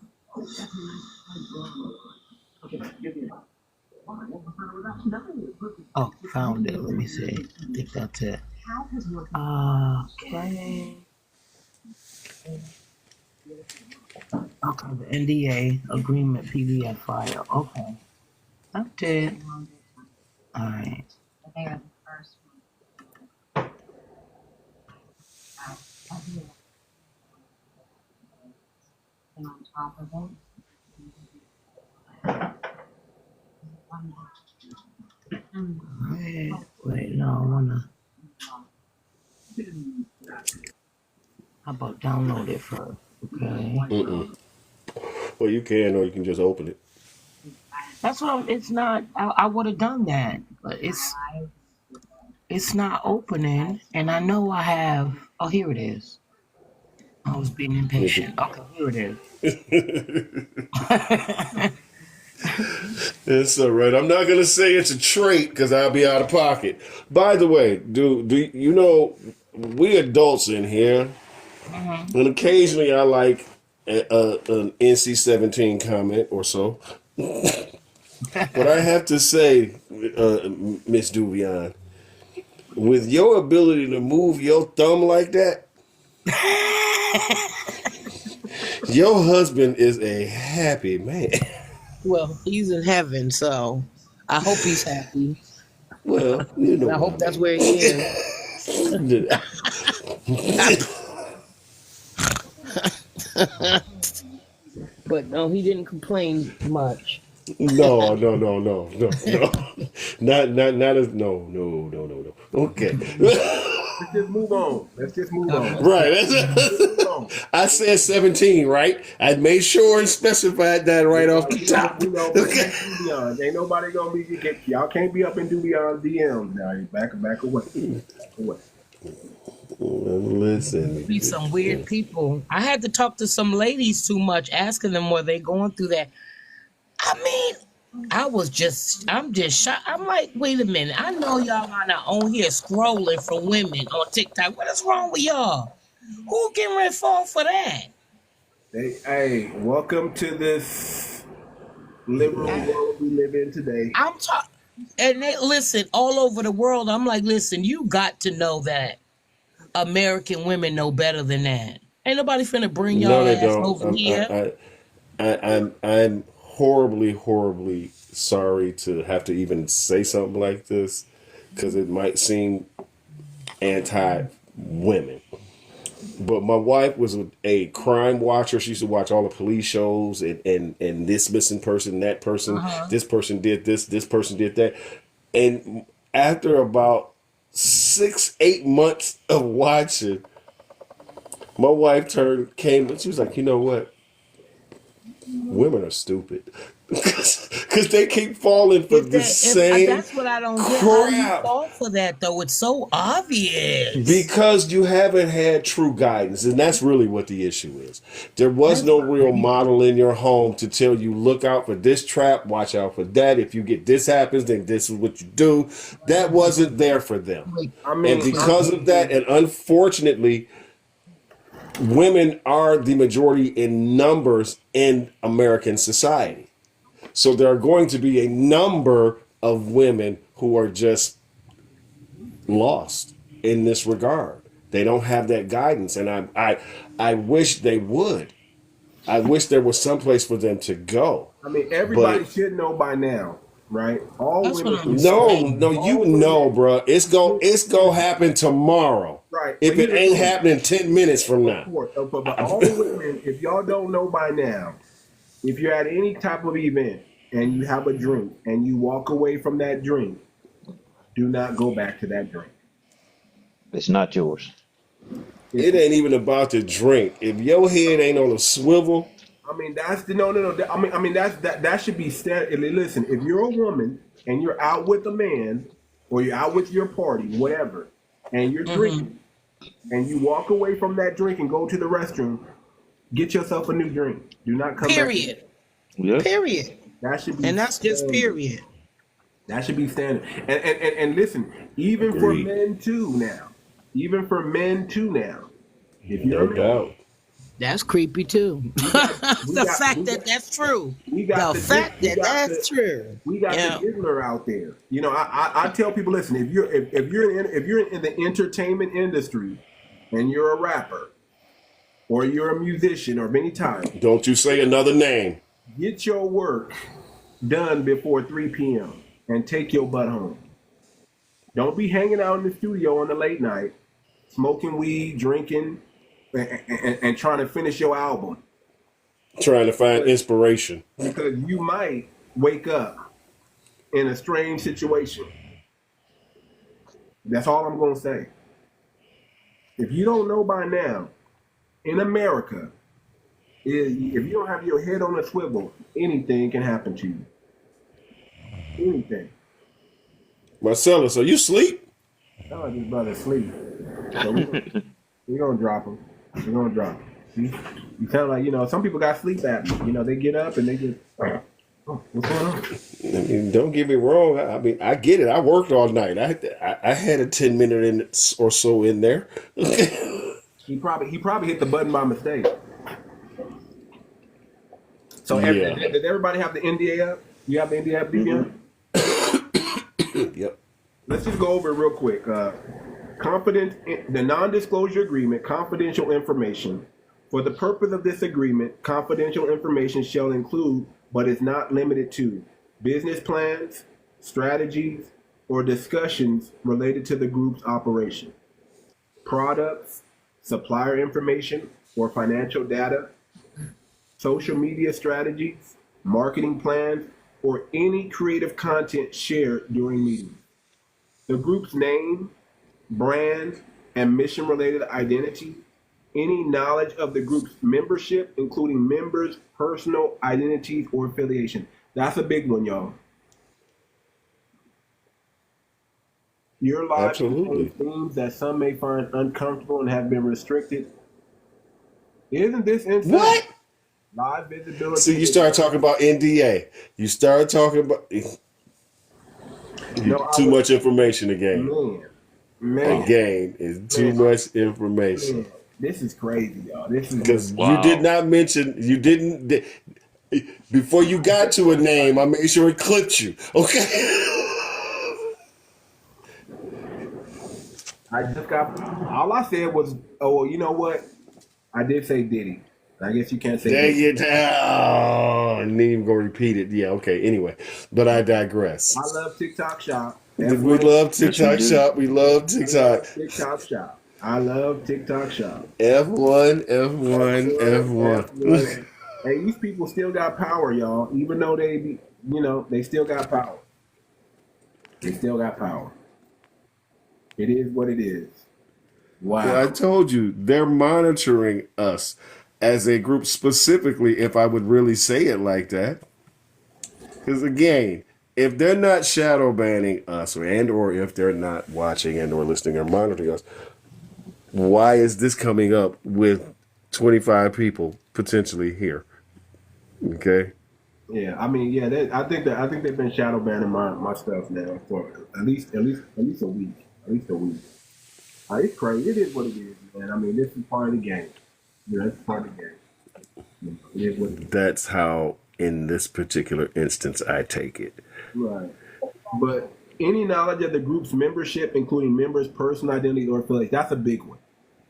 Oh, found it. Let me see. I think that's it. Okay. Okay, the NDA agreement PDF file. Okay. That's it. All right. Wait, no, I wanna. How about download it first? Okay. Well, you can, or you can just open it. That's what it's not. I would have done that, but it's not opening, and I know I have. Oh, here it is. I was being impatient. Okay, here it is. It's all right. I'm not gonna say it's a trait because I'll be out of pocket. By the way, do you know we adults in here, and occasionally I like an NC-17 comment or so. But I have to say, Miss 𝗣𝗲𝗴𝗵𝘁𝘀𝘀𝗶cie, with your ability to move your thumb like that, your husband is a happy man. Well, he's in heaven, so I hope he's happy. Well, you know. I hope that's where he is. But no, he didn't complain much. No. Not as no. Okay. Let's just move on. Right. I said 17, right? I made sure and specified that right off the top. Okay. Ain't nobody gonna be y'all can't be up in 𝗣𝗲𝗴𝗵𝘁𝘀𝗀𝗶 DM now. You back away. Listen. Be some weird people. I had to talk to some ladies too much, asking them were they going through that. I mean, I'm just shocked. I'm like, wait a minute. I know y'all are not on here scrolling for women on TikTok. What is wrong with y'all? Who getting ready to fall for that? Hey, welcome to this liberal world we live in today. I'm talking, and they listen all over the world. I'm like, listen, you got to know that American women know better than that. Ain't nobody finna bring y'all ass over here. I'm horribly sorry to have to even say something like this because it might seem anti-women. But my wife was a crime watcher. She used to watch all the police shows and this missing person, that person, this person did this person did that. And after about 6-8 months of watching, my wife came and she was like, you know what? Women are stupid. Because they keep falling for the same that's what I don't get. crap. How you fall for that, though? It's so obvious. Because you haven't had true guidance, and that's really what the issue is. There was no real model in your home to tell you, look out for this trap, watch out for that. If you get this happens, then this is what you do. That wasn't there for them. And because of that, and unfortunately, women are the majority in numbers in American society. So there are going to be a number of women who are just lost in this regard. They don't have that guidance, and I wish they would. I wish there was some place for them to go. I mean, everybody should know by now, right? All women. You know, bro. It's gonna happen tomorrow. Right. If it ain't happening 10 minutes from now. But all women, if y'all don't know by now, if you're at any type of event and you have a drink and you walk away from that drink, do not go back to that drink. It's not yours. It ain't even about the drink. If your head ain't on a swivel. I mean, that's the no. I mean, that should be standard. Listen, if you're a woman and you're out with a man or you're out with your party, whatever, and you're drinking, and you walk away from that drink and go to the restroom, get yourself a new drink. Do not come back. Period. That should be, and that's just period. That should be standard. And listen, even for men too now. If you're no doubt. That's creepy too. The fact that that's true. We got the Giggler out there. You know, I tell people, listen, if you're in the entertainment industry and you're a rapper or you're a musician or of any type, don't you say another name. Get your work done before 3 p.m. and take your butt home. Don't be hanging out in the studio on the late night, smoking weed, drinking, and trying to finish your album. Trying to find inspiration. Because you might wake up in a strange situation. That's all I'm going to say. If you don't know by now, in America, if you don't have your head on a swivel, anything can happen to you. Anything. Marcellus, are you asleep? Oh, this brother sleep. So we're going to drop him. We're going to drop him. See? You sound like, some people got sleep apnea. They get up and they just, oh, what's going on? I mean, don't get me wrong. I mean, I get it. I worked all night. I had a 10-minute or so in there. He probably hit the button by mistake. So did everybody have the NDA up? You have the NDA up, DBM? Yep. Let's just go over it real quick. The non-disclosure agreement, confidential information. For the purpose of this agreement, confidential information shall include, but is not limited to, business plans, strategies, or discussions related to the group's operation, products, supplier information or financial data, social media strategies, marketing plans, or any creative content shared during meetings. The group's name, brand, and mission-related identity, any knowledge of the group's membership, including members' personal identities or affiliation. That's a big one, y'all. Your lives contain themes that some may find uncomfortable and have been restricted. Isn't this insane? What? Live visibility. See, you start talking about NDA. You start talking about too much information again. Man. Again, is too much information. Man. This is crazy, y'all. This is because you did not mention, before you got to a name, I made sure it clipped you. Okay. I just got, all I said was, oh, you know what? I did say Diddy. I guess you can't say Diddy. Dang it. Oh, I didn't even go repeat it. Yeah, okay. Anyway, but I digress. I love TikTok Shop. We love TikTok Shop. We love TikTok. TikTok Shop. I love TikTok Shop. F1, F1, F1. Hey, these people still got power, y'all. Even though they still got power. They still got power. It is what it is. Wow. Well, I told you, they're monitoring us as a group specifically, if I would really say it like that. Because again, if they're not shadow banning us or if they're not watching and or listening or monitoring us, why is this coming up with 25 people potentially here? Okay. Yeah, I mean, I think they've been shadow banning my stuff now for at least a week. It's crazy. It is what it is, man. I mean, this is part of the game. It's part of the game. It is what it is. That's how, in this particular instance, I take it. Right. But any knowledge of the group's membership, including members' personal identity or affiliation, that's a big one.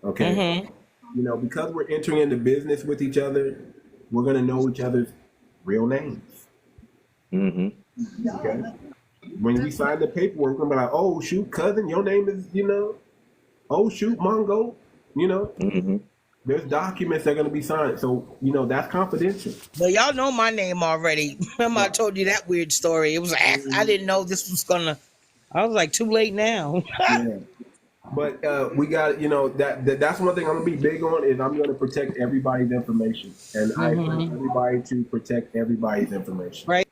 Okay. Mm-hmm. Because we're entering into business with each other, we're going to know each other's real names. Mm-hmm. Okay. When we sign the paperwork, we're going to be like, oh, shoot, cousin, your name is, oh, shoot, Mongo, Mm-hmm. There's documents that are going to be signed. So, that's confidential. Well, y'all know my name already. Remember I told you that weird story. It was I didn't know this was going to, I was like, too late now. Yeah. But we got, that's one thing I'm going to be big on is I'm going to protect everybody's information. And I expect everybody to protect everybody's information. Right.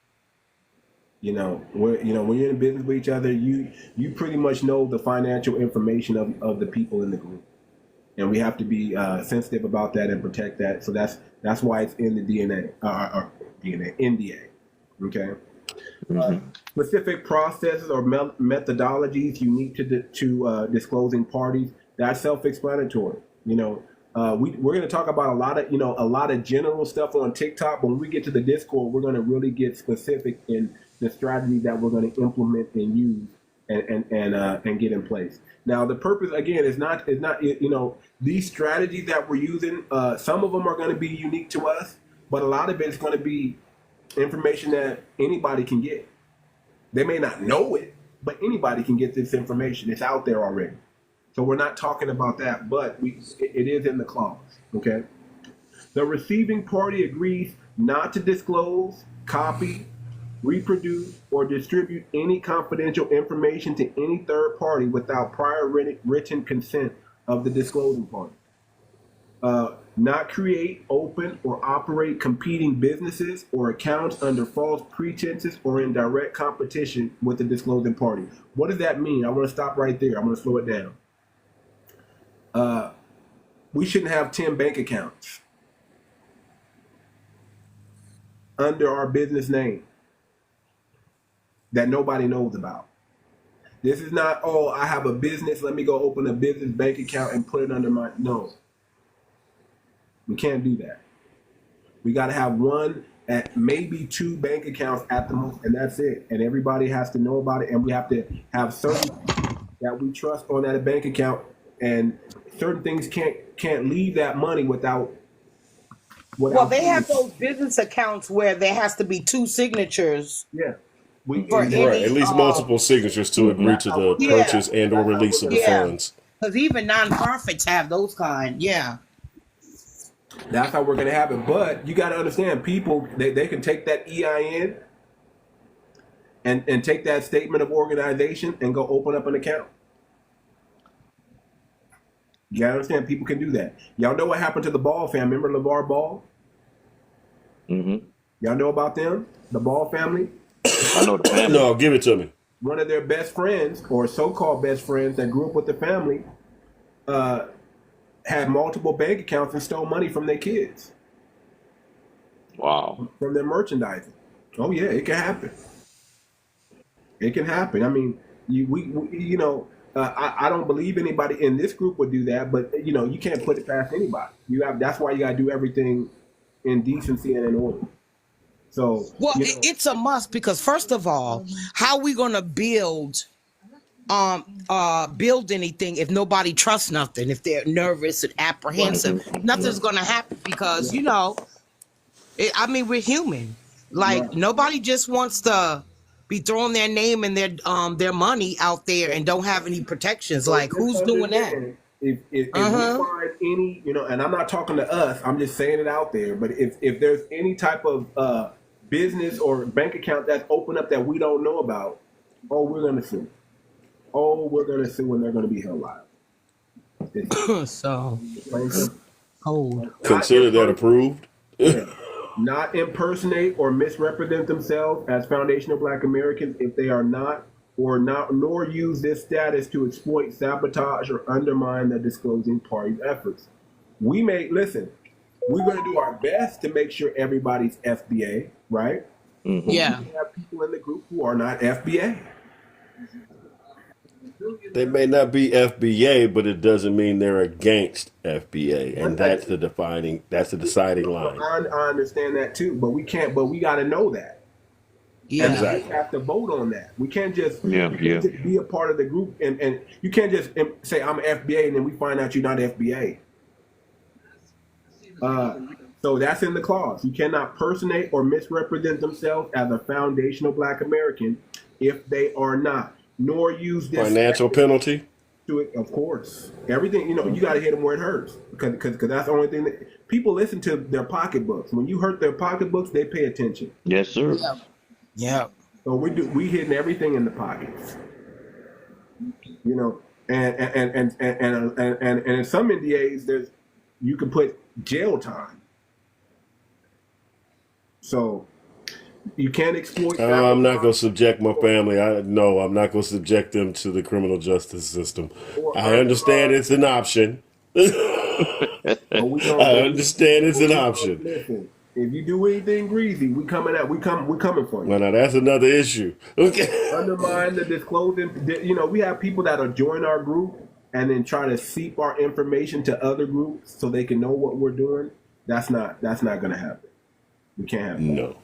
When you're in business with each other, you pretty much know the financial information of the people in the group. And we have to be sensitive about that and protect that. So that's why it's in the NDA. Okay. Specific processes or methodologies unique to disclosing parties. That's self-explanatory. We're going to talk about a lot of general stuff on TikTok, but when we get to the Discord, we're going to really get specific in the strategy that we're going to implement and use and get in place. Now, the purpose again is not these strategies that we're using. Some of them are going to be unique to us, but a lot of it is going to be information that anybody can get. They may not know it, but anybody can get this information. It's out there already. So we're not talking about that, but it is in the clause. Okay. The receiving party agrees not to disclose, copy, reproduce, or distribute any confidential information to any third party without prior written consent of the disclosing party. Not create, open, or operate competing businesses or accounts under false pretenses or in direct competition with the disclosing party. What does that mean? I want to stop right there. I'm going to slow it down. We shouldn't have 10 bank accounts under our business name that nobody knows about. This is not, oh, I have a business, let me go open a business bank account and put it under my, no. We can't do that. We got to have one, at maybe 2 bank accounts at the most, and that's it. And everybody has to know about it, and we have to have certain that we trust on that bank account, and certain things can't leave that money without. Well, they have those business accounts where there has to be 2 signatures. Yeah. Right, at least multiple signatures to agree to the purchase and or release of the funds. Because even nonprofits have those kind. Yeah. That's how we're going to have it. But you got to understand, people, they can take that EIN and take that statement of organization and go open up an account. You got to understand, people can do that. Y'all know what happened to the Ball family. Remember LeVar Ball? Mm-hmm. Y'all know about them? The Ball family? I know the family. No, give it to me. One of their best friends, or so-called best friends that grew up with the family, had multiple bank accounts and stole money from their kids. Wow. From their merchandising. Oh yeah, it can happen. It can happen. I mean, I don't believe anybody in this group would do that, but you can't put it past anybody. That's why you gotta do everything in decency and in order. So it's a must, because first of all, how are we gonna build anything if nobody trusts nothing, if they're nervous and apprehensive? Nothing's gonna happen, because we're human. Like, nobody just wants to be throwing their name and their money out there and don't have any protections. Like, who's doing that? If we find any, and I'm not talking to us, I'm just saying it out there, but if there's any type of business or bank account that's open up that we don't know about, we're going to sue. We're going to sue, and they're going to be held liable. So, consider that approved. Not impersonate or misrepresent themselves as foundational Black Americans if they are not, nor use this status to exploit, sabotage, or undermine the disclosing party's efforts. We're going to do our best to make sure everybody's FBA, right? Mm-hmm. Yeah. We have people in the group who are not FBA. They may not be FBA, but it doesn't mean they're against FBA, and that's the deciding line. I understand that too, but we got to know that. Yeah. And we have to vote on that. We can't just be a part of the group, and you can't just say I'm FBA and then we find out you're not FBA. So that's in the clause. You cannot personate or misrepresent themselves as a foundational Black American if they are not, nor use this financial penalty. To it, of course. Everything, you got to hit them where it hurts, because that's the only thing that people listen to. Their pocketbooks. When you hurt their pocketbooks, they pay attention. Yes, sir. Yeah. So we hitting everything in the pockets. And in some NDAs, you can put jail time. So you can't exploit. I'm not going to subject my family. I'm not going to subject them to the criminal justice system. I understand it's an option. I understand it's an option. Listen, if you do anything greasy, we coming for you. Well, now that's another issue. Okay. Undermine the disclosing. We have people that'll join our group and then try to seep our information to other groups so they can know what we're doing. That's not going to happen. We can't have that. No.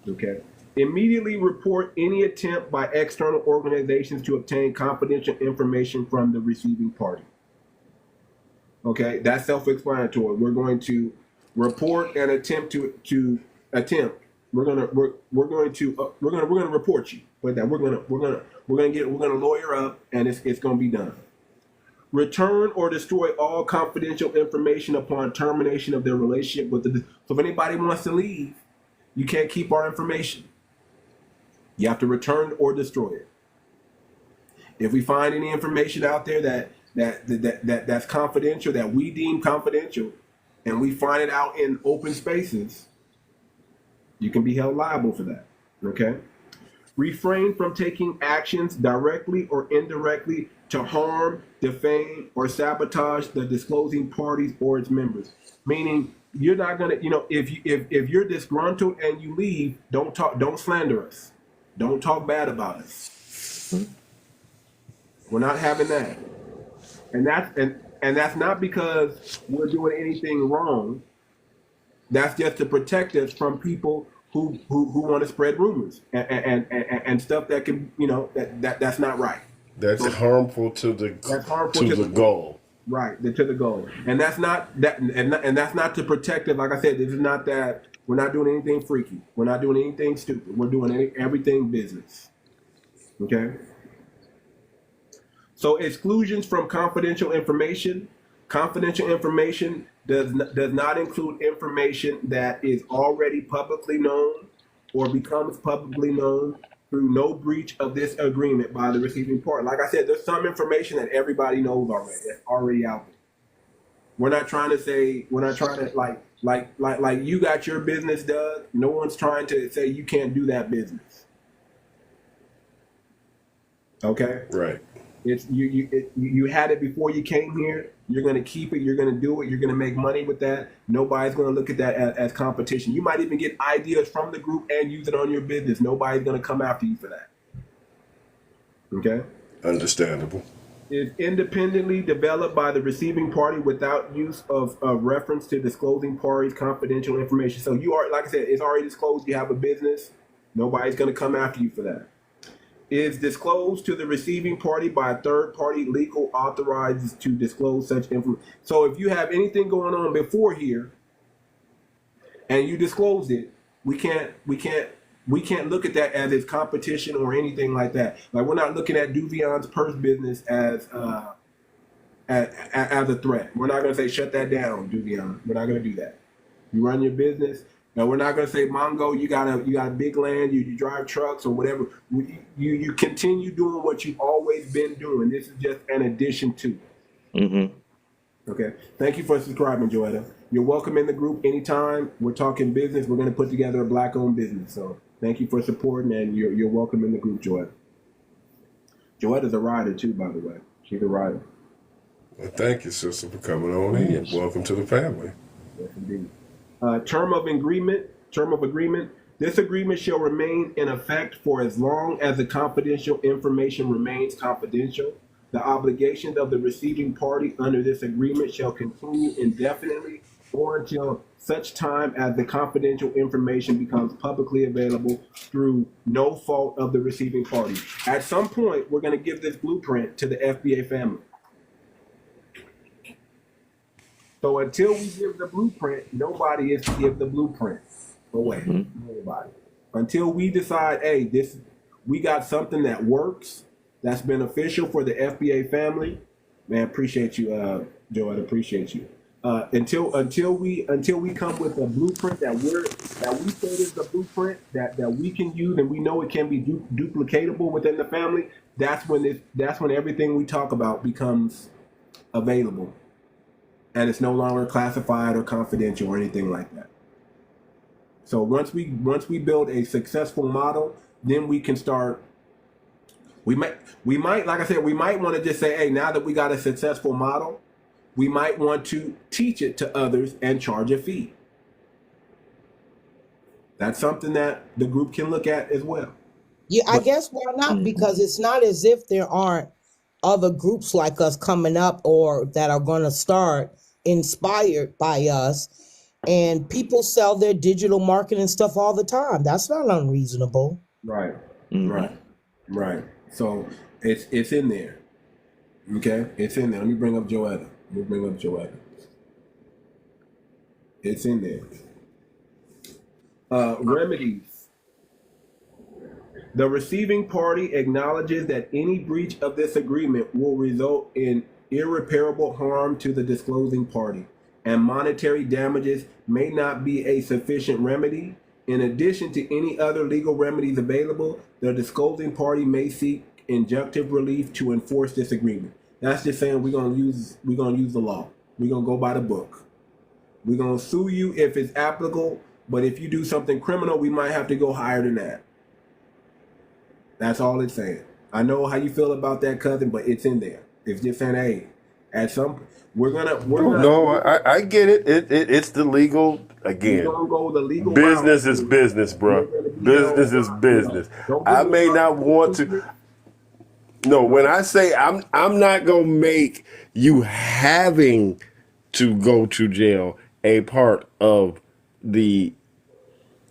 Okay. Immediately report any attempt by external organizations to obtain confidential information from the receiving party. Okay, that's self-explanatory. We're going to report an attempt to attempt. We're gonna report you. But that we're gonna lawyer up, and it's gonna be done. Return or destroy all confidential information upon termination of their relationship with the. So if anybody wants to leave, you can't keep our information. You have to return or destroy it. If we find any information out there that's confidential, that we deem confidential, and we find it out in open spaces, you can be held liable for that. Okay? Refrain from taking actions directly or indirectly to harm, defame, or sabotage the disclosing parties or its members. Meaning, you're not gonna, if you're disgruntled and you leave, don't slander us, don't talk bad about us. We're not having that, and that's not because we're doing anything wrong. That's just to protect us from people who want to spread rumors and stuff that can, that's not right. That's harmful to the goal. Right, to the goal, and that's not that, and that's not to protect it. Like I said, this is not that. We're not doing anything freaky. We're not doing anything stupid. We're doing everything business. Okay. So exclusions from confidential information. Confidential information does not include information that is already publicly known or becomes publicly known through no breach of this agreement by the receiving party. Like I said, there's some information that everybody knows already. That's already out there. We're not trying to like you got your business done. No one's trying to say you can't do that business. Okay? Right. It's you had it before you came here. You're going to keep it. You're going to do it. You're going to make money with that. Nobody's going to look at that as competition. You might even get ideas from the group and use it on your business. Nobody's going to come after you for that. Okay? Understandable. Is independently developed by the receiving party without use of reference to disclosing parties' confidential information. So you are, like I said, it's already disclosed. You have a business. Nobody's going to come after you for that. Is disclosed to the receiving party by a third party legal authorized to disclose such information. So if you have anything going on before here and you disclose it, we can't look at that as its competition or anything like that. Like, we're not looking at 𝗣𝗲𝗴𝗵𝘁𝘀𝘀𝗶cie purse business as a threat. We're not going to say shut that down, 𝗣𝗲𝗴𝗵𝘁𝘀𝗀𝗶cie. We're not going to do that. You run your business. Now, we're not going to say, Mongo, you got a big land, you drive trucks or whatever. You continue doing what you've always been doing. This is just an addition to it. Mm-hmm. Okay. Thank you for subscribing, Joetta. You're welcome in the group anytime. We're talking business. We're going to put together a Black-owned business. So thank you for supporting, and you're welcome in the group, Joetta. Joetta's a rider, too, by the way. She's a rider. Well, thank you, sister, for coming on in. Welcome to the family. Yes, indeed. Term of agreement. This agreement shall remain in effect for as long as the confidential information remains confidential. The obligations of the receiving party under this agreement shall continue indefinitely or until such time as the confidential information becomes publicly available through no fault of the receiving party. At some point, we're going to give this blueprint to the FBA family. So until we give the blueprint, nobody is to give the blueprint away. Nobody. Until we decide, hey, we got something that works, that's beneficial for the FBA family. Man, appreciate you, Joe. I appreciate you. Until we come with a blueprint that we say is the blueprint that we can use and we know it can be duplicatable within the family. That's when everything we talk about becomes available. And it's no longer classified or confidential or anything like that. So once we build a successful model, then we can start. We might, like I said, we might want to just say, hey, now that we got a successful model, we might want to teach it to others and charge a fee. That's something that the group can look at as well. Yeah, I guess why not? Because it's not as if there aren't other groups like us coming up or that are going to start inspired by us, and people sell their digital marketing stuff all the time. That's not unreasonable. Right. Right. So it's in there. Okay, it's in there. Let me bring up Joetta. It's in there. Remedies. The receiving party acknowledges that any breach of this agreement will result in irreparable harm to the disclosing party, and monetary damages may not be a sufficient remedy. In addition to any other legal remedies available, the disclosing party may seek injunctive relief to enforce this agreement. That's just saying we're gonna use the law. We're gonna go by the book. We're gonna sue you if it's applicable, but if you do something criminal, we might have to go higher than that. That's all it's saying. I know how you feel about that, cousin, but it's in there. It's just saying, hey, at some I get it. It's the legal again. we're gonna go the legal Business route. is business, bro. Business is business. I may not want to. No, when I say I'm not gonna make you having to go to jail a part of the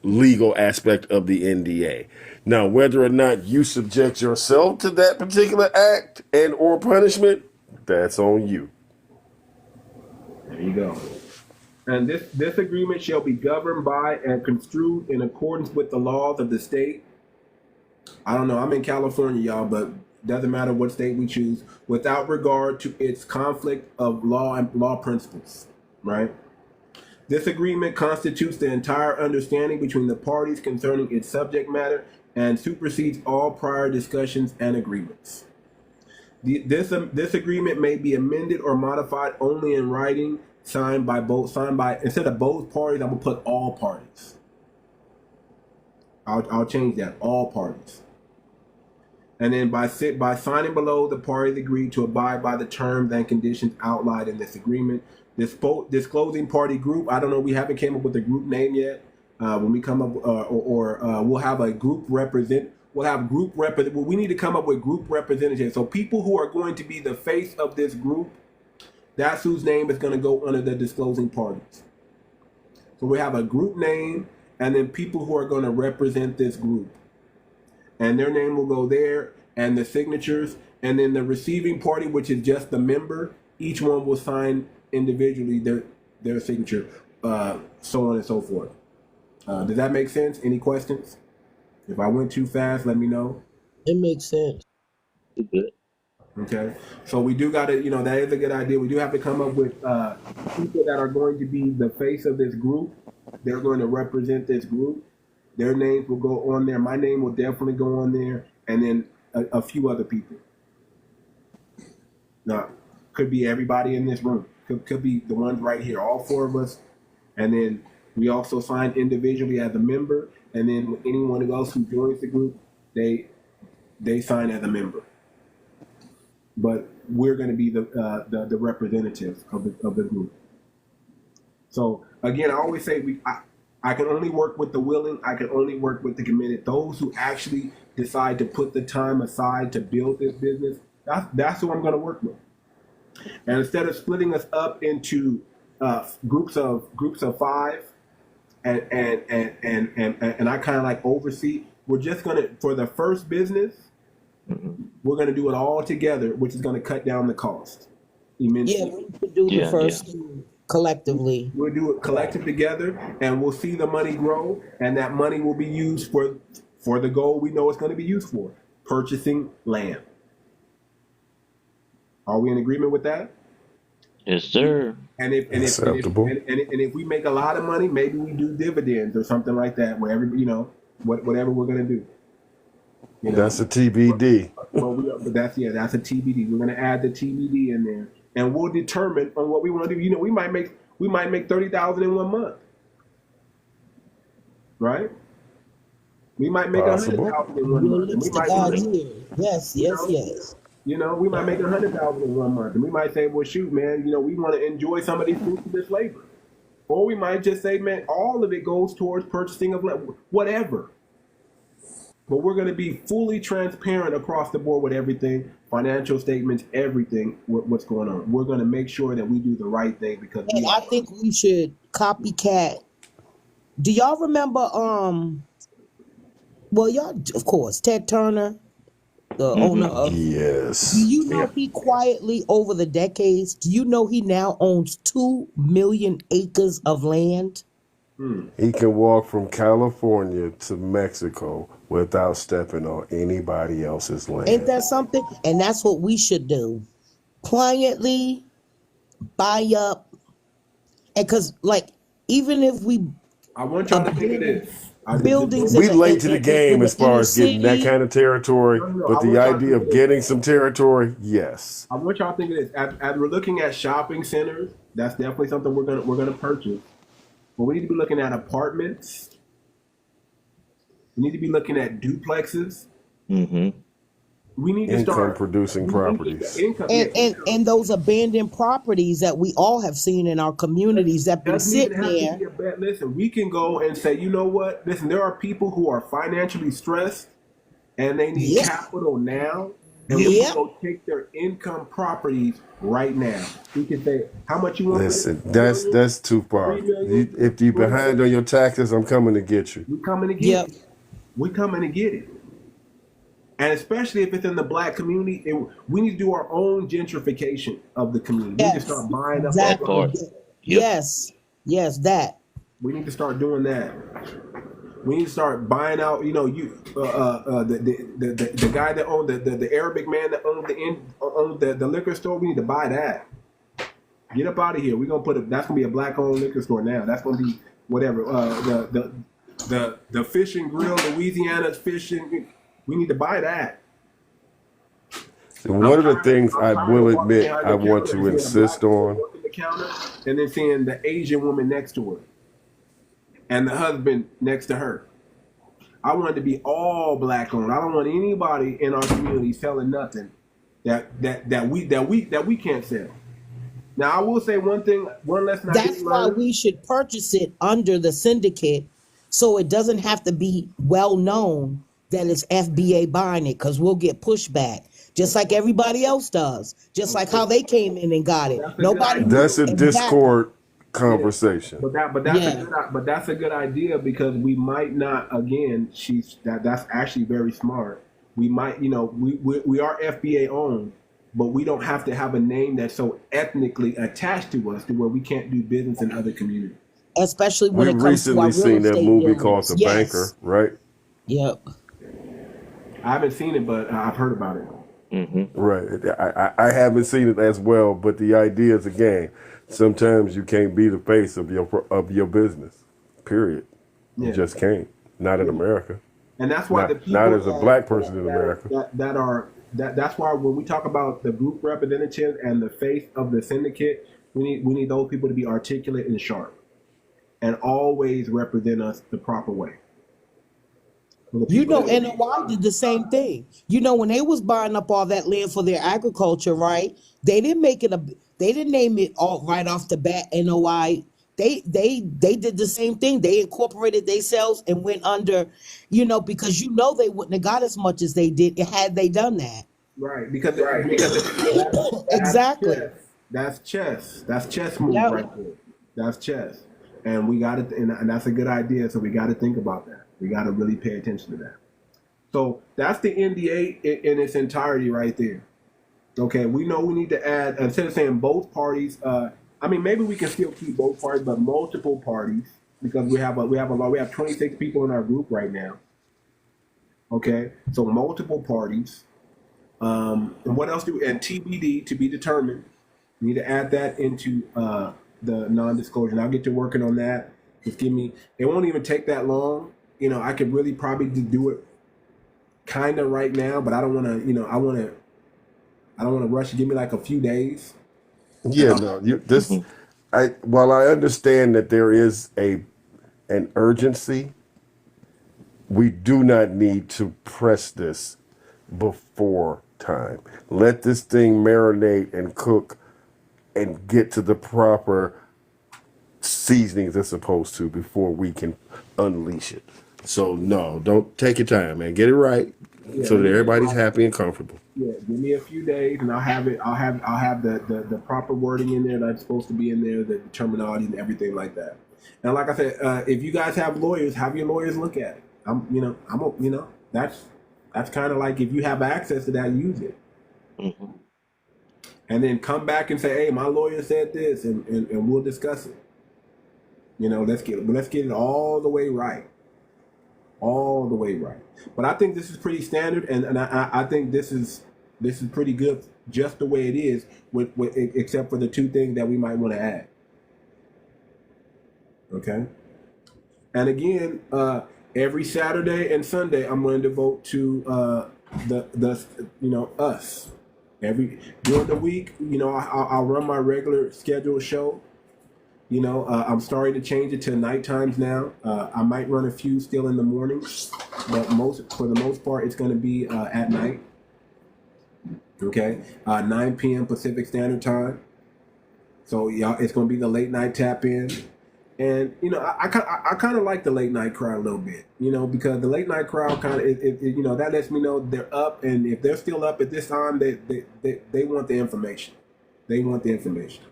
legal aspect of the NDA. Now, whether or not you subject yourself to that particular act and or punishment, that's on you. There you go. And this agreement shall be governed by and construed in accordance with the laws of the state. I don't know, I'm in California, y'all, but doesn't matter what state we choose, without regard to its conflict of law and law principles, right? This agreement constitutes the entire understanding between the parties concerning its subject matter and supersedes all prior discussions and agreements. This agreement may be amended or modified only in writing, signed by instead of both parties, I'm gonna put all parties. I'll change that, all parties. And then by signing below, the parties agree to abide by the terms and conditions outlined in this agreement. This disclosing party group, I don't know, we haven't came up with a group name yet. When we come up, we'll have a group represent. We'll have group represent. We need to come up with group representatives. So people who are going to be the face of this group, that's whose name is going to go under the disclosing parties. So we have a group name, and then people who are going to represent this group, and their name will go there, and the signatures, and then the receiving party, which is just the member. Each one will sign individually their signature, so on and so forth. Does that make sense? Any questions? If I went too fast, let me know. It makes sense. Good. Okay. So we do got to, that is a good idea. We do have to come up with people that are going to be the face of this group. They're going to represent this group. Their names will go on there. My name will definitely go on there. And then a few other people. Now, could be everybody in this room. Could be the ones right here, all four of us. And then we also sign individually as a member. And then anyone else who joins the group, they sign as a member. But we're going to be the representatives of the group. So again, I always say I can only work with the willing. I can only work with the committed. Those who actually decide to put the time aside to build this business, that's who I'm going to work with. And instead of splitting us up into groups of 5, and I kind of like oversee, we're just going to, for the first business, we're going to do it all together, which is going to cut down the cost immensely. Yeah, we could do the first collectively. We'll do it collective together, and we'll see the money grow, and that money will be used for the goal we know it's going to be used for, purchasing land. Are we in agreement with that? Yes, sir. And if we make a lot of money, maybe we do dividends or something like that, whatever we're going to do. That's a TBD. But that's a TBD. We're going to add the TBD in there, and we'll determine on what we want to do. We might make $30,000 in 1 month, right? We might make $100,000 in 1 month. We might Yes. We might make $100,000 in 1 month, and we might say, "Well, shoot, man, we want to enjoy some of these fruits of this labor," or we might just say, "Man, all of it goes towards purchasing of land, whatever." But we're going to be fully transparent across the board with everything, financial statements, everything, what's going on. We're going to make sure that we do the right thing because. And I think we should copycat. Do y'all remember? Well, y'all, of course, Ted Turner, the owner of. Yes. Do you know he quietly over the decades? Do you know he now owns 2 million acres of land? He can walk from California to Mexico without stepping on anybody else's land. Ain't that something? And that's what we should do. quietly buy up, and because like even if we I want y'all to think of abandon this. buildings We late to the in game the as far inner as getting that city. kind of territory, No. but I the want y'all to idea think of of this. getting some territory, yes. I want y'all to think of this. As we're looking at shopping centers, that's definitely something we're gonna purchase. But we need to be looking at apartments. We need to be looking at duplexes. Mm-hmm. We need to Income start producing we need to- properties. income. And those abandoned properties that we all have seen in our communities that been Doesn't even sitting have to there. be a bet. Listen, we can go and say, you know what? Listen, there are people who are financially stressed and they need Yep. capital now, and we Yep. can go take their income properties right now. We can say, how much you want? Listen, For this? that's too far. 3 million? If you behind on your taxes, I'm coming to get you. We coming to get Yep. it. We coming to get it. And especially if it's in the black community, we need to do our own gentrification of the community. We need to Yes. start buying up. That Exactly. part. Yep. Yes. Yes. That. We need to start doing that. We need to start buying out. You know, the guy that owned the Arabic man that owned the liquor store. We need to buy that. Get up out of here. We're gonna that's gonna be a black owned liquor store now. That's gonna be whatever. The Fish and Grill, Louisiana's fishing. We need to buy that. One of the things I will admit I want to insist on. Working the counter and then seeing the Asian woman next to her and the husband next to her. I want it to be all black owned. I don't want anybody in our community selling nothing that we can't sell. Now I will say one lesson. That's why we should purchase it under the syndicate, so it doesn't have to be well known that it's FBA buying it, because we'll get pushback, just like everybody else does, just like how they came in and got it. Nobody. That's a Discord conversation. But that's a good idea, because we might not. Again, that's actually very smart. We might, we are FBA owned, but we don't have to have a name that's so ethnically attached to us to where we can't do business in other communities. Especially when We've it comes to our recently real seen that estate movie dealings. called The Yes. Banker, right? Yep. I haven't seen it, but I've heard about it. Mm-hmm. Right. I haven't seen it as well, but the idea is, again, sometimes you can't be the face of your business. Period. You Yeah. just can't. Not in America. And that's why Not- the people not as a black person in America. That's why when we talk about the group representative and the face of the syndicate, we need those people to be articulate and sharp, and always represent us the proper way. NOI did the same thing. When they was buying up all that land for their agriculture, right? They didn't they didn't name it all right off the bat NOI. They did the same thing. They incorporated themselves and went under, because they wouldn't have got as much as they did had they done that. Right, because Exactly. That's chess. That's chess move Yep. right there. That's chess, and we got to, and that's a good idea. So we got to think about that. We got to really pay attention to that. So that's the NDA in its entirety right there. Okay, we know we need to add, instead of saying both parties. Maybe we can still keep both parties, but multiple parties, because we have 26 people in our group right now. Okay, so multiple parties. And what else and TBD, to be determined. We need to add that into the non-disclosure. And I'll get to working on that. Just it won't even take that long. I could really probably do it kind of right now, but I don't want to, I don't want to rush. Give me like a few days. Yeah, no. While I understand that there is an urgency, we do not need to press this before time. Let this thing marinate and cook and get to the proper seasonings it's supposed to before we can unleash it. So no, don't take your time, man. Get it right so that everybody's happy and comfortable. Yeah, give me a few days, and I'll have it. I'll have the proper wording in there that's supposed to be in there, the terminology and everything like that. And like I said, if you guys have lawyers, have your lawyers look at it. That's kind of like, if you have access to that, use it. Mm-hmm. And then come back and say, hey, my lawyer said this, and we'll discuss it. Let's get it all the way right. All the way right. But I think this is pretty standard, and I think this is pretty good just the way it is, except for the two things that we might want to add. Okay. And again, every Saturday and Sunday, I'm going to devote to us. During the week, I'll run my regular scheduled show. I'm starting to change it to night times now. I might run a few still in the morning, but for the most part, it's going to be at night. Okay, 9 p.m. Pacific Standard Time. So yeah, it's going to be the late night tap in. And I kind of like the late night crowd a little bit, because the late night crowd kind of that lets me know they're up, and if they're still up at this time, they want the information. They want the information.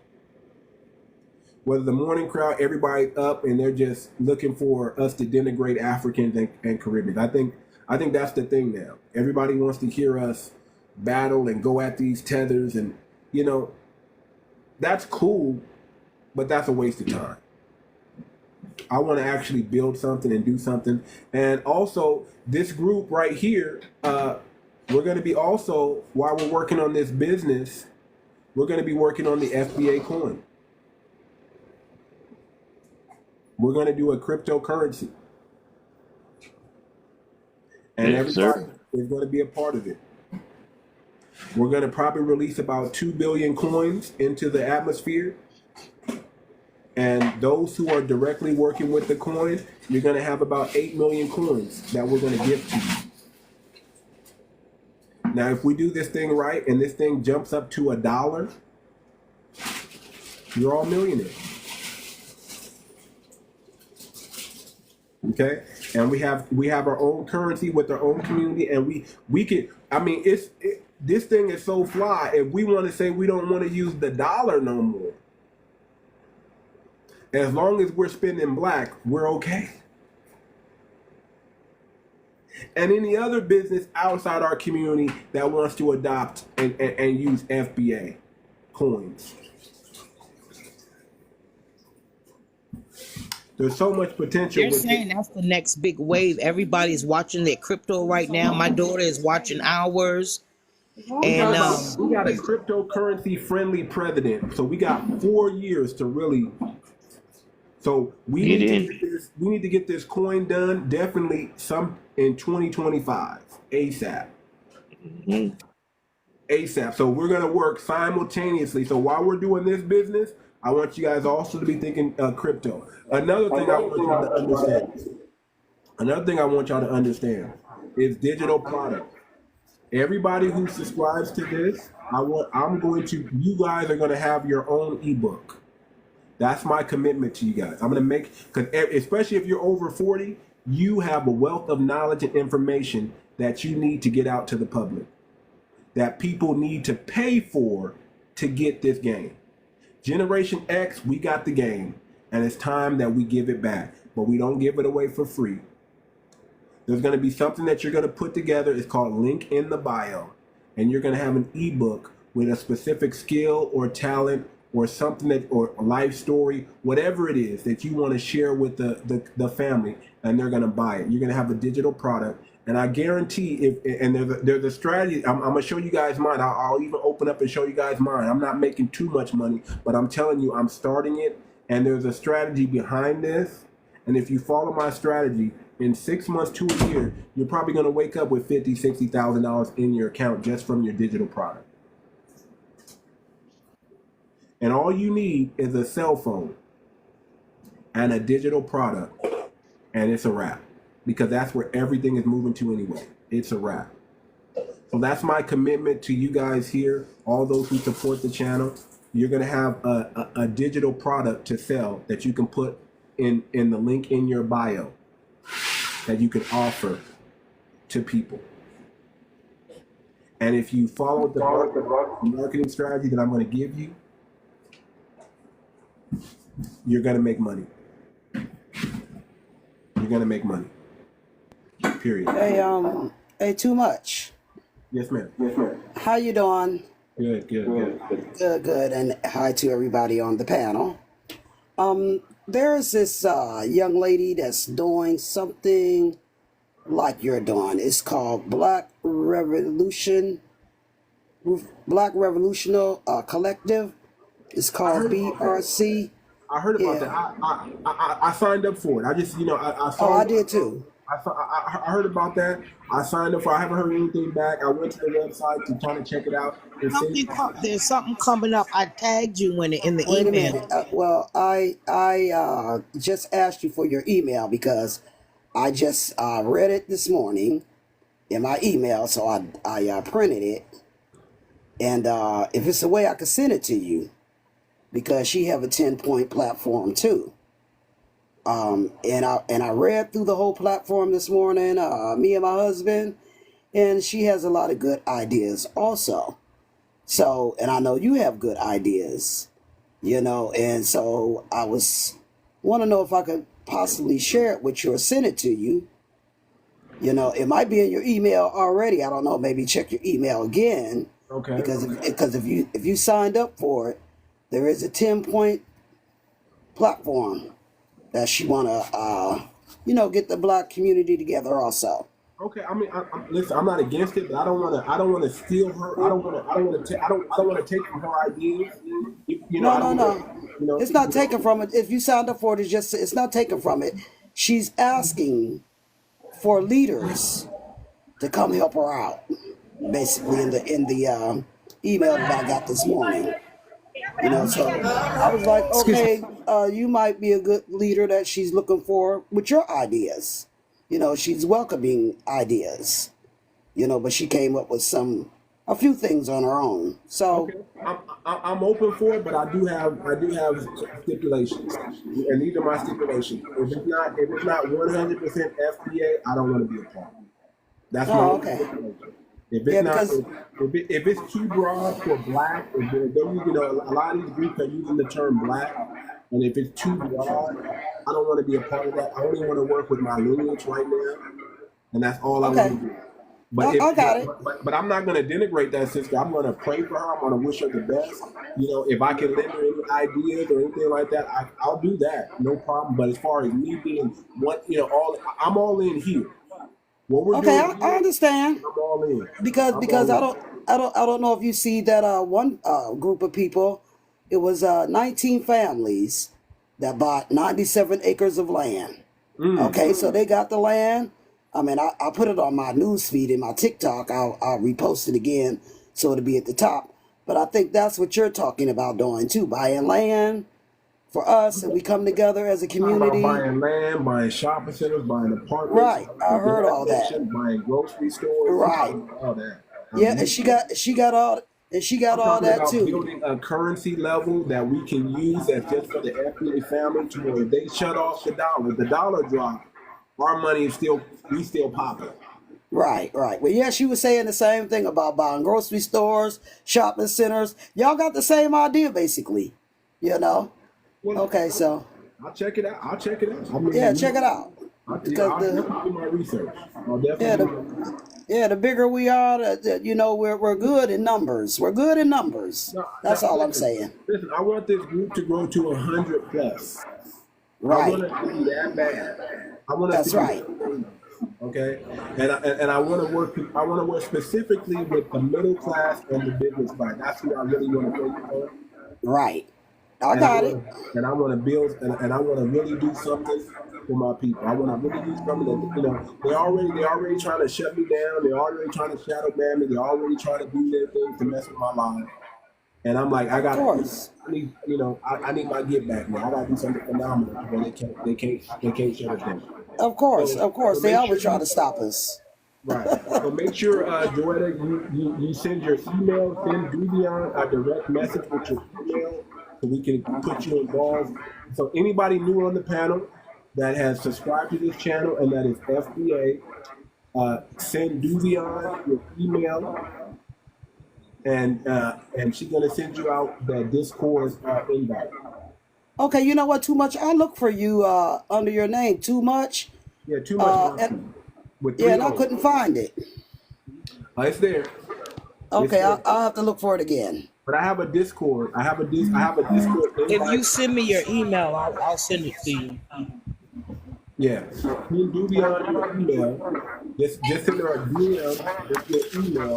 Whether the morning crowd, everybody's up and they're just looking for us to denigrate Africans and Caribbeans. I think that's the thing now. Everybody wants to hear us battle and go at these tethers, and that's cool, but that's a waste of time. I want to actually build something and do something. And also, this group right here, we're going to be also, while we're working on this business, we're going to be working on the FBA coin. We're going to do a cryptocurrency. And everybody is going to be a part of it. We're going to probably release about 2 billion coins into the atmosphere. And those who are directly working with the coin, you're going to have about 8 million coins that we're going to give to you. Now, if we do this thing right and this thing jumps up to $1, you're all millionaires. Okay, and we have our own currency with our own community, and we can. I mean, this thing is so fly. If we want to say we don't want to use the dollar no more, as long as we're spending black, we're okay. And any other business outside our community that wants to adopt and use FBA coins. There's so much potential. They're saying that's the next big wave. Everybody's watching their crypto right now. My daughter is watching ours. And we got a cryptocurrency friendly president. So we got 4 years to really. So we need to get this coin done. Definitely some in 2025 ASAP. Mm-hmm. ASAP. So we're gonna work simultaneously. So while we're doing this business, I want you guys also to be thinking crypto. Another thing I want y'all to understand is digital product. Everybody who subscribes to this, you guys are going to have your own ebook. That's my commitment to you guys. I'm going to make, because especially if you're over 40, you have a wealth of knowledge and information that you need to get out to the public, that people need to pay for to get this game. Generation X, we got the game, and it's time that we give it back, but we don't give it away for free. There's going to be something that you're going to put together. It's called Link in the Bio, and you're going to have an ebook with a specific skill or talent or something or a life story, whatever it is that you want to share with the family, and they're going to buy it. You're going to have a digital product. And I guarantee there's a strategy. I'm going to show you guys mine. I'll even open up and show you guys mine. I'm not making too much money, but I'm telling you, I'm starting it. And there's a strategy behind this. And if you follow my strategy, in 6 months to a year, you're probably going to wake up with $50,000, $60,000 in your account just from your digital product. And all you need is a cell phone and a digital product, and it's a wrap. Because that's where everything is moving to anyway. It's a wrap. So that's my commitment to you guys here, all those who support the channel. You're going to have a digital product to sell that you can put in the link in your bio that you can offer to people. And if you follow the marketing strategy that I'm going to give you, you're going to make money. You're going to make money. Period. Hey, Too Much. Yes, ma'am. Yes, ma'am. How you doing? Good. And hi to everybody on the panel. There's this young lady that's doing something like you're doing. It's called Black Revolution Black Revolutional Collective. It's I called heard about that. BRC. I heard about that. Yeah. I signed up for it. I just, I Oh, saw I it. did too. I heard about that. I signed up for. I haven't heard anything back. I went to the website to try to check it out and see. There's something coming up. I tagged you in the Wait a email. minute. Well, I just asked you for your email because I just read it this morning in my email, so I printed it. And if it's a way I could send it to you, because she have a 10-point platform too. And I read through the whole platform this morning, me and my husband, and she has a lot of good ideas also. So, and I know you have good ideas, and so I want to know if I could possibly share it with you or send it to you. It might be in your email already. I don't know. Maybe check your email again. Okay. Because if you signed up for it, there is a 10-point platform that she wanna get the Black community together also. Okay. I mean, listen. I'm not against it, but I don't want to steal her. I don't want to take from her ideas. No. It's not taken from it. If you signed up for it, it's not taken from it. She's asking for leaders to come help her out. Basically, in the email that I got this morning. So I was like, okay, you might be a good leader that she's looking for with your ideas. She's welcoming ideas. But she came up with a few things on her own. So okay. I'm open for it, but I do have stipulations, and these are my stipulations. If it's not 100% FBA, I don't want to be a part. That's my okay. stipulation. If it's if it's too broad for Black, if they're using, a lot of these groups are using the term Black, and if it's too broad, I don't want to be a part of that. I only want to work with my lineage right now, and that's all I want to do. But I got it. But I'm not going to denigrate that sister. I'm going to pray for her. I'm going to wish her the best. If I can lend her any ideas or anything like that, I'll do that. No problem. But as far as me being I'm all in here. What we're doing here, I understand. I'm all in. Because I don't know if you see that one group of people. It was 19 families that bought 97 acres of land. Okay, so they got the land. I mean, I put it on my news feed in my TikTok. I'll repost it again so it'll be at the top. But I think that's what you're talking about doing too, buying land for us, and we come together as a community. Buying land, buying shopping centers, buying apartments. Right, I heard all that. Buying grocery stores. Right. All that. Yeah, and she got all that too. Building a currency level that we can use that's just for the FBA family, to where if they shut off the dollar drop, our money is still popping. Right. Well, yeah, she was saying the same thing about buying grocery stores, shopping centers. Y'all got the same idea, basically. Well, okay, so I'll check it out. Check it out. check it out. I'll definitely do my research. The bigger we are, we're good in numbers. We're good in numbers. That's all I'm saying. Listen, I want this group to grow to 100 plus. Right. I want it to be that bad. I want That's right. Okay, and I want to work. I want to work specifically with the middle class and the business class. That's who I really want to focus on. Right. I got it. And I want to build, and I want to really do something for my people. I want to really do something that, they're already trying to shut me down. They're already trying to shadow ban me. They're already trying to do their things to mess with my life. And I'm like, I need my get back now. I got to do something phenomenal. Where they can't shut us down. Of course. They always try to stop us. Right. So make sure, Joetta, you send your email, send 𝗣𝗲𝗿𝗵𝘁𝘀𝗀𝗶 a direct message with your email so we can put you involved. So anybody new on the panel that has subscribed to this channel and that is FBA, send 𝗣𝗲𝗿𝗵𝘁𝘀𝗀𝗶 your email, and she's gonna send you out the Discord invite. Okay, you know what? Too much. I look for you under your name. Too much. Yeah, Too Much. And I couldn't find it. It's there. Okay, I'll have to look for it again. But I have a Discord. I have a Discord. If you send me your email, I'll send it to you. Yeah. So 𝗣𝗲𝗿𝗵𝘁𝘀𝗀𝗶 your email, Just send her a DM with your email,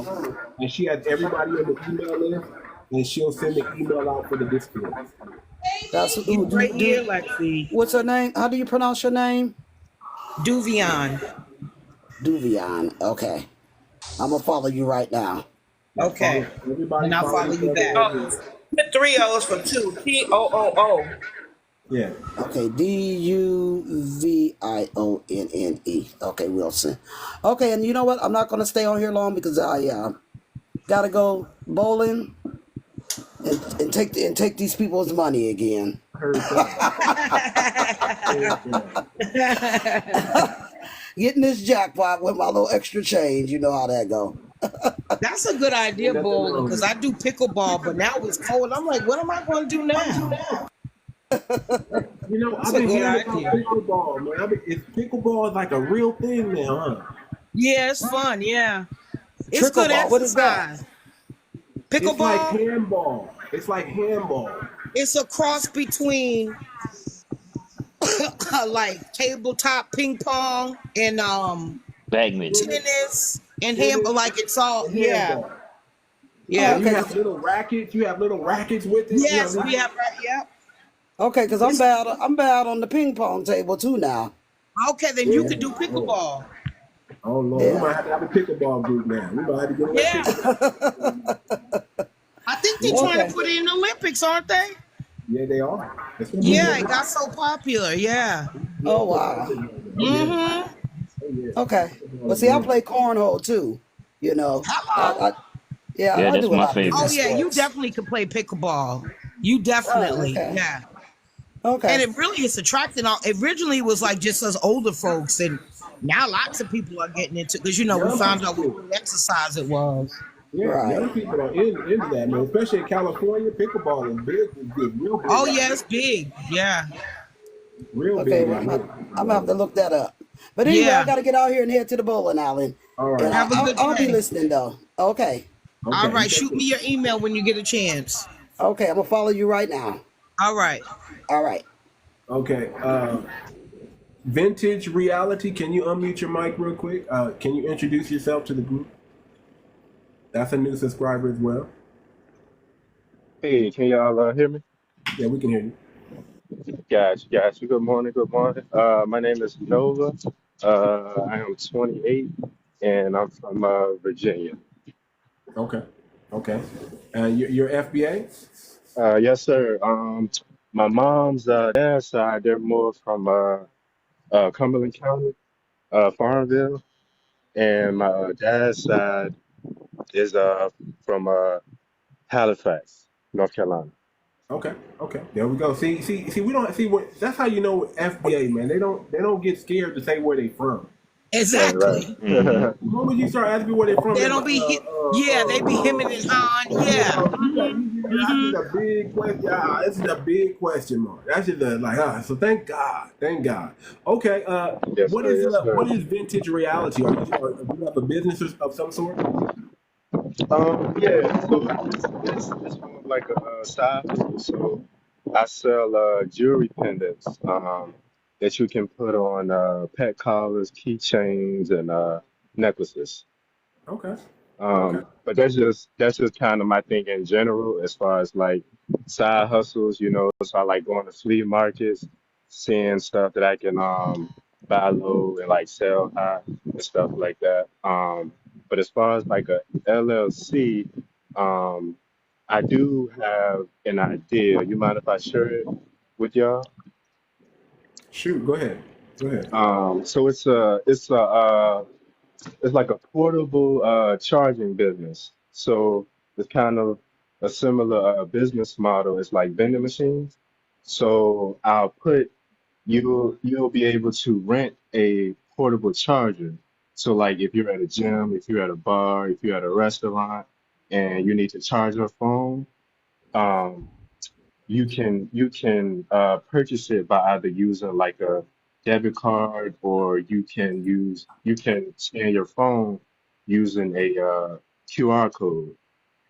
and she has everybody on the email list, and she'll send the email out for the Discord. That's He's right here, Lexi. what's her name? How do you pronounce your name? 𝗣𝗲𝗄𝗏. Okay. I'm gonna follow you right now. Okay. Everybody And I'll follow you back. Put 3 O's for 2. TOOO. Yeah. Okay, DUVIONNE. Okay, Wilson. Okay, and you know what? I'm not gonna stay on here long because I gotta go bowling and take these people's money again. Getting this jackpot with my little extra change. You know how that go. That's a good idea, bowling, because I do pickleball, but now it's cold. I'm like, what am I going to do now? You know, I've been hearing about pickleball, man. Pickleball is like a real thing now, huh? Yeah, it's fun. Yeah, it's good exercise. What is that? Pickleball. It's like handball. It's a cross between like tabletop ping pong and badminton, tennis and handball. Like it's all handball. Yeah. You have little rackets. You have little rackets with it. Yes, we have. Yep. Okay, because I'm bad on the ping pong table too now. Okay, then you can do pickleball. Oh Lord, we might have to have a pickleball group now. We might have to get I think they're trying to put it in the Olympics, aren't they? Yeah, they are. Yeah, it got so popular. Yeah. Oh wow. Mm-hmm. Okay. Well, see, I play cornhole too. You know. I that's do my favorite. Oh yeah, you definitely can play pickleball. You definitely, yeah. Okay. And it really is attracting all. Originally, it was like just us older folks, and now lots of people are getting into because we found out what exercise it was. Yeah, young people are into that, man. Especially in California, pickleball is big. It's real big. Oh yeah, it's big. Yeah. Real big. Well, I'm gonna have to look that up. But anyway, I gotta get out here and head to the bowling alley. All right. I'll be listening though. Okay. All right. Shoot me your email when you get a chance. Okay, I'm gonna follow you right now. All right. Okay. Vintage Reality, can you unmute your mic real quick? Can you introduce yourself to the group? That's a new subscriber as well. Hey, can y'all hear me? Yeah, we can hear you. Gotcha. Good morning. My name is Nova. I am 28, and I'm from Virginia. Okay. And you're FBA? Yes, sir. My mom's dad's side, they're more from Cumberland County, Farmville, and my dad's side is from Halifax, North Carolina. Okay. There we go. See, we don't see what. That's how you know FBA, man. They don't get scared to say where they from. Exactly. The moment you start asking where they from, they don't be. They be hemming and hawing. Yeah. That's a big question. This is a big question mark. That's just so thank God. Okay. What is Vintage Reality? Do you have a business of some sort? Yeah. So it's more of like a side hustle. So I sell jewelry pendants that you can put on pet collars, keychains, and necklaces. Okay. But that's just kind of my thing in general as far as like side hustles, So I like going to flea markets, seeing stuff that I can buy low and like sell high and stuff like that. But as far as like a LLC, I do have an idea. You mind if I share it with y'all? Shoot, go ahead. So it's like a portable charging business. So it's kind of a similar business model. It's like vending machines. So you'll be able to rent a portable charger. So like if you're at a gym, if you're at a bar, if you're at a restaurant, and you need to charge your phone, um, you can purchase it by either using like a debit card, or you can scan your phone using a QR code,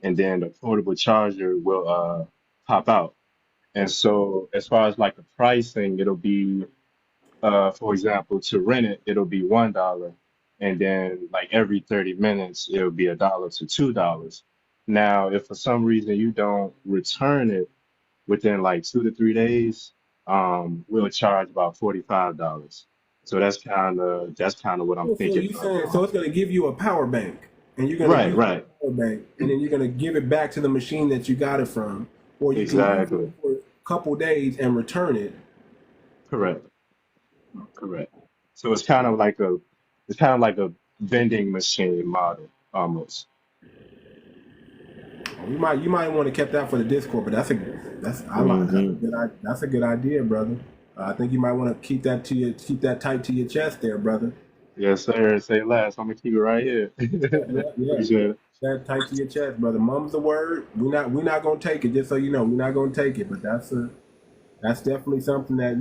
and then the portable charger will pop out. And so as far as like the pricing, it'll be for example, to rent it, it'll be $1, and then like every 30 minutes it'll be $1 to $2. Now, if for some reason you don't return it within like 2 to 3 days, we'll charge about $45. So that's kind of what I'm Oh, so thinking you about saying doing. so it's going to give you a power bank, and you're going to Right, use the right, power bank, and then you're going to give it back to the machine that you got it from, or you can use it exactly. for a couple days and return it. Correct, correct. So it's kind of like a vending machine model almost. You might want to keep that for the Discord, but Hmm. that's a good idea, brother. I think you might want to keep that tight to your chest there, brother. Yes, sir. Say less. I'm gonna keep it right here. Yeah. Appreciate it. That tight to your chest, brother. Mum's the word. We're not gonna take it. Just so you know, we're not gonna take it. But that's definitely something that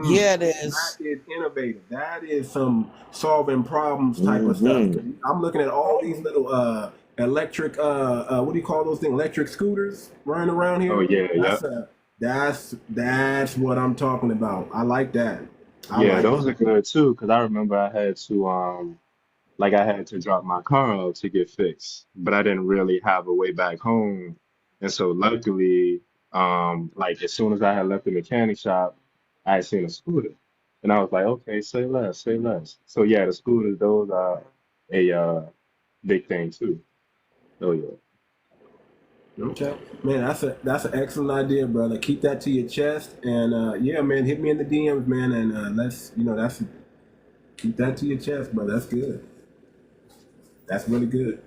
Yeah, it that is. is innovative. That is some solving problems type of stuff. Hmm. I'm looking at all these little electric what do you call those things? Electric scooters running around Oh here. yeah, yep. That's what I'm talking about. I like that. I Yeah, like those are good too, because I remember I had to drop my car out to get fixed, but I didn't really have a way back home. And so luckily, like as soon as I had left the mechanic shop, I had seen a scooter. And I was like, okay, say less, say less. So yeah, the scooters, those are a big thing too. Oh yeah. Okay, man, that's an excellent idea, brother. Keep that to your chest, and yeah, man, hit me in the DMs, man, and let's that's keep that to your chest, brother. That's good. That's really good.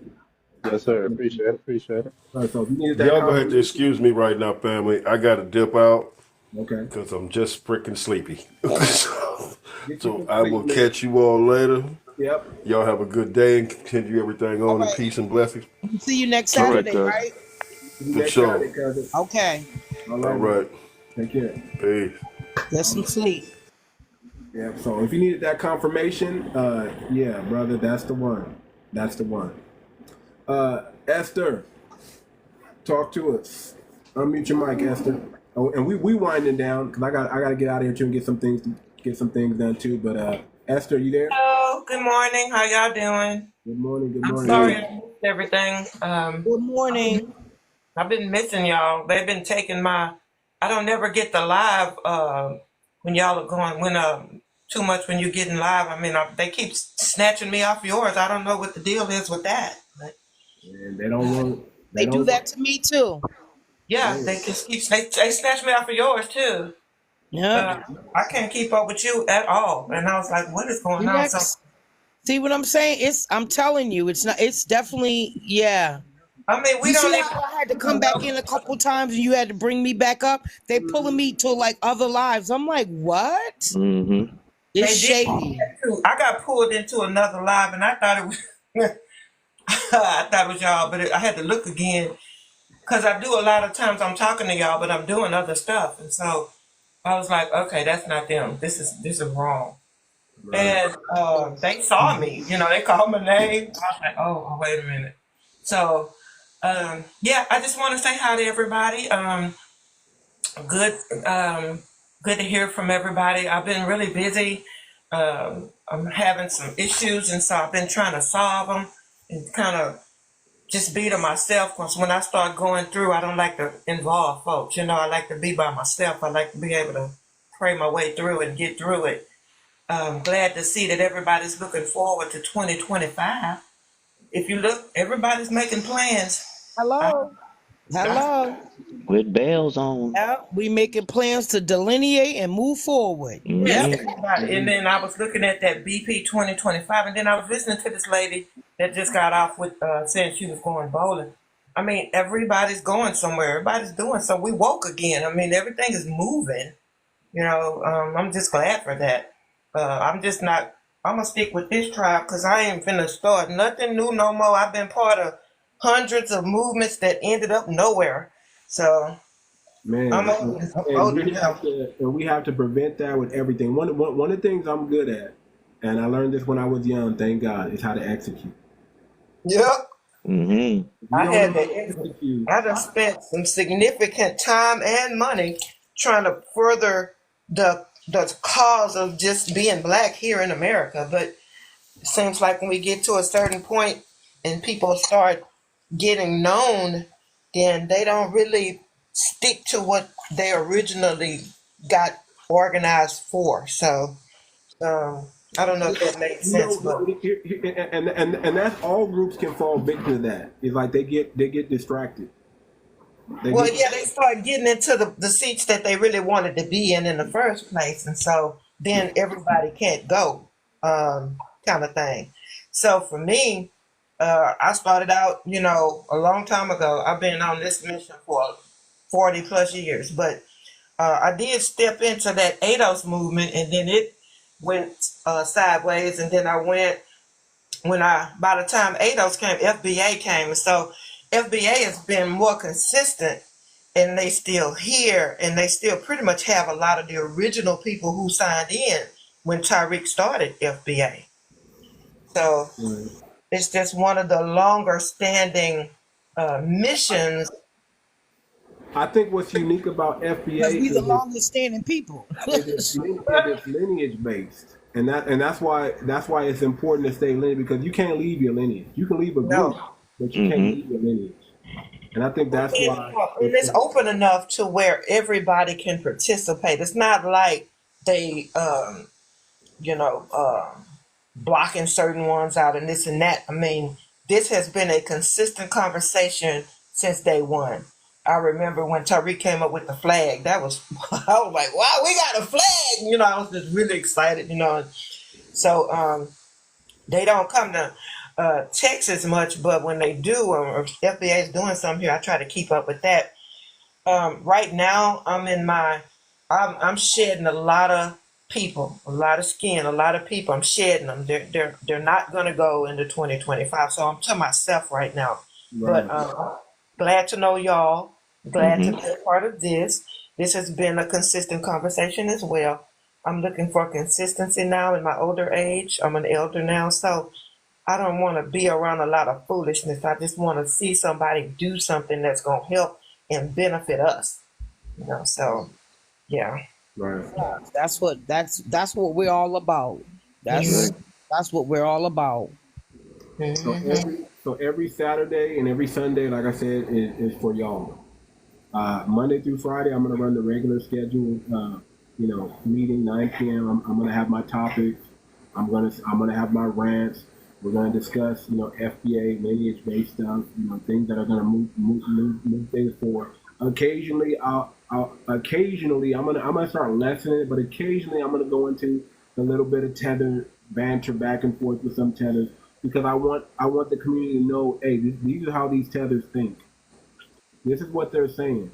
Yes, sir. Appreciate it. Appreciate it. All right, so if you needed that Y'all gonna have to confirmation, excuse me right now, family. I gotta dip out okay, because I'm just freaking sleepy. get you So some I sleep, will man. catch you all later. Yep. Y'all have a good day and continue everything All on in right. peace and blessings. See you next All right, Saturday, cuz. right? See you For next sure. Saturday, cousin. Okay. All All right, man. right. Take care. Peace. Get some sleep. Yeah. So if you needed that confirmation, yeah, brother, that's the one. That's the one. Esther, talk to us. Unmute your mic, Esther. Oh, and we winding down because I got to get out of here too and get some things done too. But Esther, you there? Hello, good morning. How y'all doing? Good morning. Good I'm morning. sorry Good. I missed everything. Good morning. I've been missing y'all. They've been taking I don't never get the live when y'all are going too much when you're getting live. I mean, they keep snatching me off yours. I don't know what the deal is with that. But And they don't want. They They do don't. that to me too. yeah, Man, they just they snatch me off of yours too. Yep. I can't keep up with you at all. And I was like, what is going You on? So next. See what I'm saying? I'm telling you, it's definitely, yeah. I mean, we You see don't how I had to come back in a couple times and you had to bring me back up? They pulling me to like other lives. I'm like, what? Hmm. They It's did shady. that too. I got pulled into another live, and I thought it was, I thought it was y'all, but I had to look again because I do a lot of times. I'm talking to y'all, but I'm doing other stuff, and so I was like, okay, that's not them. This is wrong. right. And they saw me. They called my name. I was like, oh, wait a minute. So yeah, I just want to say hi to everybody. Good, good to hear from everybody. I've been really busy. I'm having some issues, and so I've been trying to solve them and kind of just be to myself. Because when I start going through, I don't like to involve folks. I like to be by myself. I like to be able to pray my way through and get through it. I'm glad to see that everybody's looking forward to 2025. If you look, everybody's making plans. Hello. Hello. With bells on. Yep. We making plans to delineate and move forward. Yes, Yep. Hmm. everybody. And then I was looking at that BP 2025, and then I was listening to this lady that just got off with saying she was going bowling. I mean, everybody's going somewhere. Everybody's doing so. We woke again. I mean, everything is moving. I'm just glad for that. I'm just not. I'm gonna stick with this tribe because I ain't finna start nothing new no more. I've been part of hundreds of movements that ended up nowhere. So Man, I'm older now. we have to prevent that with everything. One of the things I'm good at, and I learned this when I was young, thank God, is how to execute. Yep. Hmm. If you I don't had know how to. to execute, I done spent some significant time and money trying to further the cause of just being black here in America. But It seems like when we get to a certain point and people start getting known, then they don't really stick to what they originally got organized for. So I don't know if that makes sense, but And that's all groups can fall victim to that. It's like they get distracted. well, yeah, they start getting into the seats that they really wanted to be in the first place, and so then everybody can't go, kind of thing. So for me, I started out, a long time ago. I've been on this mission for 40 plus years, but I did step into that ADOS movement, and then it went sideways, and then by the time ADOS came, FBA came, and so FBA has been more consistent, and they still here, and they still pretty much have a lot of the original people who signed in when Tariq started FBA. So it's just one of the longer standing missions. I think what's unique about FBA Because we is the longest standing people. it's lineage based, and that's why it's important to stay lineage, because you can't leave your lineage. You can leave a group, but you can't leave your lineage. And I think that's why. And it's open enough to where everybody can participate. It's not like they, blocking certain ones out and this and that. I mean, this has been a consistent conversation since day one. I remember when Tariq came up with the flag. That was, I was like, wow, we got a flag. I was just really excited, So they don't come to Texas much, but when they do, or FBA is doing something here, I try to keep up with that. Right now, I'm shedding a lot of people, a lot of skin, a lot of people. I'm shedding them. They're not going to go into 2025. So I'm to myself right now. Right. But glad to know y'all. Glad to be a part of this. This has been a consistent conversation as well. I'm looking for consistency now in my older age. I'm an elder now, so I don't want to be around a lot of foolishness. I just want to see somebody do something that's going to help and benefit us. So yeah. Right. That's what we're all about. That's what we're all about. So every Saturday and every Sunday, like I said, is for y'all. Monday through Friday, I'm gonna run the regular schedule. Meeting 9 p.m. I'm gonna have my topics. I'm gonna have my rants. We're gonna discuss, FBA lineage based stuff. Things that are gonna move things forward. Occasionally, I'm gonna start lessening it, but occasionally I'm gonna go into a little bit of tether banter back and forth with some tethers, because I want the community to know, hey, these are how these tethers think. This is what they're saying.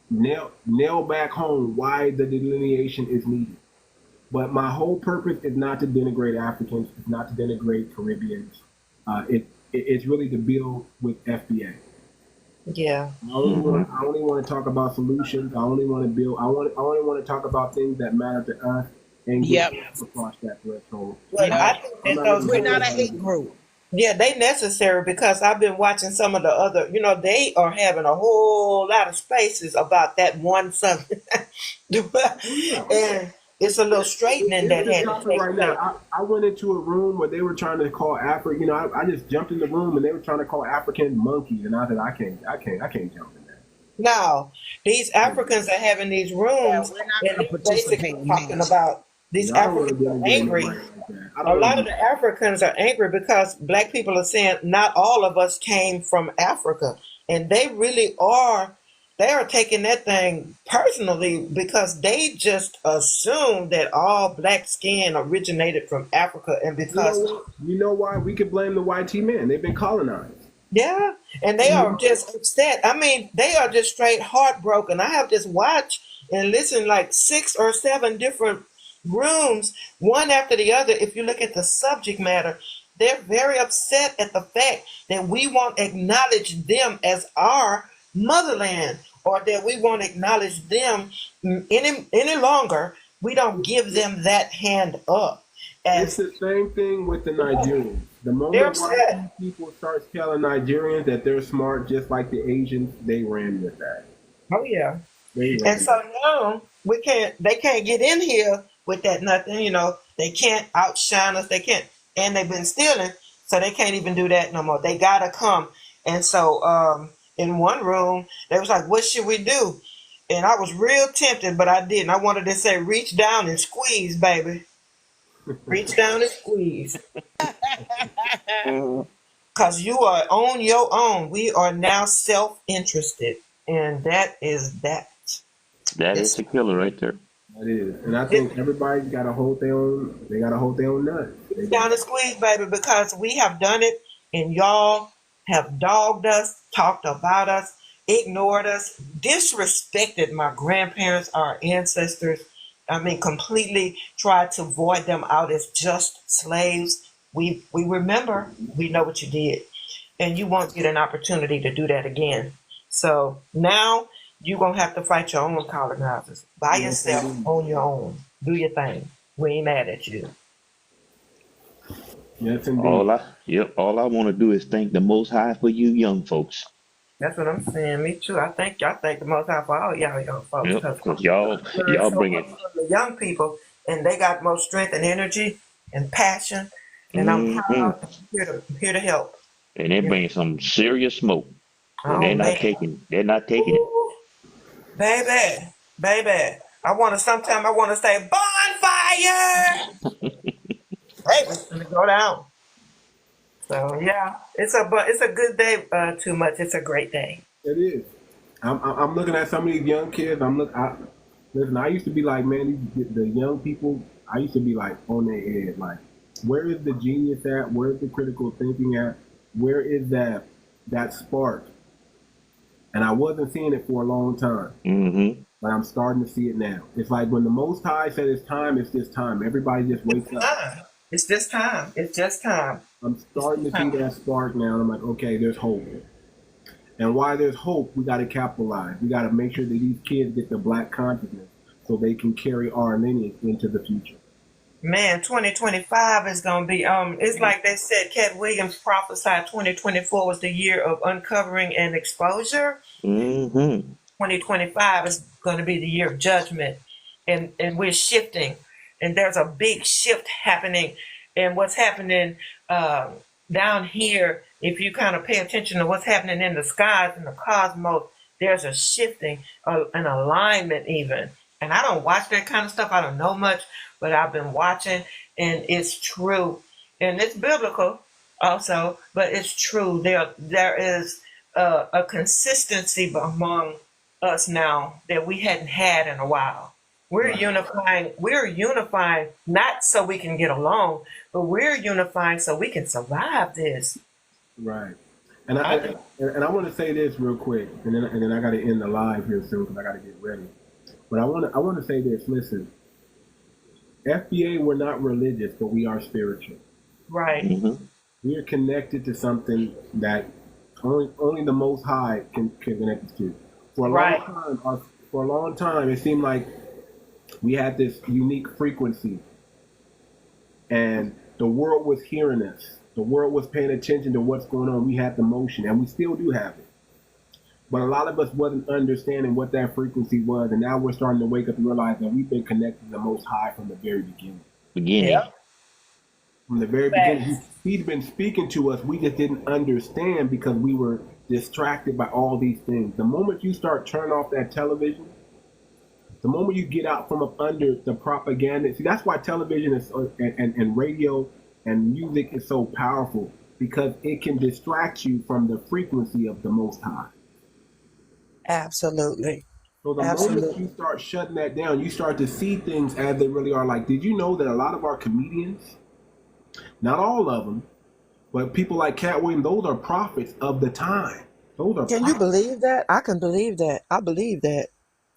Nail back home why the delineation is needed. But my whole purpose is not to denigrate Africans. It's not to denigrate Caribbeans. It's really to build with FBA. Yeah. I only want to talk about solutions. I only want to build. I only want to talk about things that matter to us and get across that threshold. Well, I think that we're not a hate group. Yeah, they necessary, because I've been watching some of the other, they are having a whole lot of spaces about that one subject. And it's a little straightening that had to take place. I went into a room where they were trying to call Africa. I just jumped in the room and they were trying to call African monkeys, and I said, I can't jump in there. No, these Africans are having these rooms, and they're basically talking about these Africans are angry. A lot of the Africans are angry because Black people are saying not all of us came from Africa, and they really are. They are taking that thing personally, because they just assume that all Black skin originated from Africa, and because you know why? We could blame the white men. They've been colonized. Yeah, and they are just upset. I mean, they are just straight heartbroken. I have just watched and listened like 6 or 7 different rooms, one after the other. If you look at the subject matter, they're very upset at the fact that we won't acknowledge them as our motherland, or that we won't acknowledge them any longer. We don't give them that hand up. It's the same thing with the Nigerians. The moment white people start telling Nigerians that they're smart, just like the Asians, they ran with that. Oh yeah. And so now they can't get in here with that nothing. They can't outshine us. They can't. and they've been stealing, so they can't even do that no more. They gotta come. And so in one room, they was like, what should we do? And I was real tempted, but I didn't. I wanted to say, reach down and squeeze, baby. Reach down and squeeze. Because you are on your own. We are now self-interested. And that is that. That is the killer right there. That is. And I think everybody's got to hold their own, they got to hold their own nut. Reach down and squeeze, baby, because we have done it, and y'all have dogged us, talked about us, ignored us, disrespected my grandparents, our ancestors. I mean, completely tried to void them out as just slaves. We remember, we know what you did, and you won't get an opportunity to do that again. So now you're going to have to fight your own colonizers by yourself, on your own. Do your thing. We ain't mad at you. Yes, indeed. All I want to do is thank the Most High for you young folks. That's what I'm saying. Me too. I thank the Most High for all y'all young folks. Yep, because y'all bring it. The young people, and they got more strength and energy and passion, and I'm proud. I'm here to help. And they bring some serious smoke. And Oh, they're not man. taking it. Ooh, baby. I want to say bonfire. Baby, it's gonna go down. So yeah, it's a good day. Too much. It's a great day. It is. I'm looking at some of these young kids. Listen, I used to be like, man, the young people, I used to be like on their head. Like, where is the genius at? Where's the critical thinking at? Where is that spark? And I wasn't seeing it for a long time. Mm-hmm. But I'm starting to see it now. It's like when the Most High said it's time, it's this time. Everybody just wakes up. It's this time. It's just time. I'm starting to see that spark now. And I'm like, okay, there's hope. And while there's hope, we got to capitalize. We got to make sure that these kids get the black consciousness so they can carry our lineage into the future. Man, 2025 is going to be, it's like they said, Cat Williams prophesied 2024 was the year of uncovering and exposure. Mm-hmm. 2025 is going to be the year of judgment. And we're shifting. And there's a big shift happening. And what's happening down here, if you kind of pay attention to what's happening in the skies, in the cosmos, there's a shifting, an alignment even. And I don't watch that kind of stuff. I don't know much, but I've been watching, and it's true. And it's biblical also, but it's true. There is a consistency among us now that we hadn't had in a while. We're unifying. We're unifying not so we can get along, but we're unifying so we can survive this. Right. And I want to say this real quick, and then I got to end the live here soon because I got to get ready. But I want to say this. Listen, FBA, we're not religious, but we are spiritual. Right. Mm-hmm. We are connected to something that only the Most High can connect us to. For a long time, it seemed like we had this unique frequency, and the world was hearing us. The world was paying attention to what's going on. We had the motion, and we still do have it. But a lot of us wasn't understanding what that frequency was, and now we're starting to wake up and realize that we've been connected to the Most High from the very beginning. Yeah. From the very beginning, he's been speaking to us. We just didn't understand because we were distracted by all these things. The moment you start turning off that television, the moment you get out from up under the propaganda, see, that's why television is and radio and music is so powerful, because it can distract you from the frequency of the Most High. Absolutely. So the moment you start shutting that down, you start to see things as they really are. Like, did you know that a lot of our comedians, not all of them, but people like Cat Williams, those are prophets of the time. Those are. Can you believe that? I can believe that. I believe that.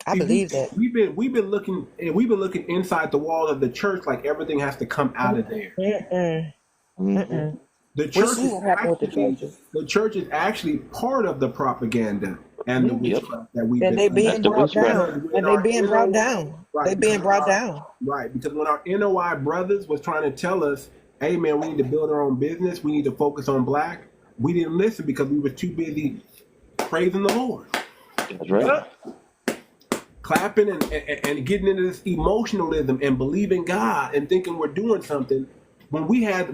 I believe that. We've been looking inside the wall of the church like everything has to come out of there. Mm-hmm. The church is actually part of the propaganda and the witchcraft that we've been. And they being brought down. And they being brought down. Right, they being brought down. Right, because when our NOI brothers was trying to tell us, hey man, we need to build our own business, we need to focus on black, we didn't listen because we were too busy praising the Lord. That's right. Clapping and getting into this emotionalism and believing God and thinking we're doing something when we had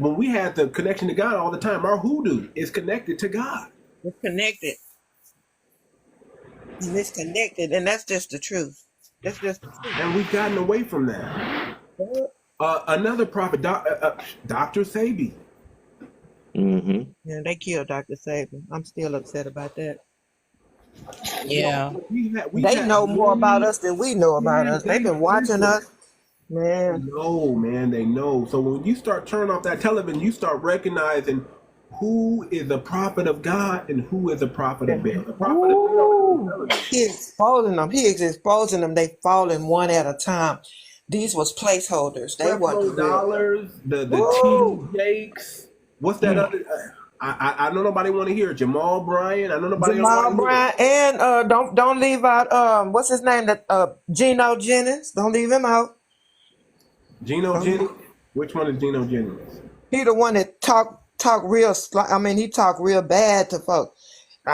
the connection to God all the time, our hoodoo is connected to God. It's connected. And it's connected, and that's just the truth. That's just the truth. And we've gotten away from that. Another prophet, Dr. 𝗖𝗍𝗵𝘁. Mm-hmm. Yeah, they killed Dr. Saban. I'm still upset about that. Yeah. They know more about us than we know about us. They've been watching us. Man. They know. So when you start turning off that television, you start recognizing who is a prophet of God and who is a prophet of Baal. The prophet of Baal. He's exposing them. He is exposing them. They falling one at a time. These was placeholders. They want dollars, the T.D. Jakes. What's that other? I know nobody want to hear it. Jamal Bryant. I know nobody. Jamal Bryant and don't leave out what's his name? Geno Jennings. Don't leave him out. Geno Jennings. Which one is Geno Jennings? He the one that talk real. I mean, he talk real bad to folks. Him.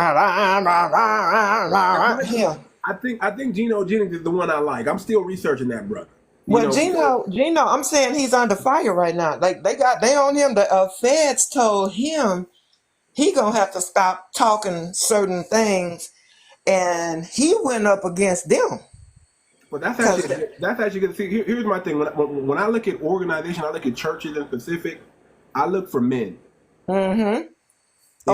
I think Geno Jennings is the one I like. I'm still researching that brother. Geno, I'm saying he's under fire right now. Like they on him. The feds told him he gonna have to stop talking certain things, and he went up against them. Well, that's actually good to see. Here's my thing. When I look at organization, I look at churches in specific. I look for men. Mm-hmm.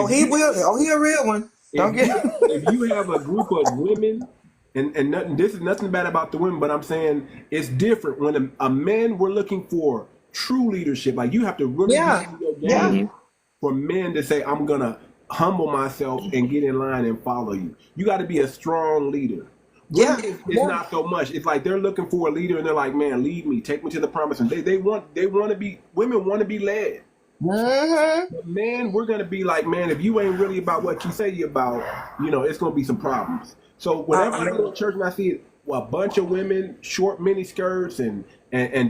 He a real one. If you have a group of women. And nothing. This is nothing bad about the women, but I'm saying it's different when a men we're looking for true leadership. Like you have to really be your game for men to say, "I'm gonna humble myself and get in line and follow you." You got to be a strong leader. It's not so much. It's like they're looking for a leader, and they're like, "Man, lead me, take me to the promise." And they want to be. Women want to be led. Mm-hmm. But man, we're gonna be like, man, if you ain't really about what you say you're about, it's gonna be some problems. So whenever I go to church and I see a bunch of women, short mini skirts and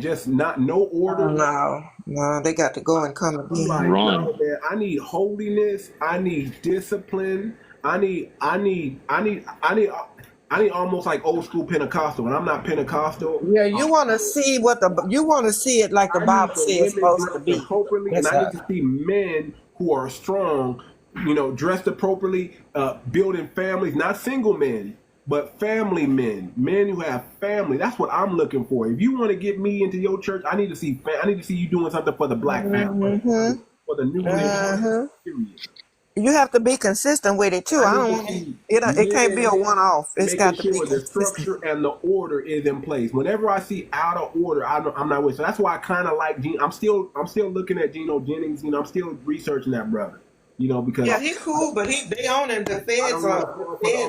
just no order. No, they got to go and come again. Like, no, man, I need holiness. I need discipline. I need almost like old school Pentecostal, and I'm not Pentecostal. Yeah, you want to see it like the Bible says it's supposed to be. Appropriately, and I need to see men who are strong, dressed appropriately, building families, not single men, but family men who have family. That's what I'm looking for. If you want to get me into your church, I need to see you doing something for the black family, for the new period. You have to be consistent with it too. It can't be a one-off. It's got to be the structure and the order is in place. Whenever I see out of order, I'm not with. So that's why I kind of like Gene. I'm still looking at Geno Jennings. I'm still researching that brother. Because he's cool, but they own him. The feds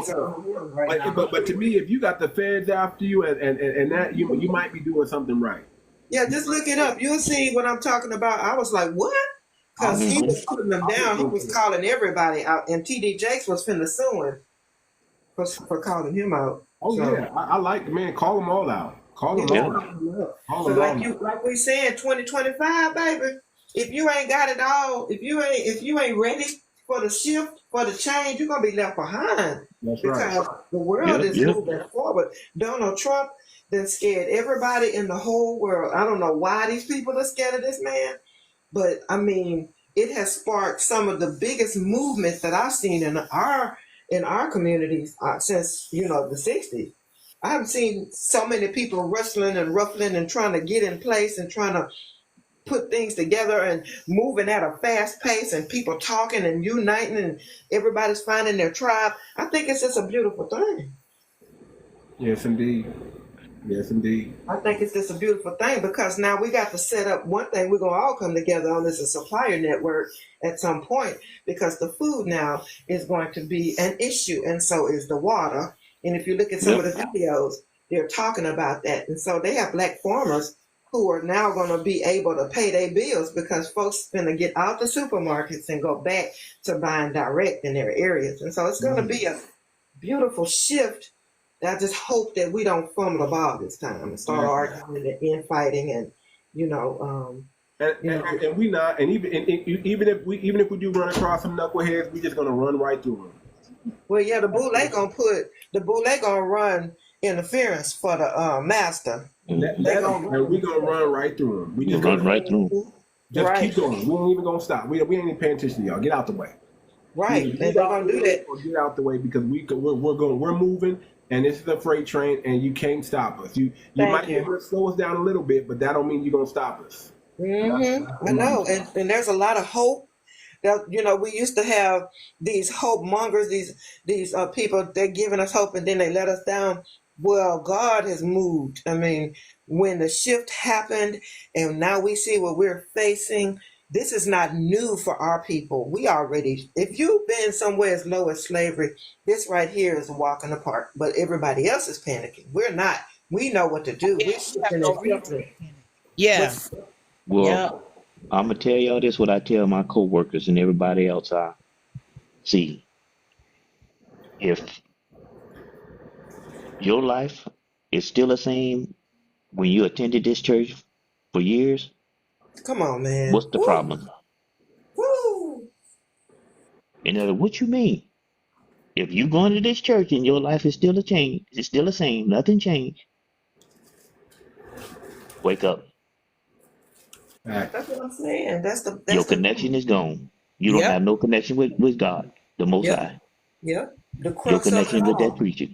are right now. But to me, if you got the feds after you and that you might be doing something right. Yeah, just look it up. You'll see what I'm talking about. I was like, what? Because he was putting them down. He was calling everybody out. And T.D. Jakes was finna sue him for calling him out. Oh, so, yeah. I like the man. Call them all out. Call them all out. So like we said, 2025, baby, if you ain't got it all, if you ain't ready for the shift, for the change, you're going to be left behind. That's because the world is moving forward. Donald Trump then scared everybody in the whole world. I don't know why these people are scared of this man. But I mean, it has sparked some of the biggest movements that I've seen in our communities since the 60s. I haven't seen so many people wrestling and ruffling and trying to get in place and trying to put things together and moving at a fast pace and people talking and uniting and everybody's finding their tribe. I think it's just a beautiful thing. Yes, indeed. Yes, indeed. I think it's just a beautiful thing because now we got to set up one thing we're going to all come together on is a supplier network at some point because the food now is going to be an issue and so is the water. And if you look at some of the videos, they're talking about that. And so they have black farmers who are now going to be able to pay their bills because folks are going to get out the supermarkets and go back to buying direct in their areas. And so it's going to be a beautiful shift. I just hope that we don't fumble the ball this time and start arguing and infighting and and we not and even if we do run across some knuckleheads, we just gonna run right through them. Well, yeah, the boule gonna run interference for the master. And we gonna run right through them. We just run right through. Just Right. keep going. We ain't even gonna stop. We ain't even paying attention to y'all. Get out the way. Right. Either And get they're out gonna the do way that. or get out the way because we're moving and this is a freight train and you can't stop us. You Thank might be you. able to slow us down a little bit, but that don't mean you're gonna stop us. I know, and there's a lot of hope. That we used to have these hope mongers, these people. They're giving us hope, and then they let us down. Well, God has moved. I mean, when the shift happened, and now we see what we're facing. This is not new for our people. We already, if you've been somewhere as low as slavery, this right here is a walk in the park. But everybody else is panicking. We're not. We know what to do. Yeah, We're you have shifting no and reason. shuffling. Yeah. Well, Yeah. I'm gonna tell y'all this. What I tell my coworkers and everybody else. See, if your life is still the same when you attended this church for years, Come on, man. what's the Woo, problem? woo. In other, what you mean? If you going to this church and your life is still it's still the same, nothing changed. Wake up. That's what I'm saying. Your That's the connection is gone. You don't Yep. have no connection with God, the Most yep, High. yep. The Your crux of it connection with that all. preacher.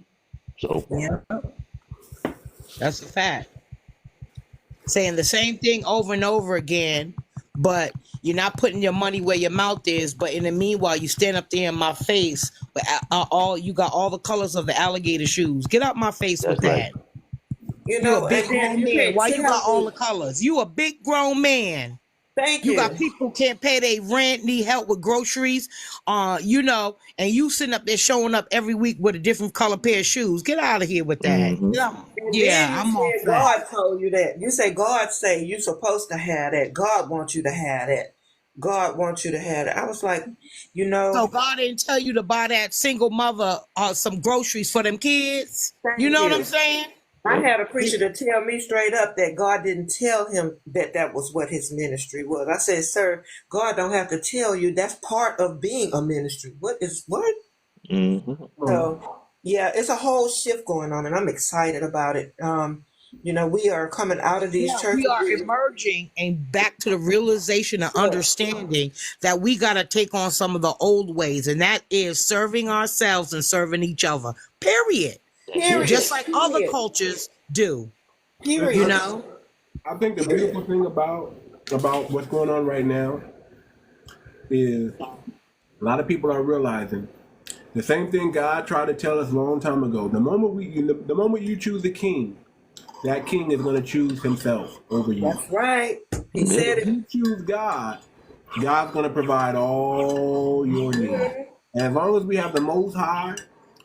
So Yeah. That's a fact. Saying the same thing over and over again, but you're not putting your money where your mouth is. But in the meanwhile, you stand up there in my face with all you got all the colors of the alligator shoes. Get out my face with that's right. that. You a big And then grown you man. can't Why you got tell all the me. colors? You a big grown man. Thank You got you. people who can't pay their rent, need help with groceries, and you sitting up there showing up every week with a different color pair of shoes. Get out of here with that. Mm-hmm. And Yeah, then you I'm off said that. God told you that. You say God say you're supposed to have that. God wants you to have that. God wants you to have it. I was like, So God didn't tell you to buy that single mother some groceries for them kids. You thank know what you. I'm saying? I Yep. had a preacher to tell me straight up that God didn't tell him that was what his ministry was. I said, sir, God don't have to tell you. That's part of being a ministry. What? Mm-hmm. So, yeah, it's a whole shift going on, and I'm excited about it. We are coming out of these Yeah, we churches. are emerging and back to the realization and understanding that we got to take on some of the old ways, and that is serving ourselves and serving each other. Period. That's it. Just Period. like other Period. cultures do. You Period. know? I think the beautiful thing about what's going on right now is a lot of people are realizing the same thing God tried to tell us a long time ago. The moment you choose a king, that king is going to choose himself over you. That's right. He Yep. said If it. you choose God, God's going to provide all your needs. And as long as we have the Most High,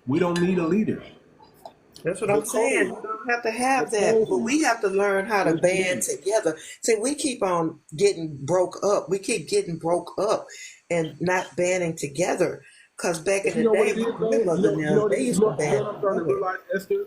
we don't need a leader. That's what The I'm saying. code, You don't have to the have that, but code we have to learn how to is band me. together. See, we keep on getting broke up. We keep getting broke up and not banding together. Because back in You the know what day, it is, my though? grandmother and them, they used to You know band what I'm starting to together. realize, Esther?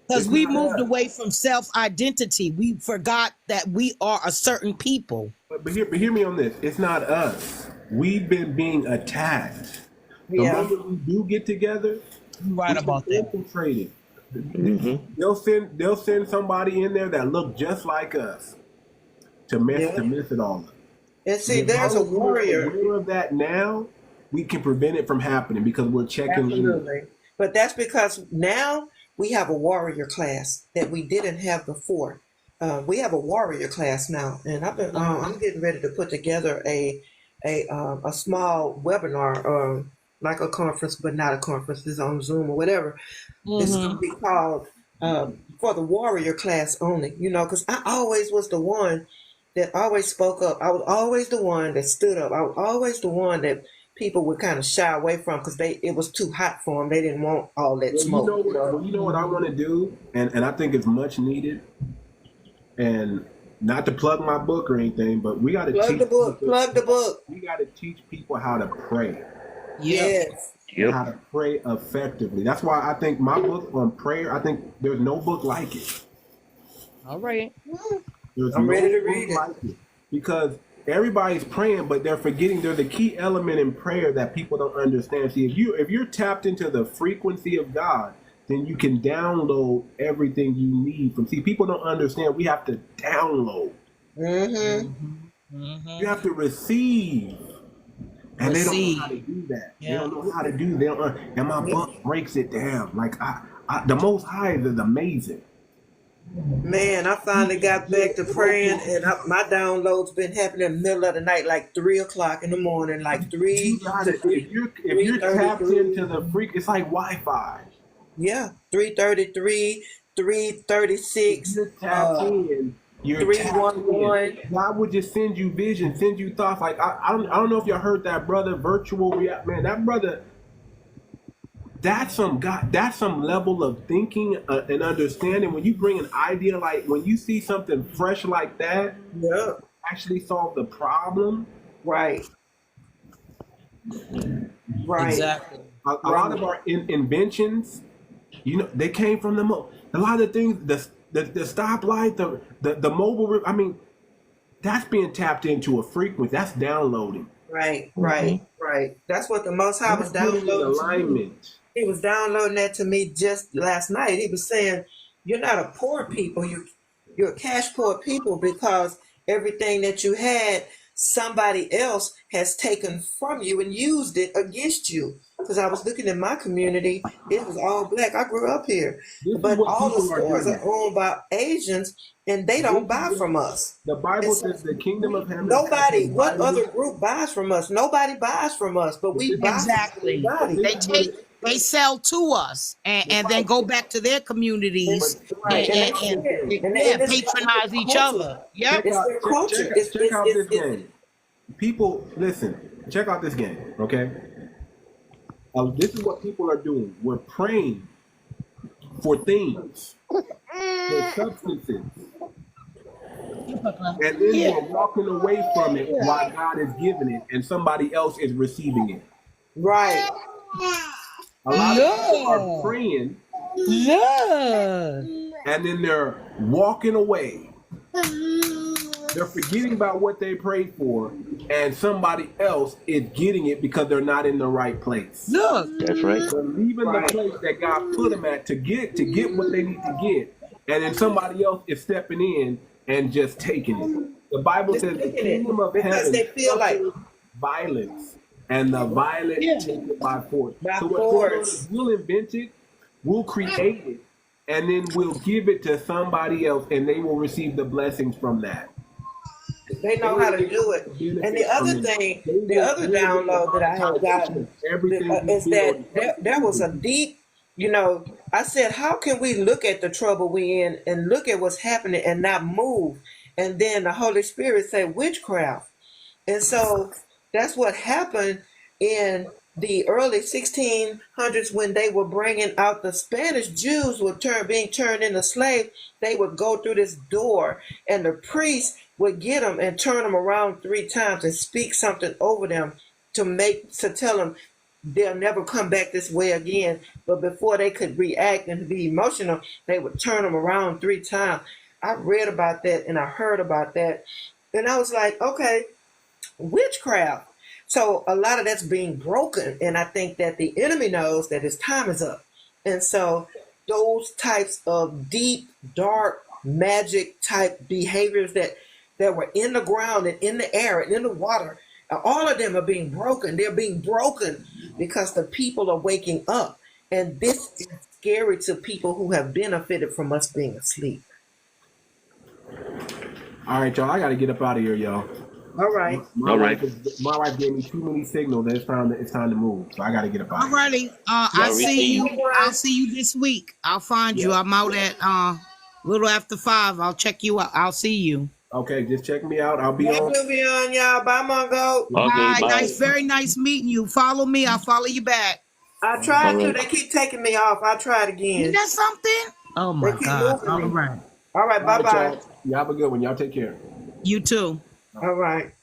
Because It's we not moved us. away from self-identity. We forgot that we are a certain people. But hear me on this. It's not us. We've been being attacked. The Yeah. moment we do get together, You're right we about get that. infiltrated. Mm-hmm. They'll send somebody in there that look just like us to mess Yeah. it all up. And see, As there's a long as we're warrior. aware of that now, we can prevent it from happening because we're checking in. Absolutely. But that's because now we have a warrior class that we didn't have before. We have a warrior class now, and I'm getting ready to put together a small webinar, like a conference, but not a conference. It's on Zoom or whatever. It's going to be called for the warrior class only. Because I always was the one that always spoke up. I was always the one that stood up. I was always the one that people would kind of shy away from because it was too hot for them. They didn't want all that Well, smoke. you know what I want to do, and I think it's much needed. And not to plug my book or anything, but we got to Plug teach the book. people. Plug the book. We got to teach people how to pray. Yes. And how to pray effectively. That's why I think my book on prayer, I think there's no book like it. All right. There's I'm no ready to book read it. like it. Because everybody's praying, but they're forgetting there's a key element in prayer that people don't understand. See, if you're tapped into the frequency of God, then you can download everything you need from. See, people don't understand we have to download. Mm-hmm. You have to receive. And they don't know how to do that. Yeah. They don't know how to do that. And my book breaks it down. Like the Most High is amazing. Man, I finally got back to praying, and my downloads been happening in the middle of the night, like 3:00 in the morning, like 3 to 3. If you're tapped into the freak, it's like Wi-Fi. Yeah, 3:33, 3:36, You're tapped in. You're 3:11. God would just send you vision, send you thoughts. Like I don't know if y'all heard that brother virtual man. That brother. That's some level of thinking and understanding. When you bring an idea, like when you see something fresh like that, Yeah, actually solve the problem. right. Exactly. A lot of our inventions, they came from a lot of the things, the stoplight, the mobile. I mean, that's being tapped into a frequency. That's downloading. Right. That's what the Most High was downloading. Alignment. He was downloading that to me just last night. He was saying, "You're not a poor people. You're a cash poor people because everything that you had, somebody else has taken from you and used it against you." Because I was looking at my community, it was all black. I grew up here, but all the stores are owned by Asians, and they don't buy from us. The Bible says the kingdom of heaven. What other group buys from us? Nobody buys from us, but we buy Exactly. from everybody. They sell to us and then go back to their communities and patronize each other. Yep. It's their culture. Check out this game. People, listen. Check out this game. Okay. This is what people are doing. We're praying for things, for substances, and then we're walking away from it while God is giving it, and somebody else is receiving it. Right. A lot of people are praying, and then they're walking away. They're forgetting about what they prayed for, and somebody else is getting it because they're not in the right place. Look, That's right. They're leaving the place that God put them at to get what they need to get, and then somebody else is stepping in and just taking it. The Bible says the kingdom of heaven they feel like violence, and the violent take it by force. So what we'll invent it, we'll create it, and then we'll give it to somebody else, and they will receive the blessings from that. they know how to do it. And the other thing, the other download that I have gotten is that there was a deep, I said, how can we look at the trouble we in and look at what's happening and not move? And then the Holy Spirit said witchcraft. And so that's what happened in the early 1600s when they were bringing out the Spanish Jews were being turned into slaves. They would go through this door, and the priest would get them and turn them around 3 times and speak something over them to tell them they'll never come back this way again. But before they could react and be emotional, they would turn them around 3 times. I read about that and I heard about that, and I was like, okay, witchcraft. So a lot of that's being broken, and I think that the enemy knows that his time is up. And so those types of deep, dark, magic type behaviors that were in the ground and in the air and in the water, all of them are being broken. They're being broken because the people are waking up. And this is scary to people who have benefited from us being asleep. All right, y'all. I got to get up out of here, y'all. All right. My wife gave me too many signals that it's time to move. So I got to get up out of here. alrighty. I'll see you this week. I'll find you. I'm out at little after 5. I'll check you out. I'll see you. Okay, just check me out. I'll be on. We'll be on, y'all. Bye, Mongo. Bye. Nice, very nice meeting you. Follow me. I'll follow you back. I tried to. They keep taking me off. I'll try it again. Is that something? Oh my God. All right. All right. Bye-bye. Y'all have a good one. Y'all take care. You too. All right.